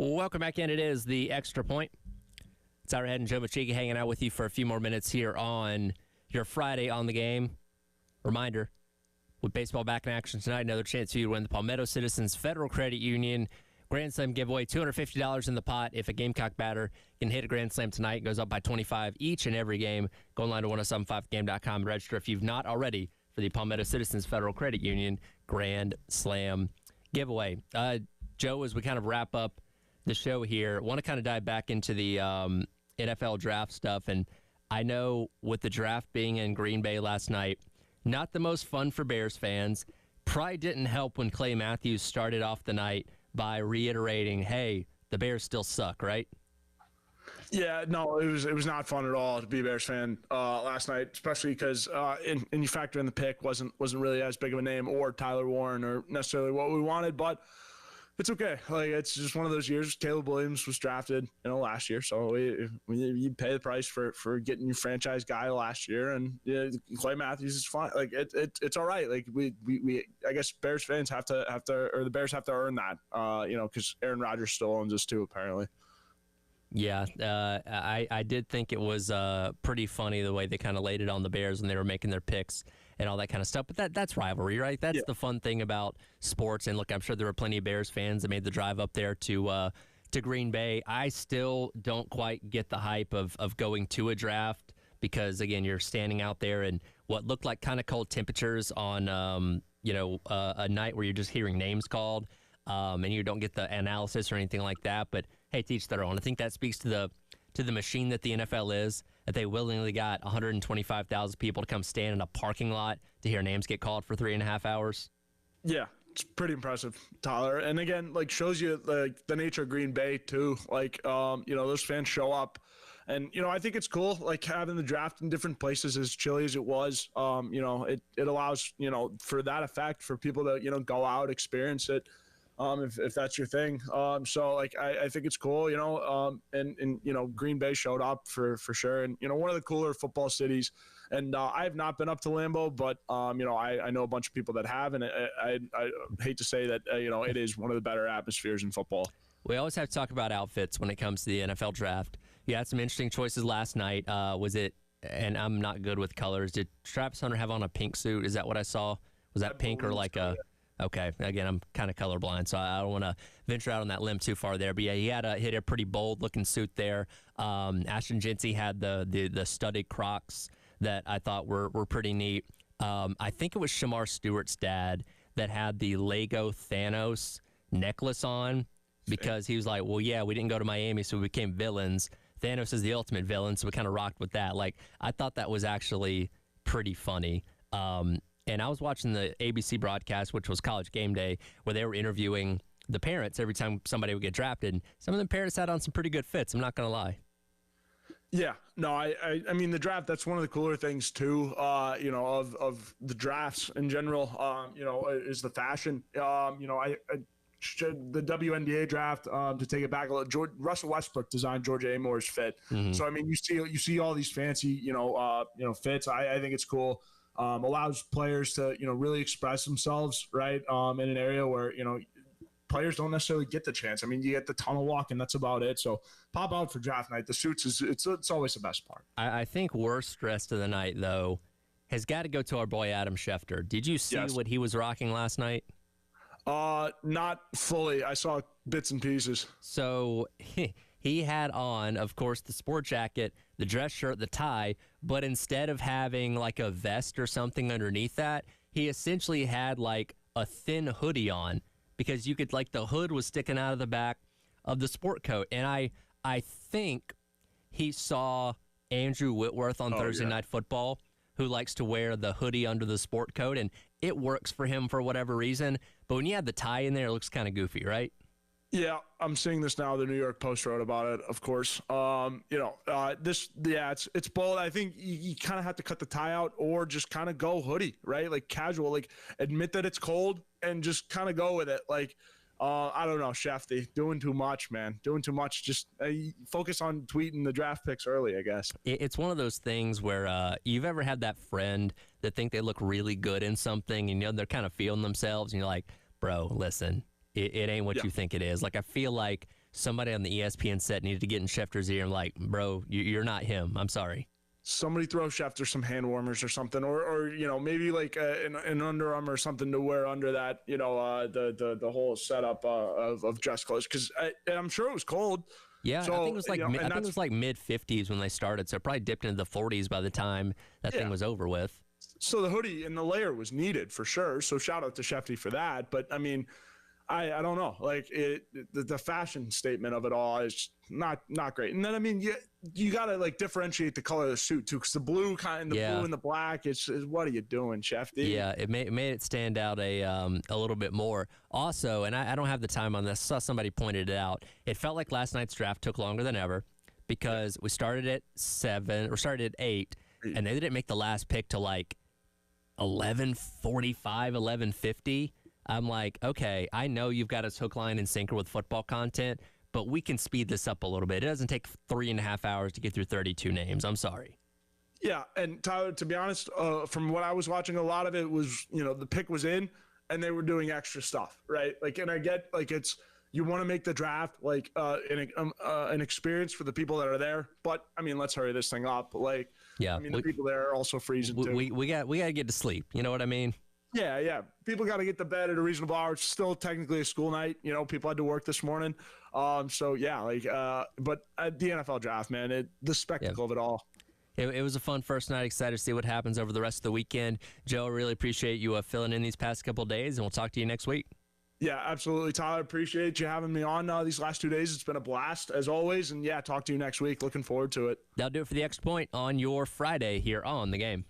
Welcome back in. It is the Extra Point. It's our head and Joe Machiki hanging out with you for a few more minutes here on your Friday on the game. Reminder, with baseball back in action tonight, another chance for you to win the Palmetto Citizens Federal Credit Union Grand Slam giveaway. $250 in the pot if a Gamecock batter can hit a Grand Slam tonight. It goes up by 25 each and every game. Go online to 1075game.com and register if you've not already for the Palmetto Citizens Federal Credit Union Grand Slam giveaway. Joe, as we kind of wrap up the show here, want to kind of dive back into the NFL draft stuff. And I know with the draft being in Green Bay last night, not the most fun for Bears fans. Probably didn't help when Clay Matthews started off the night by reiterating, hey, the Bears still suck, right? Yeah, no, it was not fun at all to be a Bears fan last night, especially because and you factor in the pick wasn't really as big of a name or Tyler Warren or necessarily what we wanted, but it's okay. Like, it's just one of those years. Caleb Williams was drafted, last year, so you pay the price for getting your franchise guy last year, and Clay Matthews is fine. Like, it's all right. Like, we I guess Bears fans have to or the Bears have to earn that, because Aaron Rodgers still owns us too, apparently. Yeah, I did think it was pretty funny the way they kind of laid it on the Bears when they were making their picks and all that kind of stuff. But that's rivalry, right? That's the fun thing about sports. And look, I'm sure there were plenty of Bears fans that made the drive up there to Green Bay. I still don't quite get the hype of going to a draft because, again, you're standing out there in what looked like kind of cold temperatures on a night where you're just hearing names called, and you don't get the analysis or anything like that. But hey, to each their own. I think that speaks to the machine that the NFL is, that they willingly got 125,000 people to come stand in a parking lot to hear names get called for 3.5 hours. Yeah, it's pretty impressive, Tyler. And again, like, shows you like the nature of Green Bay too. Like, those fans show up, and I think it's cool. Like, having the draft in different places, as chilly as it was. It allows for that effect for people to go out, experience it. If that's your thing. So like, I think it's cool, and Green Bay showed up for sure. And, one of the cooler football cities, and I have not been up to Lambeau, but, I know a bunch of people that have, and I hate to say that, it is one of the better atmospheres in football. We always have to talk about outfits when it comes to the NFL draft. You had some interesting choices last night. Was it, and I'm not good with colors, did Travis Hunter have on a pink suit? Is that what I saw? Was that pink or like a... Okay, again, I'm kind of colorblind, so I don't want to venture out on that limb too far there. But yeah, he had a pretty bold-looking suit there. Ashton Jeanty had the studded Crocs that I thought were pretty neat. I think it was Shamar Stewart's dad that had the Lego Thanos necklace on because he was like, well, yeah, we didn't go to Miami, so we became villains. Thanos is the ultimate villain, so we kind of rocked with that. Like, I thought that was actually pretty funny. And I was watching the ABC broadcast, which was College Game Day, where they were interviewing the parents every time somebody would get drafted. And some of the parents had on some pretty good fits. I'm not going to lie. Yeah, no, I mean, the draft, that's one of the cooler things too, of the drafts in general, is the fashion. The WNBA draft, to take it back a little, Russell Westbrook designed George Amor's fit. Mm-hmm. So, I mean, you see all these fancy, fits. I think it's cool. Allows players to, really express themselves, right, in an area where, players don't necessarily get the chance. I mean, you get the tunnel walk, and that's about it. So pop out for draft night. The suits, it's always the best part. I think worst dress of the night, though, has got to go to our boy Adam Schefter. Did you see what he was rocking last night? Not fully. I saw bits and pieces. So he had on, of course, the sport jacket, the dress shirt, the tie, but instead of having like a vest or something underneath that, he essentially had like a thin hoodie on because you could, like, the hood was sticking out of the back of the sport coat. And I think he saw Andrew Whitworth on Thursday Night Football, who likes to wear the hoodie under the sport coat, and it works for him for whatever reason. But when you have the tie in there, it looks kind of goofy, right? Yeah, I'm seeing this now. The New York Post wrote about it, of course. It's bold. I think you kind of have to cut the tie out or just kind of go hoodie, right? Like casual, like admit that it's cold and just kind of go with it. Like, I don't know, Shefty, doing too much, man. Doing too much. Just focus on tweeting the draft picks early, I guess. It's one of those things where you've ever had that friend that think they look really good in something and they're kind of feeling themselves and you're like, bro, listen. It ain't what you think it is. Like, I feel like somebody on the ESPN set needed to get in Schefter's ear and like, bro, you're not him. I'm sorry. Somebody throw Schefter some hand warmers or something, or maybe like an Under Armour or something to wear under that, the whole setup of dress clothes, because I'm sure it was cold. Yeah, so, I think it was like mid 50s when they started, so it probably dipped into the 40s by the time that thing was over with. So the hoodie and the layer was needed for sure. So shout out to Shefty for that. But I mean, I don't know, like the fashion statement of it all is not great. And then I mean, you got to like differentiate the color of the suit too, because the blue blue and the black, it's what are you doing, Shefty? Yeah, it made it stand out a little bit more. Also, and I don't have the time on this. I saw somebody pointed it out. It felt like last night's draft took longer than ever because we started at 7 or started at 8, and they didn't make the last pick till like 11:45, 11:50. I'm like, okay, I know you've got us hook, line, and sinker with football content, but we can speed this up a little bit. It doesn't take 3.5 hours to get through 32 names. I'm sorry. Yeah, and Tyler, to be honest, from what I was watching, a lot of it was, the pick was in, and they were doing extra stuff, right? Like, and I get, like, it's, you want to make the draft, like, an experience for the people that are there, but, I mean, let's hurry this thing up. Like, yeah, I mean, the people there are also freezing, too. We got to get to sleep. You know what I mean? Yeah. People got to get to bed at a reasonable hour. It's still technically a school night. People had to work this morning. So yeah, but the NFL draft, man, the spectacle of it all. It was a fun first night. Excited to see what happens over the rest of the weekend. Joe, I really appreciate you filling in these past couple of days, and we'll talk to you next week. Yeah, absolutely, Tyler. Appreciate you having me on these last 2 days. It's been a blast, as always. And yeah, talk to you next week. Looking forward to it. That'll do it for the Extra Point on your Friday here on The Game.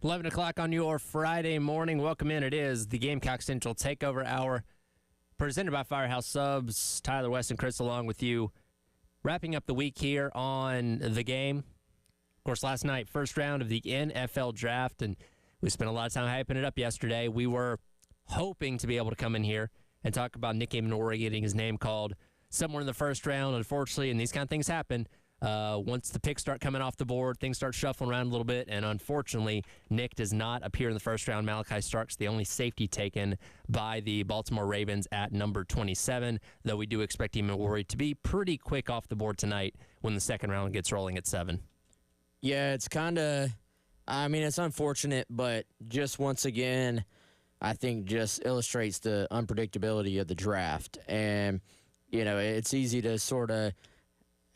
11 o'clock on your Friday morning. Welcome in. It is the Gamecock Central Takeover Hour, presented by Firehouse Subs. Tyler, West, and Chris along with you. Wrapping up the week here on The Game. Of course, last night, first round of the NFL Draft, and we spent a lot of time hyping it up yesterday. We were hoping to be able to come in here and talk about Nick Amenori getting his name called somewhere in the first round, unfortunately, and these kind of things happen. Once the picks start coming off the board, things start shuffling around a little bit, and unfortunately, Nick does not appear in the first round. Malachi Stark's the only safety taken by the Baltimore Ravens at number 27, though we do expect Amenori to be pretty quick off the board tonight when the second round gets rolling at 7. Yeah, it's kind of, it's unfortunate, but just once again, I think just illustrates the unpredictability of the draft. And, it's easy to sort of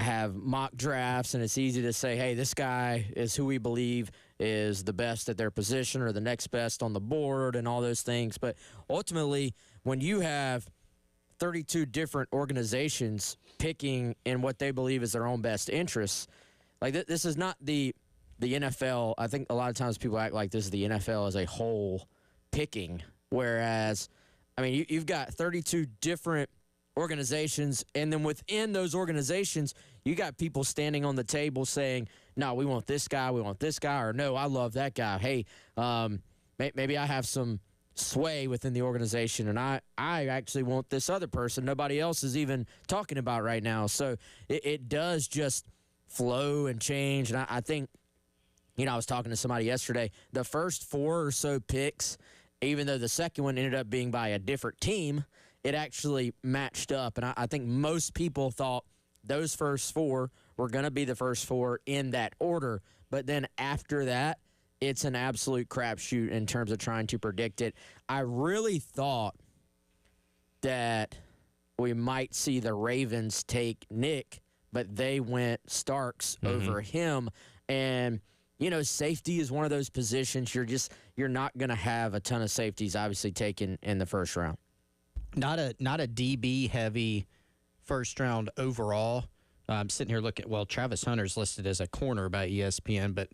have mock drafts, and it's easy to say, hey, this guy is who we believe is the best at their position or the next best on the board and all those things. But ultimately, when you have 32 different organizations picking in what they believe is their own best interests, like this is not the NFL. I think a lot of times people act like this is the NFL as a whole picking, whereas, you've got 32 different organizations, and then within those organizations, you got people standing on the table saying, no, we want this guy, or no, I love that guy. Hey, maybe I have some sway within the organization, and I actually want this other person nobody else is even talking about right now. So it does just flow and change, and I think, I was talking to somebody yesterday, the first 4 or so picks, even though the second one ended up being by a different team, it actually matched up. And I think most people thought those first 4 were going to be the first 4 in that order. But then after that, it's an absolute crapshoot in terms of trying to predict it. I really thought that we might see the Ravens take Nick, but they went Starks over him. And, safety is one of those positions you're not going to have a ton of safeties obviously taken in the first round. Not a DB heavy first round overall. I'm sitting here looking. Well, Travis Hunter's listed as a corner by ESPN, but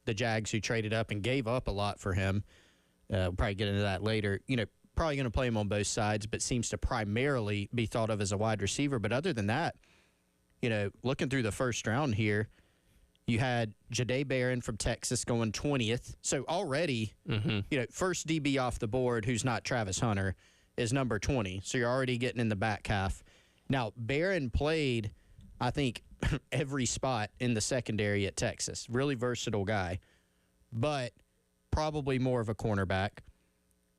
the Jags who traded up and gave up a lot for him. We'll probably get into that later. Probably going to play him on both sides, but seems to primarily be thought of as a wide receiver. But other than that, looking through the first round here, you had Jahdae Barron from Texas going 20th. So already, first DB off the board who's not Travis Hunter is number 20. So you're already getting in the back half. Now, Barron played, I think, every spot in the secondary at Texas. Really versatile guy, but probably more of a cornerback.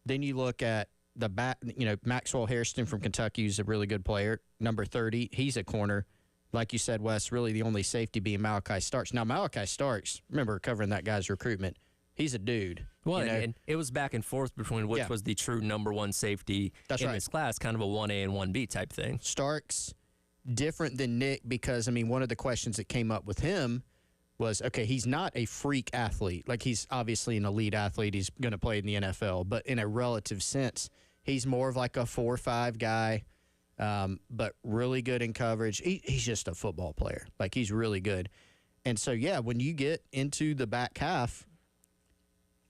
Then you look at the back, Maxwell Hairston from Kentucky is a really good player. Number 30, he's a corner. Like you said, Wes, really the only safety being Malachi Starks. Now, Malachi Starks, remember covering that guy's recruitment, he's a dude. Well, and it was back and forth between which was the true number 1 safety in this class, kind of a 1A and 1B type thing. Starks, different than Nick because, one of the questions that came up with him was, okay, he's not a freak athlete. Like, he's obviously an elite athlete. He's going to play in the NFL. But in a relative sense, he's more of like a 4-5 guy, but really good in coverage. He's just a football player. Like, he's really good. And so, when you get into the back half,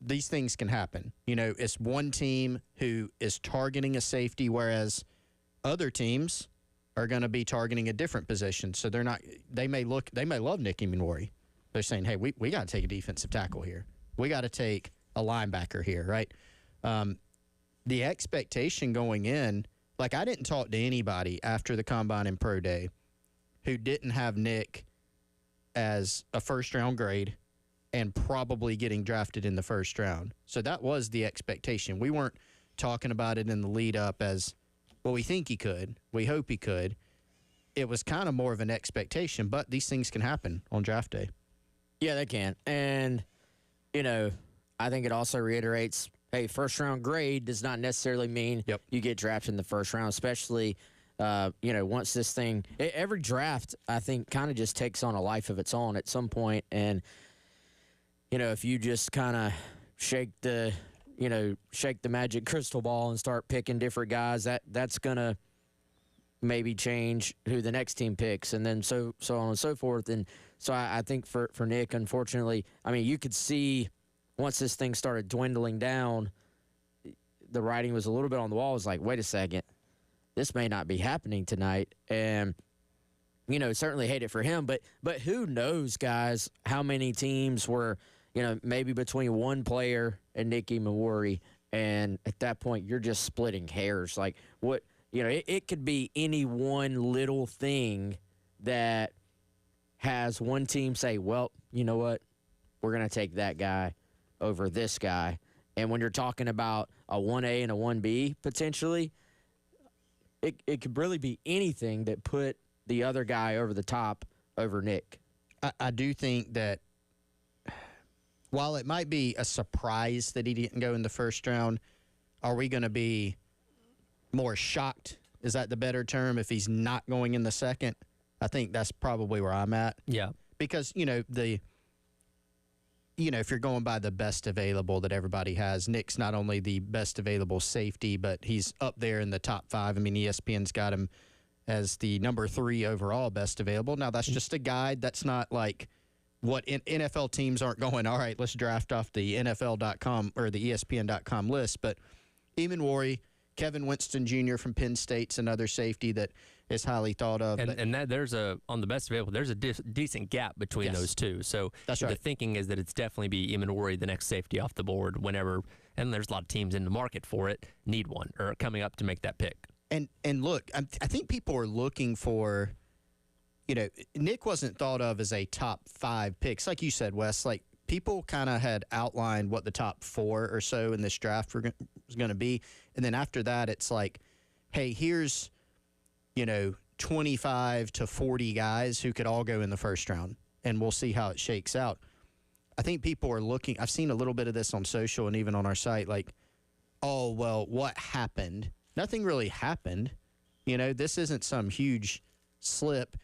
these things can happen. It's one team who is targeting a safety, whereas other teams are going to be targeting a different position. So they may love Nick Amenori. They're saying, hey, we got to take a defensive tackle here. We got to take a linebacker here, right? The expectation going in, like, I didn't talk to anybody after the Combine and Pro Day who didn't have Nick as a first-round grade and probably getting drafted in the first round. So that was the expectation. We weren't talking about it in the lead-up as, well, we think he could. We hope he could. It was kind of more of an expectation, but these things can happen on draft day. Yeah, they can. And, I think it also reiterates, hey, first-round grade does not necessarily mean you get drafted in the first round, especially, once this thing – every draft, I think, kind of just takes on a life of its own at some point. And, if you just kind of shake the magic crystal ball and start picking different guys, that's going to maybe change who the next team picks, and then so on and so forth. And so I think for Nick, unfortunately, you could see once this thing started dwindling down, the writing was a little bit on the wall. It was like, wait a second, this may not be happening tonight. And, certainly hate it for him. But who knows, guys, how many teams were, maybe between one player and Nick Emmanwori, and at that point you're just splitting hairs. Like, what, it could be any one little thing that has one team say, well, you know what, we're going to take that guy over this guy. And when you're talking about a 1A and a 1B potentially, it could really be anything that put the other guy over the top over Nick. I do think that while it might be a surprise that he didn't go in the first round, are we going to be more shocked? Is that the better term if he's not going in the second? I think that's probably where I'm at. Yeah. Because, if you're going by the best available that everybody has, Nick's not only the best available safety, but he's up there in the top 5. I mean, ESPN's got him as the number 3 overall best available. Now, that's just a guide. That's not like what NFL teams aren't going, all right, let's draft off the NFL.com or the ESPN.com list. But Emmanwori, Kevin Winston Jr. from Penn State's another safety that is highly thought of. And that there's on the best available, there's a decent gap between those two. So that's right. The thinking is that it's definitely be Emmanwori, the next safety off the board whenever, and there's a lot of teams in the market for it, need one or coming up to make that pick. And look, I think people are looking for, Nick wasn't thought of as a top 5 picks. Like you said, Wes, like people kind of had outlined what the top 4 or so in this draft was going to be. And then after that, it's like, hey, here's, 25 to 40 guys who could all go in the first round, and we'll see how it shakes out. I think people are looking, I've seen a little bit of this on social and even on our site, like, oh, well, what happened? Nothing really happened. This isn't some huge slip.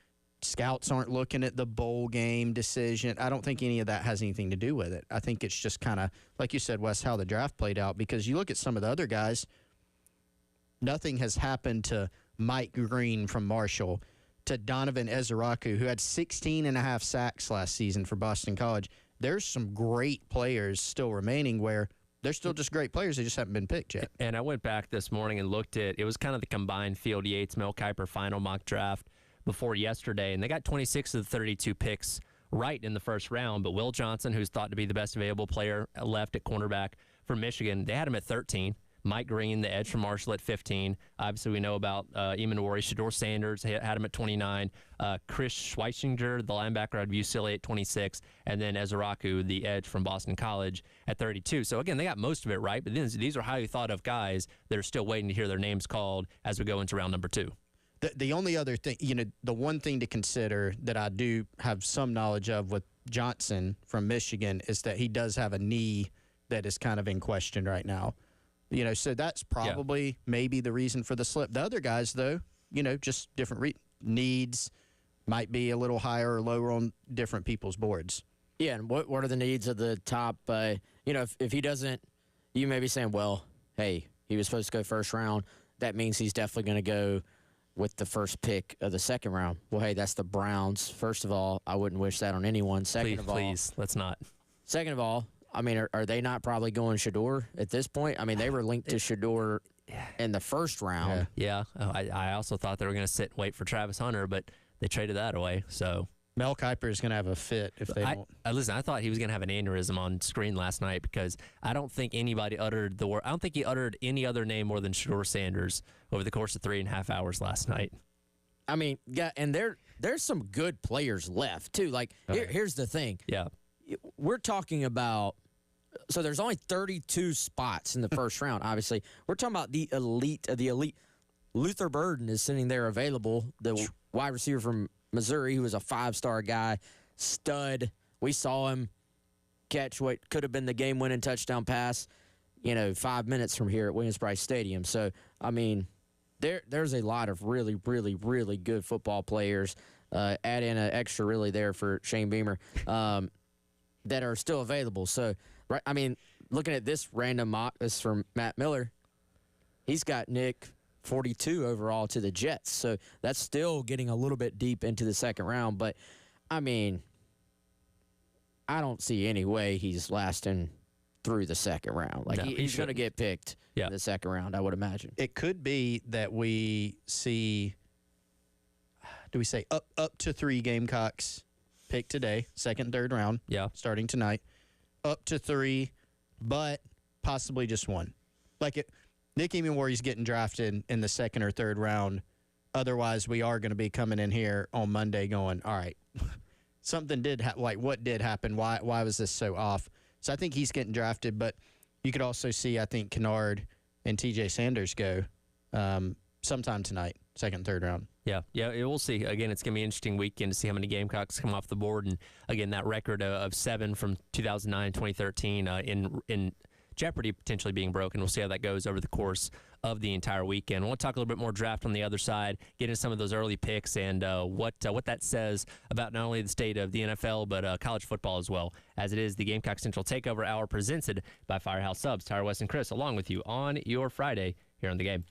Scouts aren't looking at the bowl game decision. I don't think any of that has anything to do with it. I think it's just kind of, like you said, Wes, how the draft played out, because you look at some of the other guys, nothing has happened to Mike Green from Marshall, to Donovan Ezeraku, who had 16 and a half sacks last season for Boston College. There's some great players still remaining where they're still just great players. They just haven't been picked yet. And I went back this morning and looked at, it was kind of the combined Field Yates, Mel Kiper final mock draft before yesterday, and they got 26 of the 32 picks right in the first round. But Will Johnson, who's thought to be the best available player left at cornerback from Michigan, they had him at 13. Mike Green, the edge from Marshall, at 15. Obviously, we know about Emmanwori. Shador Sanders had him at 29. Chris Schweichinger, the linebacker out of UCLA, at 26. And then Ezeraku, the edge from Boston College, at 32. So, again, they got most of it right. But these are highly thought of guys that are still waiting to hear their names called as we go into round number 2. The only other thing, the one thing to consider that I do have some knowledge of with Johnson from Michigan is that he does have a knee that is kind of in question right now. So that's probably maybe the reason for the slip. The other guys, though, just different needs, might be a little higher or lower on different people's boards. Yeah, and what are the needs of the top? If he doesn't, you may be saying, well, hey, he was supposed to go first round. That means he's definitely going to go with the first pick of the second round. Well, hey, that's the Browns. First of all, I wouldn't wish that on anyone. Please, let's not. Second of all, I mean, are they not probably going Shador at this point? I mean, they were linked to Shador in the first round. Yeah. I also thought they were going to sit and wait for Travis Hunter, but they traded that away. So Mel Kiper is going to have a fit if they don't. Listen, I thought he was going to have an aneurysm on screen last night because I don't think anybody uttered the word. I don't think he uttered any other name more than Shador Sanders over the course of 3.5 hours last night. I mean, yeah, and there's some good players left too. Like here's the thing. Yeah. We're talking about, so there's only 32 spots in the first round, obviously. We're talking about the elite of the elite. Luther Burden is sitting there available, the wide receiver from Missouri, who was a 5-star guy, stud. We saw him catch what could have been the game-winning touchdown pass, 5 minutes from here at Williams-Brice Stadium. So, I mean, there's a lot of really, really, really good football players. Add in an extra really there for Shane Beamer. That are still available. So, right, I mean, looking at this random mock, this is from Matt Miller, he's got Nick 42 overall to the Jets. So that's still getting a little bit deep into the second round. But, I mean, I don't see any way he's lasting through the second round. Like No, he he's going to shouldn't. get picked Yeah. in the second round, I would imagine. It could be that we see, do we say up to 3 Gamecocks picked today, second, third round, starting tonight, up to 3, but possibly just 1. Like Nick Eamon-Warrior's getting drafted in the second or third round. Otherwise, we are going to be coming in here on Monday going, all right, something did like what did happen? Why was this so off? So I think he's getting drafted, but you could also see, I think, Kennard and TJ Sanders go sometime tonight, second, third round. Yeah, we'll see. Again, it's going to be an interesting weekend to see how many Gamecocks come off the board. And, again, that record of 7 from 2009, 2013 in jeopardy potentially being broken. We'll see how that goes over the course of the entire weekend. We'll talk a little bit more draft on the other side, get into some of those early picks and what that says about not only the state of the NFL, but college football as well, as it is the Gamecock Central Takeover Hour presented by Firehouse Subs. Tyler West and Chris along with you on your Friday here on The Game.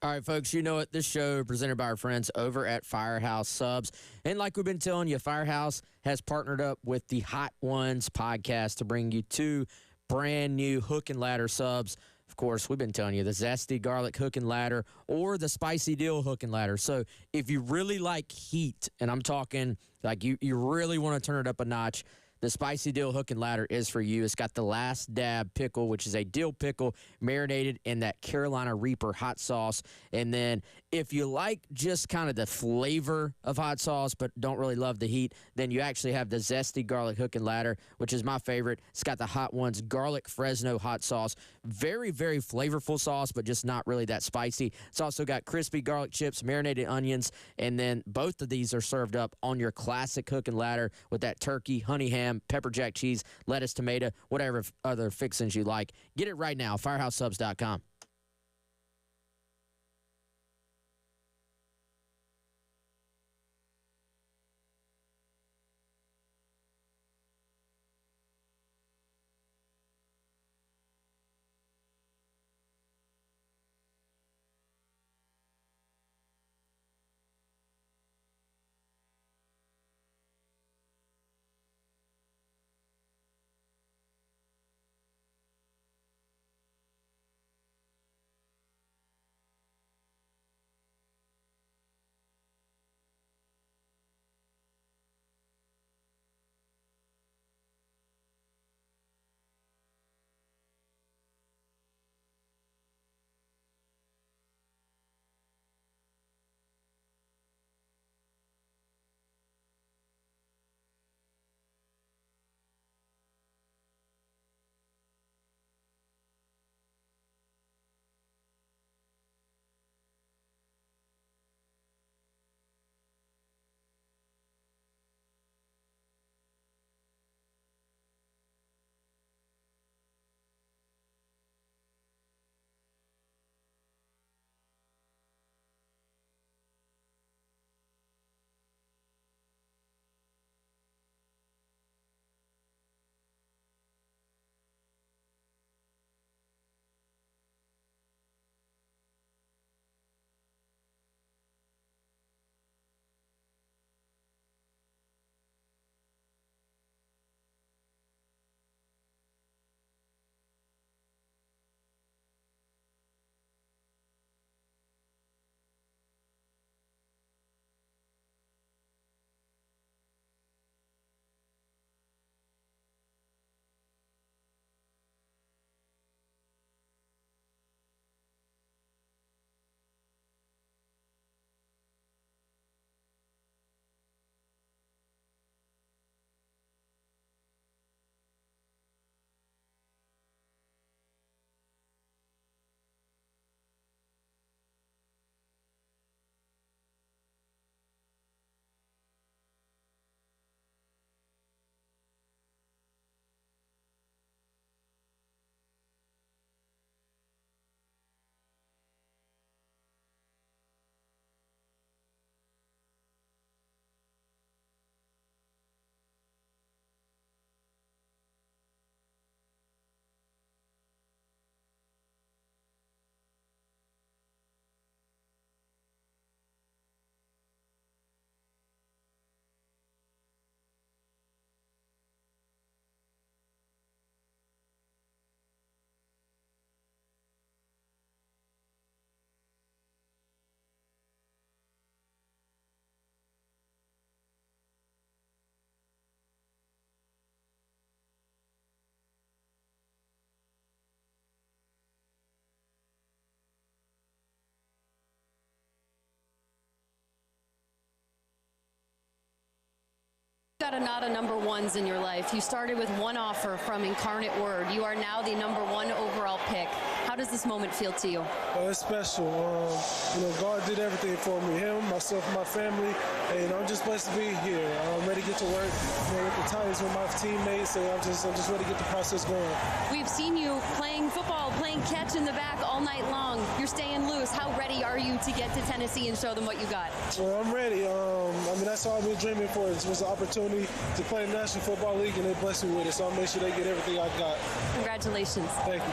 All right, folks, you know what? This show presented by our friends over at Firehouse Subs. And like we've been telling you, Firehouse has partnered up with the Hot Ones podcast to bring you 2 brand new hook and ladder subs. Of course, we've been telling you the zesty garlic hook and ladder or the spicy dill hook and ladder. So if you really like heat, and I'm talking like you really want to turn it up a notch, the spicy dill hook and ladder is for you. It's got the Last Dab pickle, which is a dill pickle marinated in that Carolina Reaper hot sauce. And then if you like just kind of the flavor of hot sauce but don't really love the heat, then you actually have the zesty garlic hook and ladder, which is my favorite. It's got the Hot Ones garlic Fresno hot sauce. Very, very flavorful sauce, but just not really that spicy. It's also got crispy garlic chips, marinated onions, and then both of these are served up on your classic hook and ladder with that turkey, honey ham, pepper jack cheese, lettuce, tomato, whatever other fixings you like. Get it right now, firehousesubs.com. Got a lot of number ones in your life. You started with one offer from Incarnate Word. You are now the number 1 overall pick. How does this moment feel to you? It's special. God did everything for me. Him, myself, my family. And I'm just blessed to be here. I'm ready to get to work with the Titans with my teammates. And I'm just ready to get the process going. We've seen you playing football, playing catch in the back all night long. You're staying loose. How ready are you to get to Tennessee and show them what you got? Well, I'm ready. That's all I've been dreaming for. It was an opportunity to play in the National Football League, and they blessed me with it. So I'll make sure they get everything I got. Congratulations. Thank you.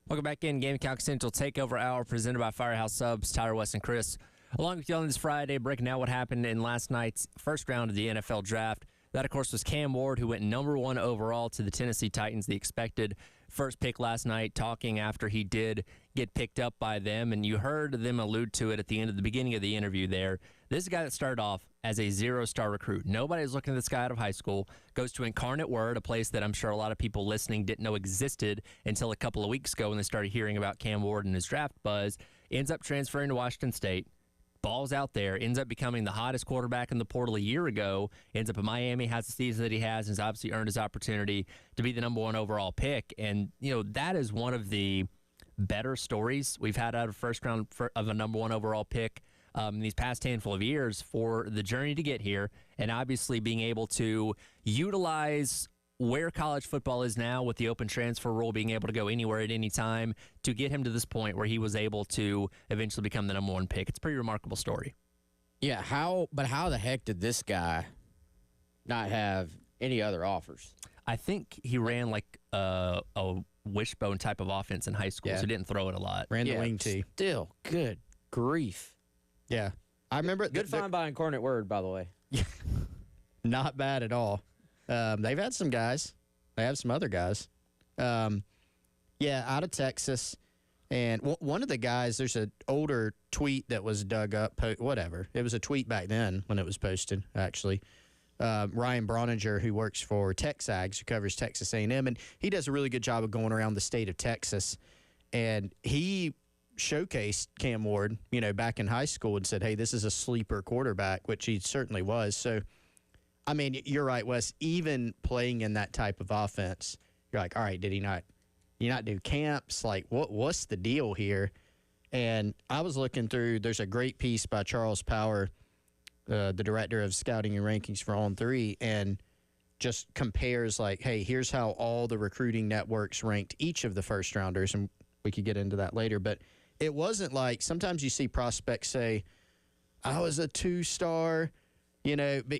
Welcome back in. Gamecock Central Takeover Hour presented by Firehouse Subs. Tyler, West, and Chris. Along with you on this Friday, breaking out what happened in last night's first round of the NFL Draft. That, of course, was Cam Ward, who went number 1 overall to the Tennessee Titans, the expected first pick last night, talking after he did get picked up by them. And you heard them allude to it at the beginning of the interview there. This is a guy that started off as a 0-star recruit. Nobody was looking at this guy out of high school. Goes to Incarnate Word, a place that I'm sure a lot of people listening didn't know existed until a couple of weeks ago when they started hearing about Cam Ward and his draft buzz. Ends up transferring to Washington State. Balls out there, ends up becoming the hottest quarterback in the portal a year ago, ends up in Miami, has the season that he has, and has obviously earned his opportunity to be the number 1 overall pick. And, that is one of the better stories we've had out of first round of a number 1 overall pick in these past handful of years for the journey to get here, and obviously being able to utilize where college football is now with the open transfer rule, being able to go anywhere at any time to get him to this point where he was able to eventually become the number 1 pick. It's a pretty remarkable story. Yeah, how the heck did this guy not have any other offers? I think he ran like a wishbone type of offense in high school, so he didn't throw it a lot. Ran the wing tee. Still, good grief. Yeah. I remember. Good find by Incarnate Word, by the way. Not bad at all. They've had some guys. They have some other guys. Out of Texas. And one of the guys, there's an older tweet that was dug up, whatever. It was a tweet back then when it was posted, actually. Ryan Broninger, who works for TexAgs, who covers Texas A&M, and he does a really good job of going around the state of Texas. And he showcased Cam Ward, back in high school and said, hey, this is a sleeper quarterback, which he certainly was. So, I mean, you're right, Wes. Even playing in that type of offense, you're like, all right, did he not do camps? Like, what's the deal here? And I was looking through, there's a great piece by Charles Power, the director of scouting and rankings for On3, and just compares like, hey, here's how all the recruiting networks ranked each of the first rounders, and we could get into that later. But it wasn't like sometimes you see prospects say, I was a 2-star,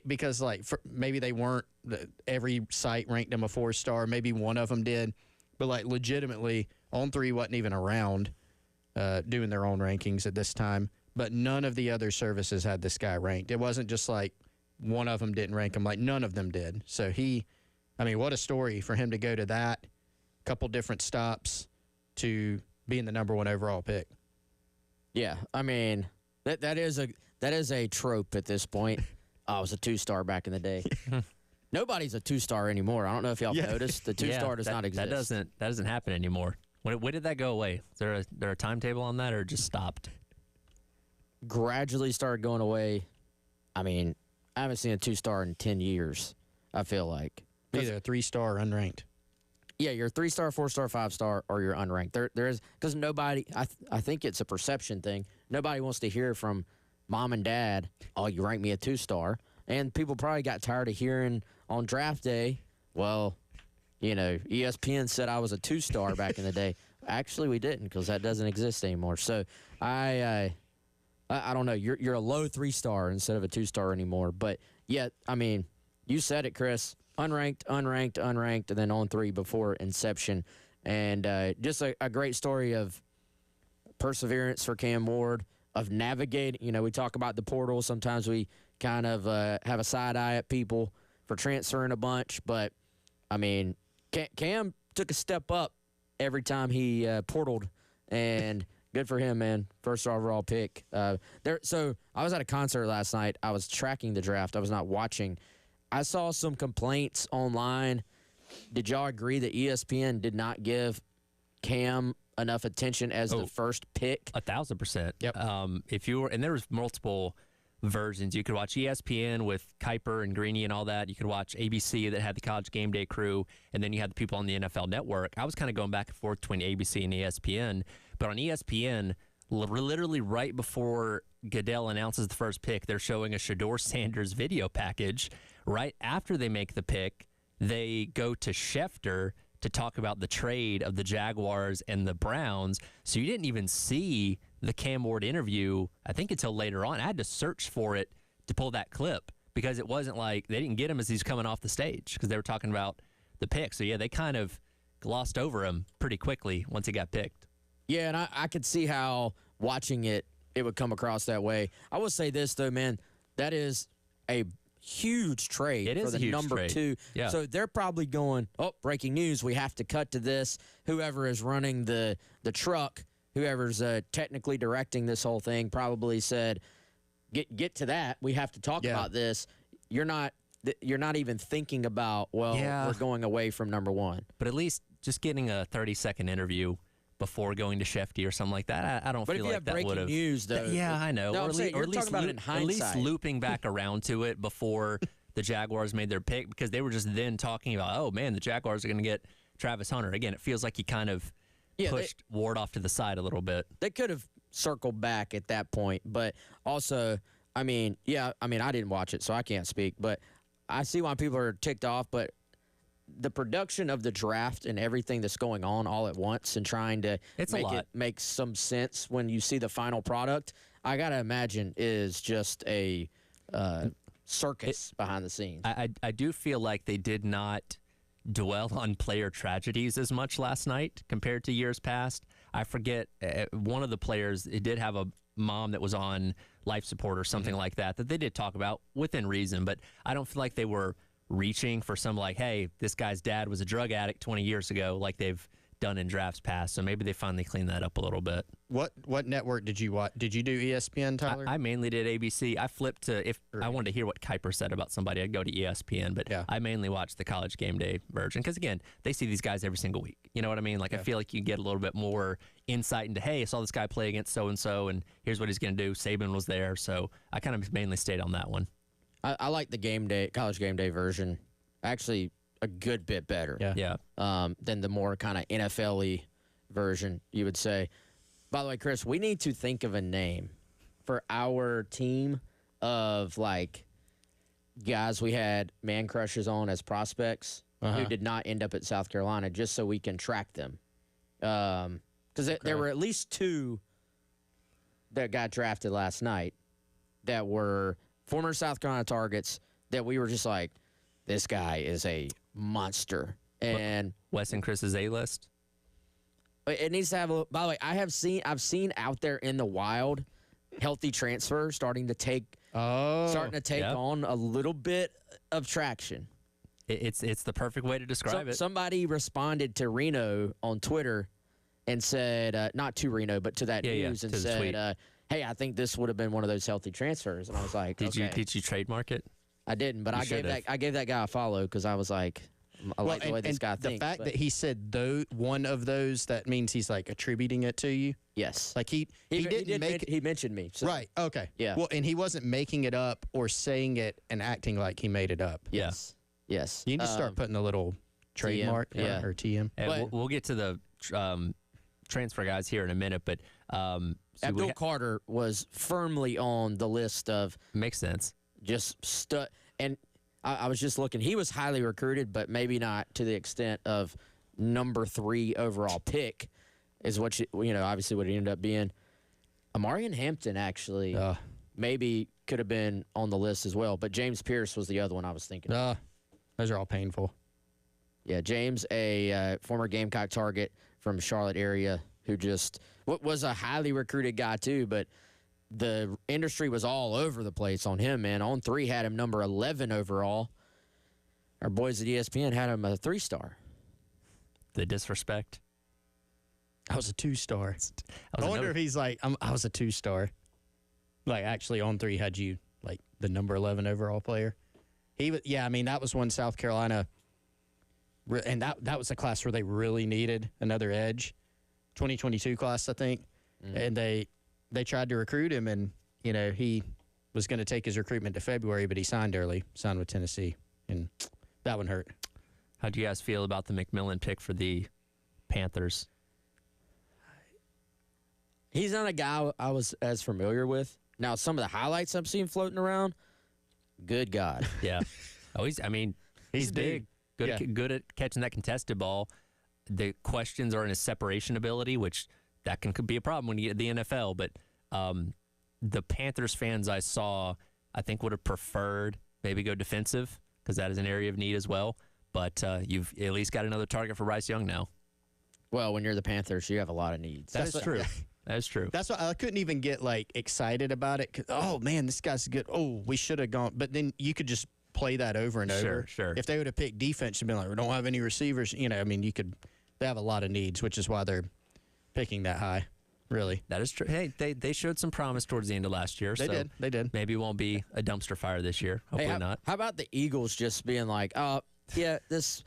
because maybe they weren't, every site ranked them a 4-star. Maybe one of them did. But legitimately, On3 wasn't even around doing their own rankings at this time. But none of the other services had this guy ranked. It wasn't just like one of them didn't rank him. Like none of them did. So what a story for him to go to that, couple different stops to being the number 1 overall pick. Yeah, I mean, that is a trope at this point. I was a 2-star back in the day. Nobody's a 2-star anymore. I don't know if y'all noticed. The 2-star does not exist. That doesn't happen anymore. When did that go away? Is there a timetable on that, or it just stopped? Gradually started going away. I mean, I haven't seen a 2-star in 10 years, I feel like. Either a 3-star or unranked. Yeah, you're a 3-star, 4-star, 5-star, or you're unranked. There is, because nobody, I think it's a perception thing. Nobody wants to hear from mom and dad, oh, you ranked me a 2-star. And people probably got tired of hearing on draft day, well, ESPN said I was a 2-star back in the day. Actually, we didn't, because that doesn't exist anymore. So I don't know. You're a low 3-star instead of a 2-star anymore. But yet, I mean, you said it, Chris. Unranked, and then On3 before inception. And just a great story of perseverance for Cam Ward, of navigating. We talk about the portal. Sometimes we kind of have a side eye at people for transferring a bunch. But, I mean, Cam took a step up every time he portaled. And good for him, man. First overall pick. So I was at a concert last night. I was tracking the draft. I was not watching. I saw some complaints online. Did y'all agree that ESPN did not give Cam enough attention as the first pick? 1,000%. Yep. And there was multiple versions. You could watch ESPN with Kuiper and Greeny and all that. You could watch ABC that had the College Game Day crew, and then you had the people on the NFL Network. I was kind of going back and forth between ABC and ESPN, but on ESPN, literally right before Goodell announces the first pick, they're showing a Shedeur Sanders video package. Right after they make the pick, they go to Schefter to talk about the trade of the Jaguars and the Browns. So you didn't even see the Cam Ward interview, I think, until later on. I had to search for it to pull that clip because it wasn't like they didn't get him as he's coming off the stage because they were talking about the pick. So, yeah, they kind of glossed over him pretty quickly once he got picked. Yeah, and I could see how watching it would come across that way. I will say this, though, man. That is a huge trade for the number trade. 2. Yeah. So they're probably going, oh, breaking news, we have to cut to this. Whoever is running the truck, whoever's technically directing this whole thing probably said, get to that. We have to talk about this. You're not even thinking about, we're going away from number 1. But at least just getting a 30-second interview before going to Shefty or something like that, I don't feel like that would have. But if you have breaking news, though. Yeah, I know. No, or I'm saying, you're talking about it in at least hindsight. looping back around to it before the Jaguars made their pick, because they were just then talking about, oh, man, the Jaguars are going to get Travis Hunter. Again, it feels like he kind of pushed Ward off to the side a little bit. They could have circled back at that point, but also, I didn't watch it, so I can't speak, but I see why people are ticked off, but the production of the draft and everything that's going on all at once and trying to make some sense when you see the final product, I got to imagine is just a circus behind the scenes. I do feel like they did not dwell on player tragedies as much last night compared to years past. I forget, one of the players, it did have a mom that was on life support or something like that they did talk about within reason, but I don't feel like they were reaching for some like, hey, this guy's dad was a drug addict 20 years ago, like they've done in drafts past. So maybe they finally cleaned that up a little bit. What network did you watch? Did you do ESPN, Tyler? I mainly did ABC. I flipped to, if I wanted to hear what Kuiper said about somebody, I'd go to ESPN, but I mainly watched the College Game Day version because, again, they see these guys every single week. You know what I mean? Like, I feel like you get a little bit more insight into, hey, I saw this guy play against so-and-so, and here's what he's going to do. Saban was there, so I kind of mainly stayed on that one. I like the College Game Day version. Actually, a good bit better. Than the more kind of NFL-y version, you would say. By the way, Chris, we need to think of a name for our team of, like, guys we had man crushes on as prospects who did not end up at South Carolina, just so we can track them. Because there were at least 2 that got drafted last night that were former South Carolina targets that we were just like, this guy is a monster. And Wes and Chris's A-list? It needs to have a. By the way, I've seen out there in the wild healthy transfer starting to take on a little bit of traction. It's the perfect way to describe it. Somebody responded to Reno on Twitter and said, not to Reno, but to that news, and said, hey, I think this would have been one of those healthy transfers. And I was like, did you trademark it? I didn't, but I gave that guy a follow because I was like, I like the way this guy thinks. The fact that he said one of those, that means he's like attributing it to you. Yes, like he mentioned me. So. Right. Okay. Yeah. Well, and he wasn't making it up or saying it and acting like he made it up. Yes. Yes. You need to start putting a little trademark or TM. We'll get to the transfer guys here in a minute, but Abdul Carter was firmly on the list of makes sense. Just and I was just looking. He was highly recruited, but maybe not to the extent of number 3 overall pick, is what obviously what it ended up being. Amarian Hampton actually maybe could have been on the list as well, but James Pierce was the other one I was thinking. Those are all painful. Yeah, James, a former Gamecock target from Charlotte area, who just was a highly recruited guy too, but the industry was all over the place on him, man. On 3 had him number 11 overall. Our boys at ESPN had him a 3-star. The disrespect. I was a 2-star. I wonder if he's like, I was a 2-star. Like, actually, on 3 had you, like, the number 11 overall player. He was, that was when South Carolina, and that was a class where they really needed another edge. 2022 class, I think. And they tried to recruit him, and he was going to take his recruitment to February, but he signed early, signed with Tennessee, and that one hurt. How do you guys feel about the McMillan pick for the Panthers? He's not a guy I was as familiar with. Now, some of the highlights I've seen floating around, good God. Yeah. He's big. Good at catching that contested ball. The questions are in his separation ability, which that could be a problem when you get to the NFL. But the Panthers fans I saw, I think would have preferred maybe go defensive because that is an area of need as well. But you've at least got another target for Bryce Young now. Well, when you're the Panthers, you have a lot of needs. That's true. That's true. That's why I couldn't even get excited about it. 'Cause, oh man, this guy's good. Oh, we should have gone. But then you could just play that over and over. Sure. If they would have picked defense and been like, we don't have any receivers. They have a lot of needs, which is why they're picking that high. Really, that is true. Hey, they showed some promise towards the end of last year. They did. Maybe it won't be a dumpster fire this year. Hopefully not. How about the Eagles just being like, yeah, this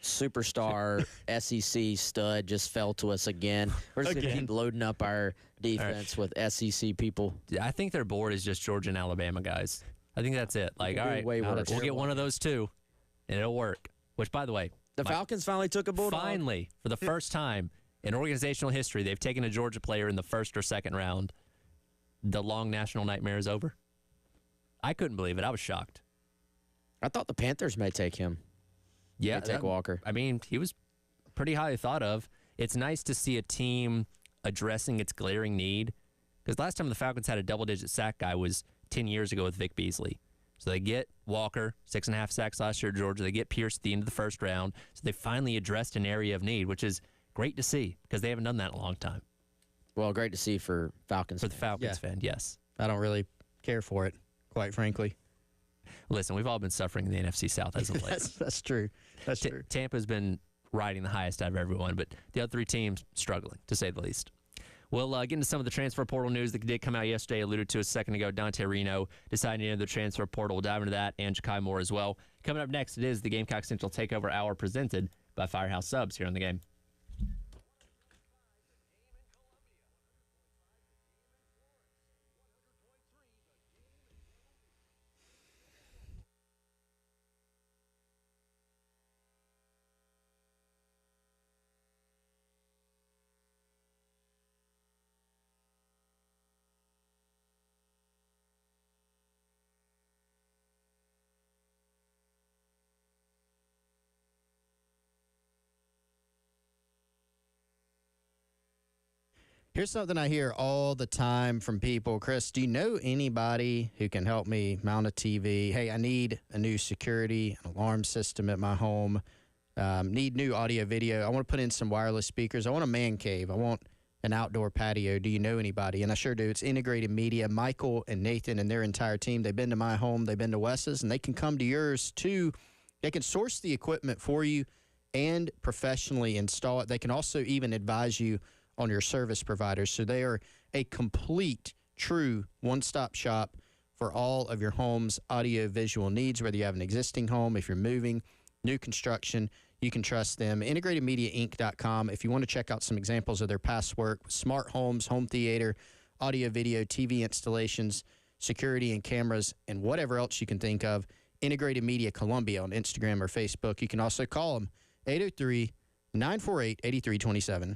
superstar SEC stud just fell to us again. We're just going to keep loading up our defense with SEC people. I think their board is just Georgia and Alabama guys. I think that's it. Like, all right, we'll get one of those two, and it'll work. Which, by the way, the Falcons finally took a bulldog. Finally, for the first time in organizational history, they've taken a Georgia player in the first or second round. The long national nightmare is over. I couldn't believe it. I was shocked. I thought the Panthers may take him. Yeah, take Walker. I mean, he was pretty highly thought of. It's nice to see a team addressing its glaring need. Because last time the Falcons had a double-digit sack guy was 10 years ago with Vic Beasley. So they get Walker, 6.5 sacks last year at Georgia. They get Pierce at the end of the first round. So they finally addressed an area of need, which is great to see because they haven't done that in a long time. Well, great to see for Falcons. For the Falcons fan, yes. I don't really care for it, quite frankly. Listen, we've all been suffering in the NFC South as of late. That's true. That's true. Tampa's been riding the highest out of everyone, but the other three teams struggling, to say the least. We'll get into some of the transfer portal news that did come out yesterday. Alluded to a second ago, Dante Reno deciding to enter the transfer portal. We'll dive into that and Ja'Kai Moore as well. Coming up next, it is the Gamecock Central Takeover Hour presented by Firehouse Subs here on the game. Here's something I hear all the time from people. Chris, do you know anybody who can help me mount a TV? Hey, I need a new security, an alarm system at my home. Need new audio, video. I want to put in some wireless speakers. I want a man cave. I want an outdoor patio. Do you know anybody? And I sure do. It's Integrated Media. Michael and Nathan and their entire team, they've been to my home. They've been to Wes's, and they can come to yours too. They can source the equipment for you and professionally install it. They can also even advise you on your service providers. So they are a complete, true one-stop shop for all of your home's audio-visual needs, whether you have an existing home, if you're moving, new construction, you can trust them. IntegratedMediaInc.com. If you want to check out some examples of their past work, smart homes, home theater, audio, video, TV installations, security and cameras, and whatever else you can think of, Integrated Media Columbia on Instagram or Facebook. You can also call them 803-948-8327.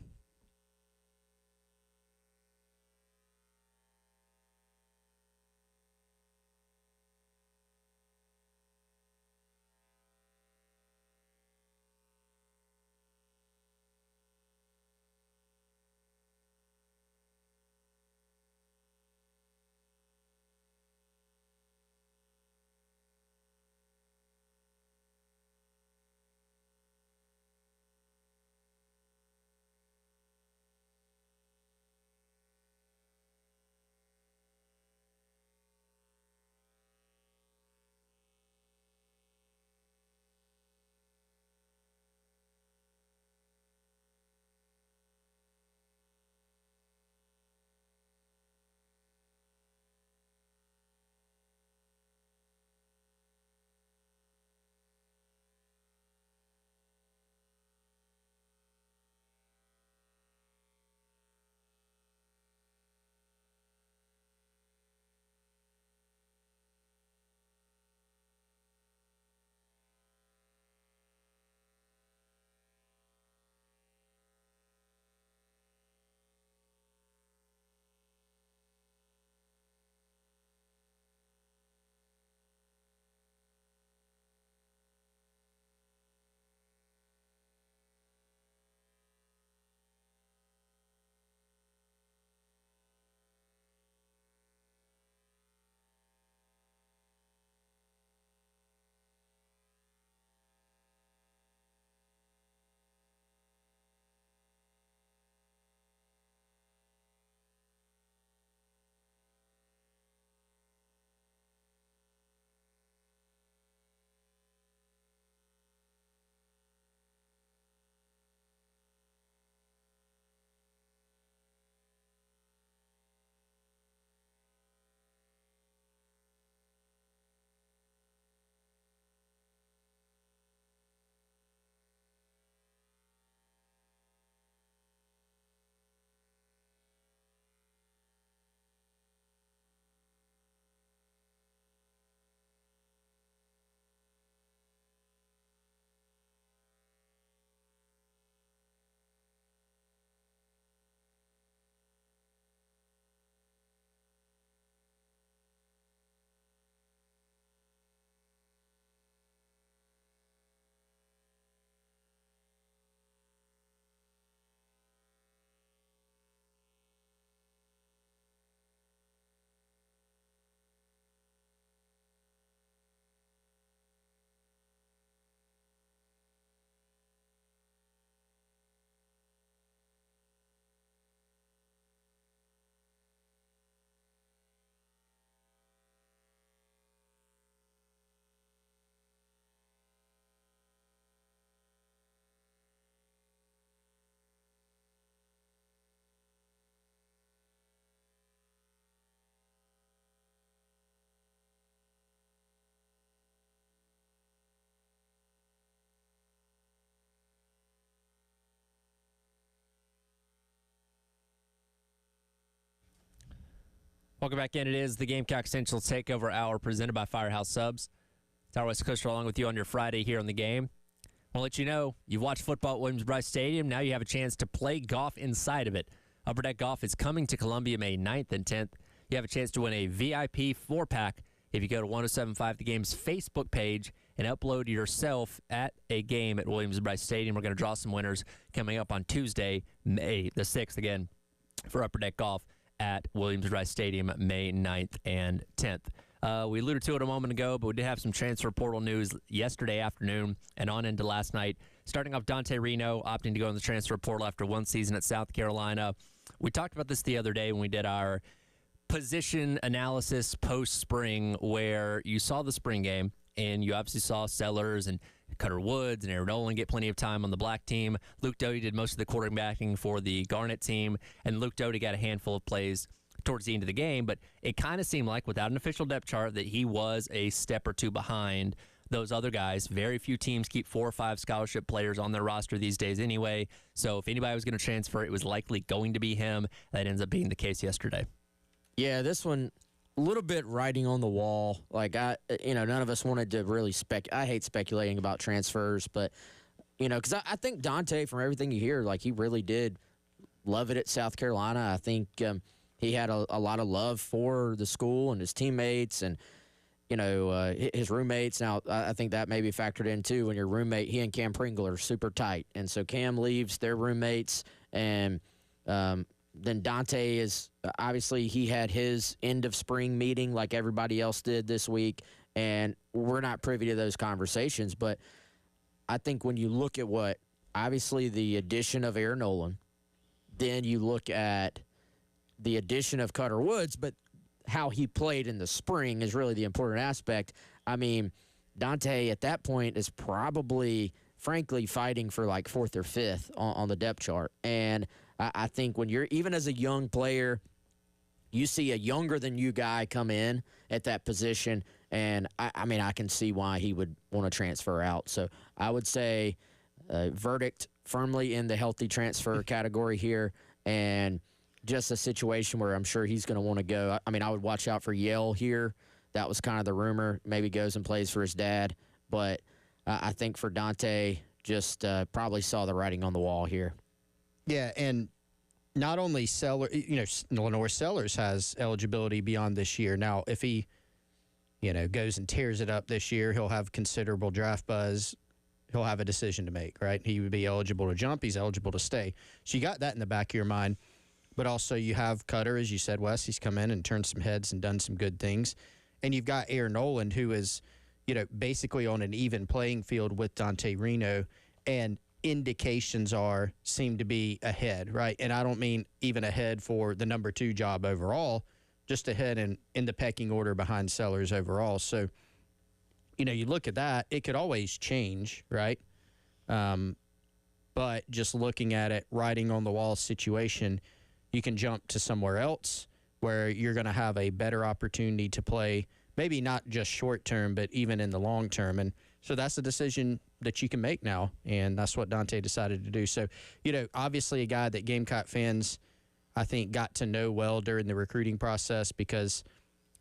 Welcome back in. It is the Gamecock Central Takeover Hour presented by Firehouse Subs. Tyler West Coaster along with you on your Friday here on the game. I want to let you know, you've watched football at Williams-Brice Stadium. Now you have a chance to play golf inside of it. Upper Deck Golf is coming to Columbia May 9th and 10th. You have a chance to win a VIP 4-pack if you go to 1075 The Game's Facebook page and upload yourself at a game at Williams-Brice Stadium. We're going to draw some winners coming up on Tuesday, May the 6th, again, for Upper Deck Golf at Williams-Brice Stadium, May 9th and 10th. We alluded to it a moment ago, but we did have some transfer portal news yesterday afternoon and on into last night. Starting off, Dante Reno opting to go in the transfer portal after one season at South Carolina. We talked about this the other day when we did our position analysis post-spring, where you saw the spring game, and you obviously saw Sellers and Cutter Woods and Aaron Nolan get plenty of time on the black team. Luke Doty did most of the quarterbacking for the Garnet team, and Luke Doty got a handful of plays towards the end of the game, but it kind of seemed like without an official depth chart that he was a step or two behind those other guys. Very few teams keep 4 or 5 scholarship players on their roster these days anyway, so if anybody was going to transfer, it was likely going to be him. That ends up being the case yesterday. Yeah, this one, a little bit writing on the wall. Like, none of us wanted to really I hate speculating about transfers, but, because I think Dante, from everything you hear, like, he really did love it at South Carolina. I think he had a lot of love for the school and his teammates and, his roommates. Now, I think that may be factored in, too, when your roommate, he and Cam Pringle are super tight. And so Cam leaves, their roommates, and then Dante is, obviously, he had his end of spring meeting like everybody else did this week, and we're not privy to those conversations. But I think when you look at obviously, the addition of Aaron Nolan, then you look at the addition of Cutter Woods, but how he played in the spring is really the important aspect. I mean, Dante at that point is probably, frankly, fighting for like 4th or 5th on the depth chart. And I think when you're, even as a young player, you see a younger than you guy come in at that position, and I can see why he would want to transfer out. So I would say verdict firmly in the healthy transfer category here, and just a situation where I'm sure he's going to want to go. I would watch out for Yale here. That was kind of the rumor. Maybe goes and plays for his dad. But I think for Dante, just probably saw the writing on the wall here. Yeah, and not only Lenore Sellers has eligibility beyond this year. Now, if he, goes and tears it up this year, he'll have considerable draft buzz. He'll have a decision to make, right? He would be eligible to jump. He's eligible to stay. So you got that in the back of your mind. But also you have Cutter, as you said, Wes. He's come in and turned some heads and done some good things. And you've got Aaron Nolan, who is, basically on an even playing field with Dante Reno. And indications seem to be ahead, right? And I don't mean even ahead for the number 2 job overall, just ahead in the pecking order behind Sellers overall. So, you look at that, it could always change, right? But just looking at it, writing on the wall situation, you can jump to somewhere else where you're going to have a better opportunity to play, maybe not just short term, but even in the long term. And so that's a decision that you can make now, and that's what Dante decided to do. So, obviously a guy that Gamecock fans, I think, got to know well during the recruiting process because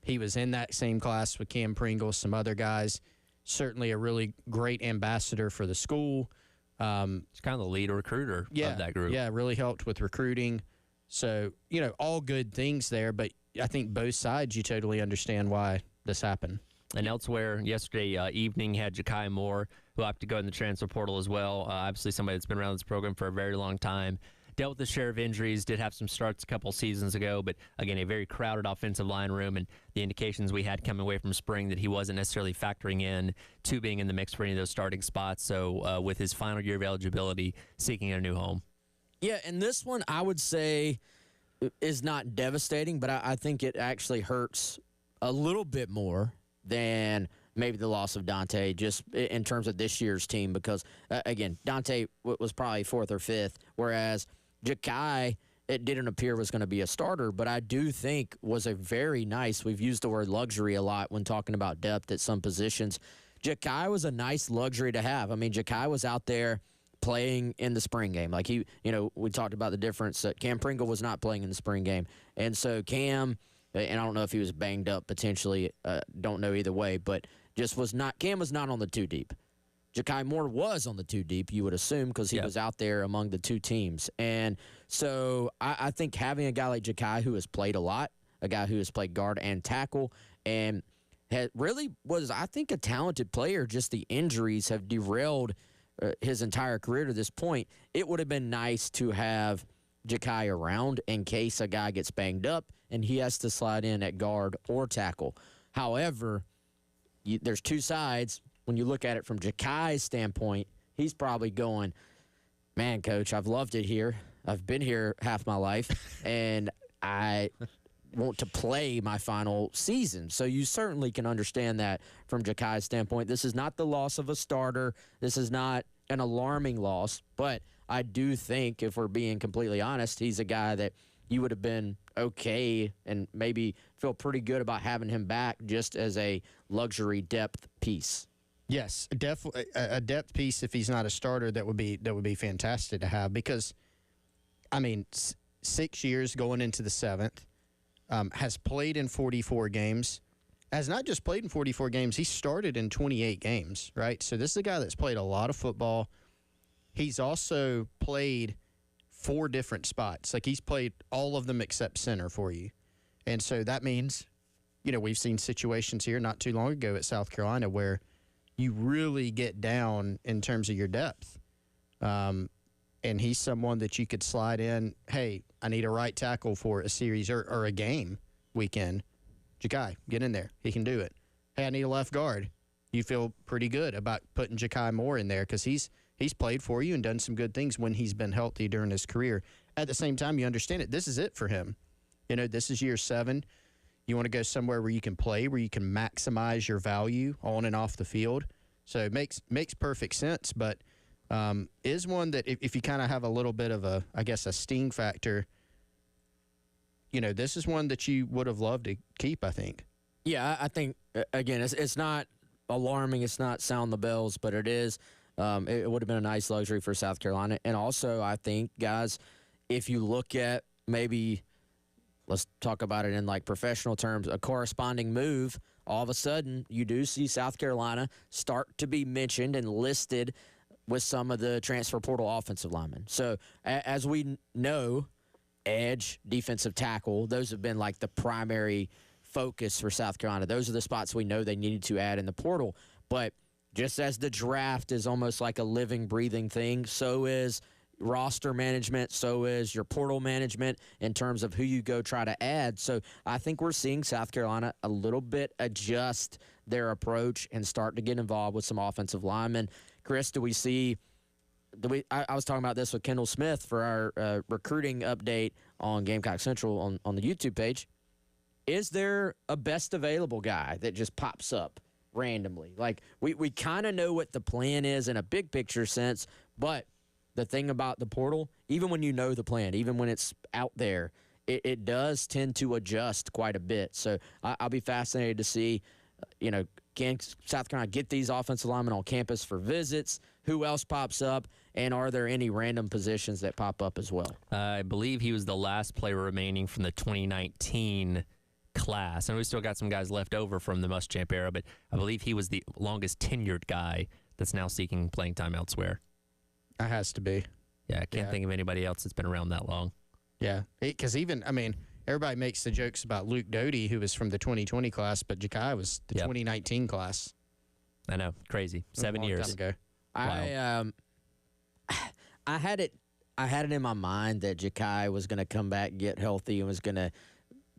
he was in that same class with Cam Pringle, some other guys. Certainly a really great ambassador for the school. He's kind of the lead recruiter of that group. Yeah, really helped with recruiting. So, all good things there, but I think both sides, you totally understand why this happened. And elsewhere, yesterday evening had Ja'Kai Moore, who opted to go in the transfer portal as well. Obviously somebody that's been around this program for a very long time. Dealt with a share of injuries, did have some starts a couple seasons ago, but again, a very crowded offensive line room, and the indications we had coming away from spring that he wasn't necessarily factoring in to being in the mix for any of those starting spots. So with his final year of eligibility, seeking a new home. Yeah, and this one I would say is not devastating, but I think it actually hurts a little bit more than maybe the loss of Dante, just in terms of this year's team, because, again, Dante was probably 4th or 5th, whereas Ja'Kai, it didn't appear was going to be a starter, but I do think was a very nice, we've used the word luxury a lot when talking about depth at some positions. Ja'Kai was a nice luxury to have. I mean, Ja'Kai was out there playing in the spring game. Like we talked about the difference that Cam Pringle was not playing in the spring game. And so Cam and I don't know if he was banged up potentially. Don't know either way, but just was not. Cam was not on the 2 deep. Ja'Kai Moore was on the 2 deep, you would assume, because he was out there among the 2 teams. And so I think having a guy like Ja'Kai who has played a lot, a guy who has played guard and tackle, and really was, I think, a talented player. Just the injuries have derailed his entire career to this point. It would have been nice to have Ja'Kai around in case a guy gets banged up and he has to slide in at guard or tackle. However, there's 2 sides. When you look at it from Ja'Kai's standpoint, he's probably going, man, Coach, I've loved it here. I've been here half my life, and I want to play my final season. So you certainly can understand that from Ja'Kai's standpoint. This is not the loss of a starter. This is not an alarming loss, but I do think, if we're being completely honest, he's a guy that you would have been okay and maybe feel pretty good about having him back just as a luxury depth piece. Yes, definitely a depth piece. If he's not a starter, that would be fantastic to have, because, I mean, 6 years going into the 7th, has played in 44 games. Has not just played in 44 games, he started in 28 games, right? So this is a guy that's played a lot of football. He's also played 4 different spots. Like, he's played all of them except center for you. And so that means, we've seen situations here not too long ago at South Carolina where you really get down in terms of your depth. And he's someone that you could slide in, hey, I need a right tackle for a series or a game weekend. Ja'Kai, get in there. He can do it. Hey, I need a left guard. You feel pretty good about putting Ja'Kai Moore in there because he's played for you and done some good things when he's been healthy during his career. At the same time, you understand it. This is it for him. This is year 7. You want to go somewhere where you can play, where you can maximize your value on and off the field. So it makes perfect sense, but is one that if you kind of have a little bit of a sting factor, this is one that you would have loved to keep, I think. Yeah, I think, again, it's not alarming. It's not sound the bells, but it is. It would have been a nice luxury for South Carolina. And also, I think, guys, if you look at maybe, let's talk about it in like professional terms, a corresponding move, all of a sudden you do see South Carolina start to be mentioned and listed with some of the transfer portal offensive linemen. So as we know, edge, defensive tackle, those have been like the primary focus for South Carolina. Those are the spots we know they needed to add in the portal. But just as the draft is almost like a living, breathing thing, so is roster management, so is your portal management in terms of who you go try to add. So I think we're seeing South Carolina a little bit adjust their approach and start to get involved with some offensive linemen. Chris, I was talking about this with Kendall Smith for our recruiting update on Gamecock Central on the YouTube page. Is there a best available guy that just pops up randomly? Like, we kind of know what the plan is in a big picture sense, but the thing about the portal, even when you know the plan, even when it's out there, it does tend to adjust quite a bit. So I'll be fascinated to see, can South Carolina get these offensive linemen on campus for visits? Who else pops up? And are there any random positions that pop up as well? I believe he was the last player remaining from the 2019 class. And we still got some guys left over from the Muschamp era, but I believe he was the longest tenured guy that's now seeking playing time elsewhere. It has to be. Yeah, I can't think of anybody else that's been around that long. Yeah, because everybody makes the jokes about Luke Doty, who was from the 2020 class, but Ja'Kai was the 2019 class. I know, crazy. 7 years ago. Wow. I had it in my mind that Ja'Kai was going to come back, get healthy, and was going to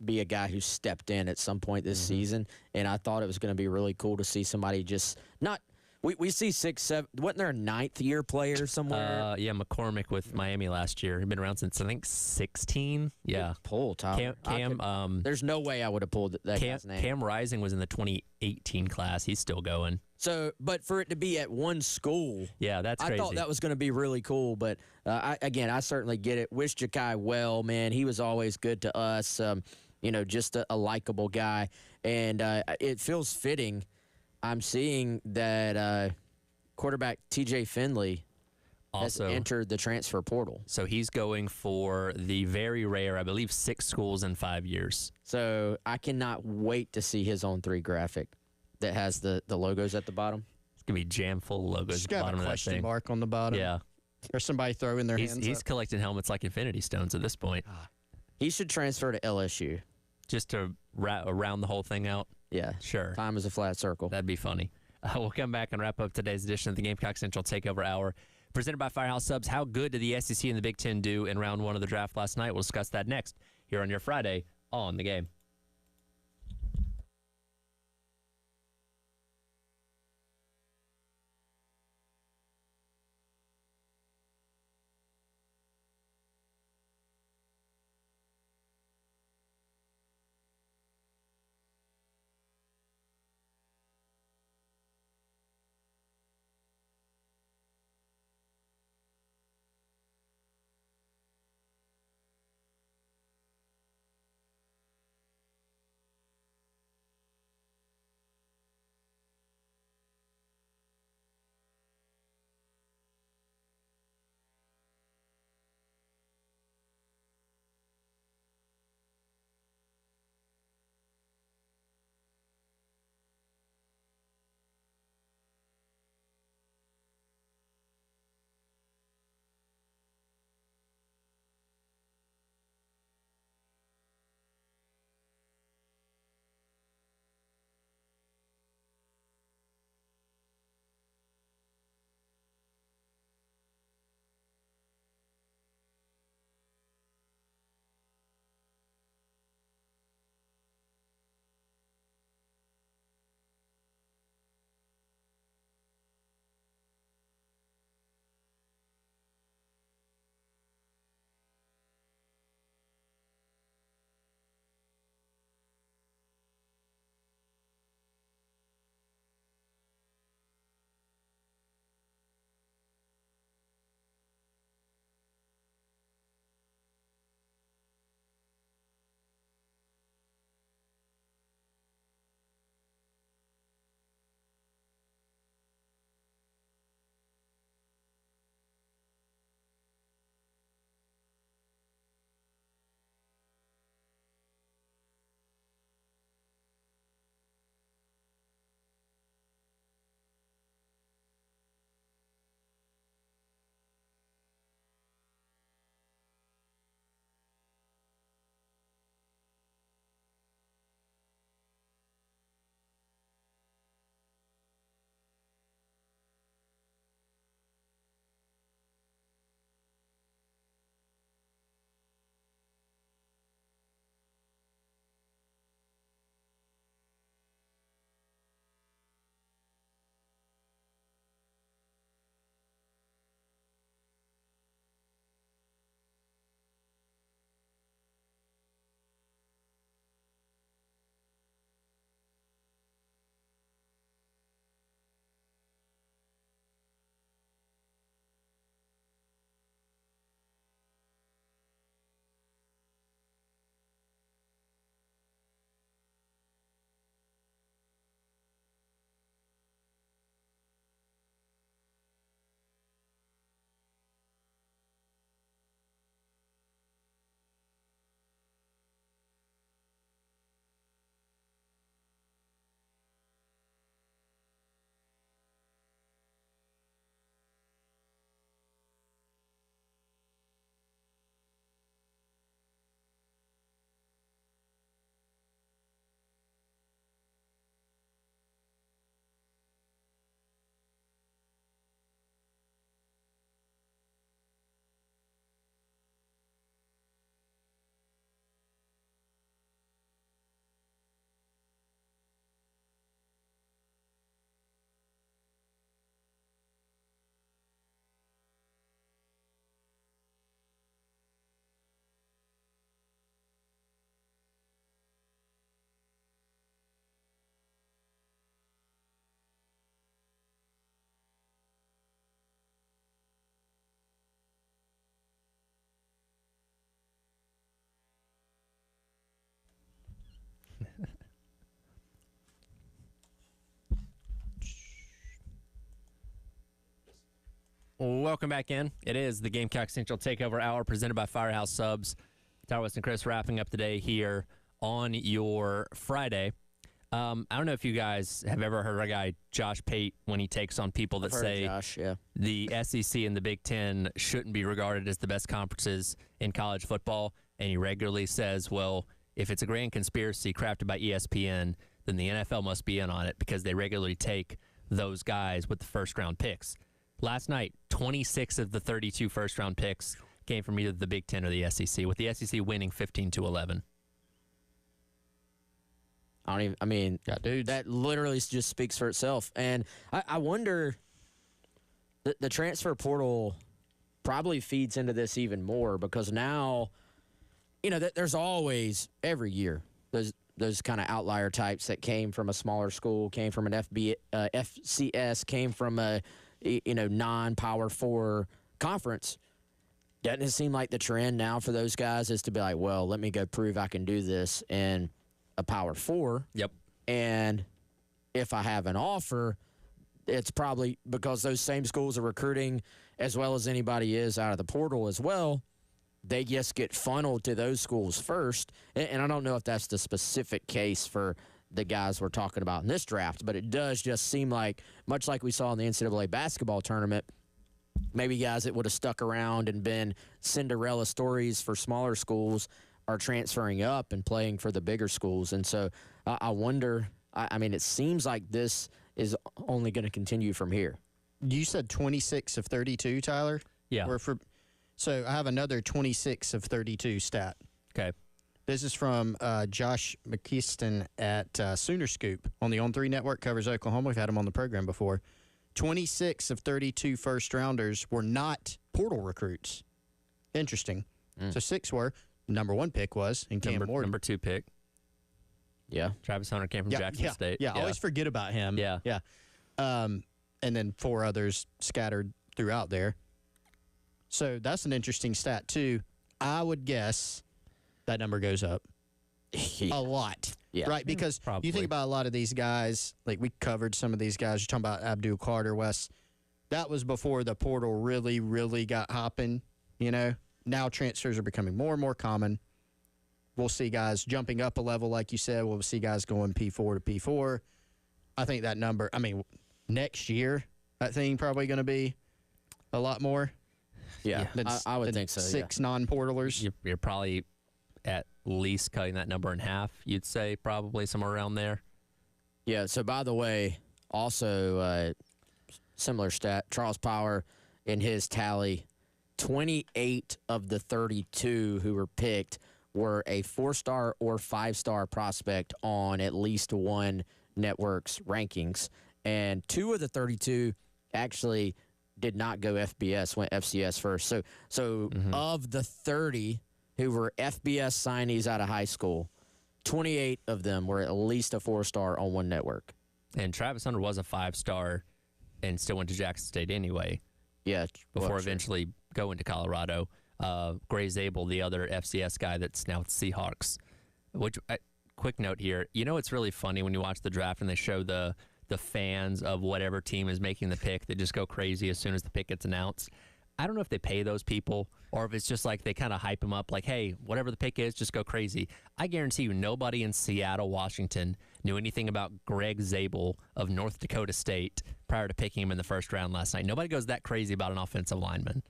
be a guy who stepped in at some point this season. And I thought it was going to be really cool to see somebody just not. We see 6, 7. Wasn't there a 9th-year player somewhere? Yeah, McCormick with Miami last year. He'd been around since, I think, 16. Yeah. Good pull, Tyler. There's no way I would have pulled that guy's name. Cam Rising was in the 2018 class. He's still going. So, but for it to be at one school, yeah, that's crazy. I thought that was going to be really cool. But I certainly get it. Wish Ja'Kai well, man. He was always good to us. Just a likable guy, and it feels fitting. I'm seeing that quarterback T.J. Finley has Also entered the transfer portal. So he's going for the very rare, I believe, 6 schools in 5 years. So I cannot wait to see his On3 graphic that has the logos at the bottom. It's going to be jam full of logos Just at the got bottom a of that question thing. mark on the bottom. Yeah. Or somebody throwing their hands He's up. collecting helmets like Infinity Stones at this point. He should transfer to LSU. Just to round the whole thing out? Yeah. Sure. Time is a flat circle. That'd be funny. We'll come back and wrap up today's edition of the Gamecock Central Takeover Hour. Presented by Firehouse Subs. How good did the SEC and the Big Ten do in round 1 of the draft last night? We'll discuss that next here on your Friday on The Game. Welcome back in. It is the Gamecock Central Takeover Hour presented by Firehouse Subs. Tyler West and Chris wrapping up the day here on your Friday. I don't know if you guys have ever heard a guy, Josh Pate, when he takes on people that say Josh, yeah. the SEC and the Big Ten shouldn't be regarded as the best conferences in college football. And he regularly says, well, if it's a grand conspiracy crafted by ESPN, then the NFL must be in on it because they regularly take those guys with the first-round picks. Last night, 26 of the 32 first-round picks came from either the Big Ten or the SEC, with the SEC winning 15-11. That literally just speaks for itself. And I wonder, the transfer portal probably feeds into this even more because now, there's always, every year, those kind of outlier types that came from a smaller school, came from an FCS, came from a non-Power 4 conference. Doesn't it seem like the trend now for those guys is to be like, well, let me go prove I can do this in a Power 4. Yep. And if I have an offer, it's probably because those same schools are recruiting as well as anybody is out of the portal as well. They just get funneled to those schools first. And I don't know if that's the specific case for the guys we're talking about in this draft, but it does just seem like, much like we saw in the NCAA basketball tournament, maybe guys that would have stuck around and been Cinderella stories for smaller schools are transferring up and playing for the bigger schools. And so I wonder, it seems like this is only going to continue from here. You said 26 of 32, Tyler? Yeah. So I have another 26 of 32 stat. Okay. This is from Josh McKeeston at Sooner Scoop on the On3 Network, covers Oklahoma. We've had him on the program before. 26 of 32 first-rounders were not portal recruits. Interesting. So 6 were. Number 1 pick was in Cam Ward. Number 2 pick. Yeah. Travis Hunter came from Jackson State. Yeah, I always forget about him. Yeah. And then 4 others scattered throughout there. So that's an interesting stat, too. I would guess that number goes up a lot, right? Because you think about a lot of these guys, like we covered some of these guys. You're talking about Abdul Carter, Wes. That was before the portal really, really got hopping, Now transfers are becoming more and more common. We'll see guys jumping up a level, like you said. We'll see guys going P4 to P4. I think that number, next year, that thing probably going to be a lot more. Yeah, I would think so. 6 non-portalers. You're probably at least cutting that number in half, you'd say, probably somewhere around there. Yeah, so by the way, also similar stat, Charles Power in his tally, 28 of the 32 who were picked were a 4-star or 5-star prospect on at least one network's rankings. And 2 of the 32 actually did not go FBS, went FCS first. So of the 30 who were FBS signees out of high school, 28 of them were at least a 4-star on one network. And Travis Hunter was a 5-star and still went to Jackson State anyway. Yeah. Before eventually going to Colorado. Gray Zabel, the other FCS guy that's now with Seahawks. Which, quick note here, it's really funny when you watch the draft and they show the fans of whatever team is making the pick that just go crazy as soon as the pick gets announced. I don't know if they pay those people or if it's just like they kind of hype them up like, hey, whatever the pick is, just go crazy. I guarantee you nobody in Seattle, Washington knew anything about Greg Zabel of North Dakota State prior to picking him in the first round last night. Nobody goes that crazy about an offensive lineman.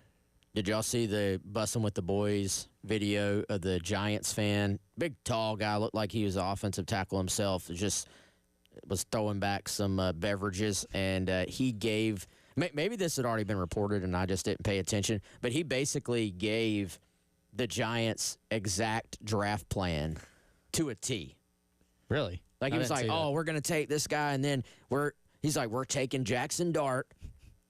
Did y'all see the Bussin' with the Boys video of the Giants fan? Big, tall guy, looked like he was an offensive tackle himself. Just was throwing back some beverages, and he gave – maybe this had already been reported and I just didn't pay attention, but he basically gave the Giants' exact draft plan to a T. Really? Like he was like, oh, we're going to take this guy, and then we're taking Jackson Dart,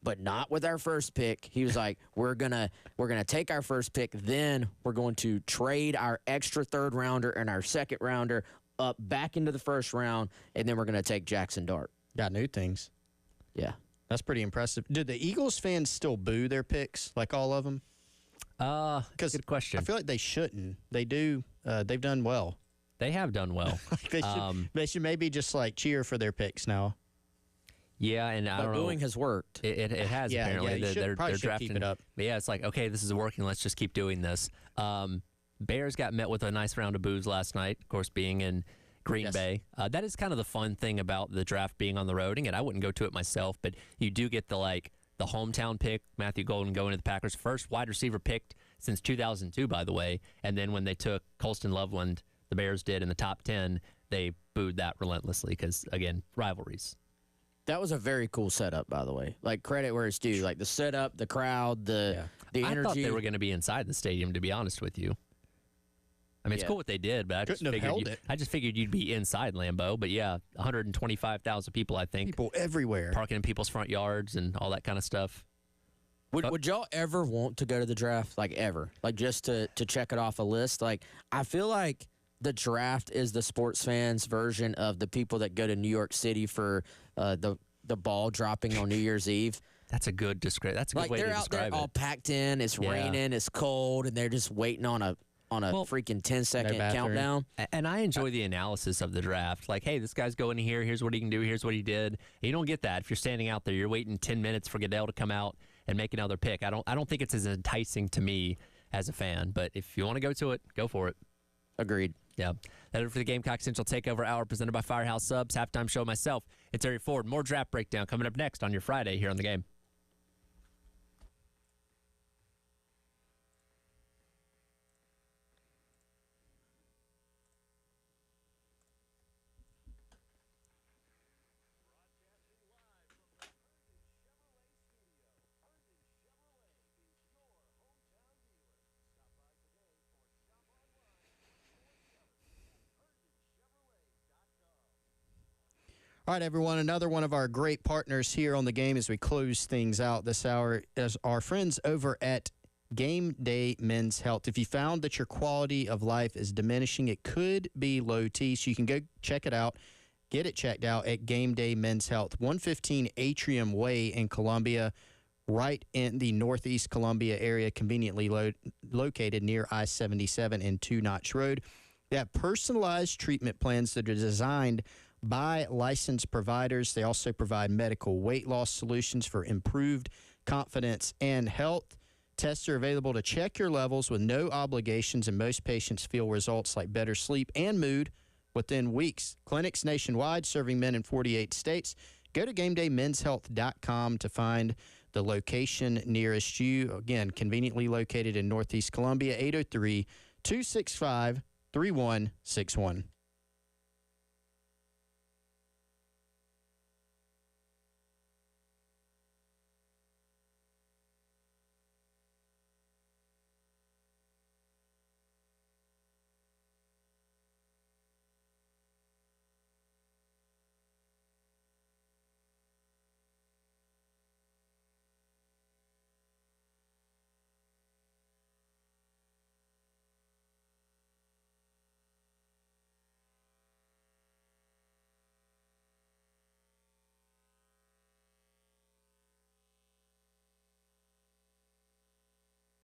but not with our first pick. He was like, we're gonna take our first pick, then we're going to trade our extra 3rd rounder and our 2nd rounder up back into the 1st round, and then we're gonna take Jackson Dart. Got new things. Yeah. That's pretty impressive. Did the Eagles fans still boo their picks, like all of them? Good question. I feel like they shouldn't. They do. They've done well. They have done well. They should maybe just like cheer for their picks now. Yeah, and I But don't know. booing has worked. It has Yeah, apparently. yeah, you should- probably they're should drafting. keep it up. But yeah, it's like, okay, this is working. Let's just keep doing this. Bears got met with a nice round of boos last night, of course, being in Green Yes. Bay. That is kind of the fun thing about the draft being on the road. And I wouldn't go to it myself, but you do get the hometown pick, Matthew Golden going to the Packers. First wide receiver picked since 2002, by the way. And then when they took Colston Loveland, the Bears did in the top 10, they booed that relentlessly because, again, rivalries. That was a very cool setup, by the way. Like, credit where it's due. Like, the setup, the crowd, the energy. I thought they were going to be inside the stadium, to be honest with you. I mean, it's cool what they did, but I just figured you'd be inside Lambeau. But yeah, 125,000 people, I think. People everywhere. Parking in people's front yards and all that kind of stuff. Would y'all ever want to go to the draft? Like, ever? Like, just to check it off a list? Like, I feel like the draft is the sports fans' version of the people that go to New York City for the ball dropping on New Year's Eve. That's a good That's a good way to describe it. They're out there all packed in. It's raining. It's cold, and they're just waiting on a freaking 10-second countdown. And I enjoy the analysis of the draft. Like, hey, this guy's going here. Here's what he can do. Here's what he did. You don't get that if you're standing out there. You're waiting 10 minutes for Goodell to come out and make another pick. I don't think it's as enticing to me as a fan. But if you want to go to it, go for it. Agreed. Yeah. That is it for the Gamecock Central Takeover Hour presented by Firehouse Subs. Halftime show myself. It's Ari Ford. More draft breakdown coming up next on your Friday here on The Game. All right, everyone, another one of our great partners here on the game as we close things out this hour is our friends over at Game Day Men's Health. If you found that your quality of life is diminishing, it could be low T, so you can go check it out. Get it checked out at Game Day Men's Health, 115 Atrium Way in Columbia, right in the Northeast Columbia area, conveniently located near I-77 and Two Notch Road. They have personalized treatment plans that are designed by licensed providers. They also provide medical weight loss solutions for improved confidence and health. Tests are available to check your levels with no obligations, and most patients feel results like better sleep and mood within weeks. Clinics nationwide serving men in 48 states. Go to GameDayMen'sHealth.com to find the location nearest you. Again, conveniently located in Northeast Columbia, 803-265-3161.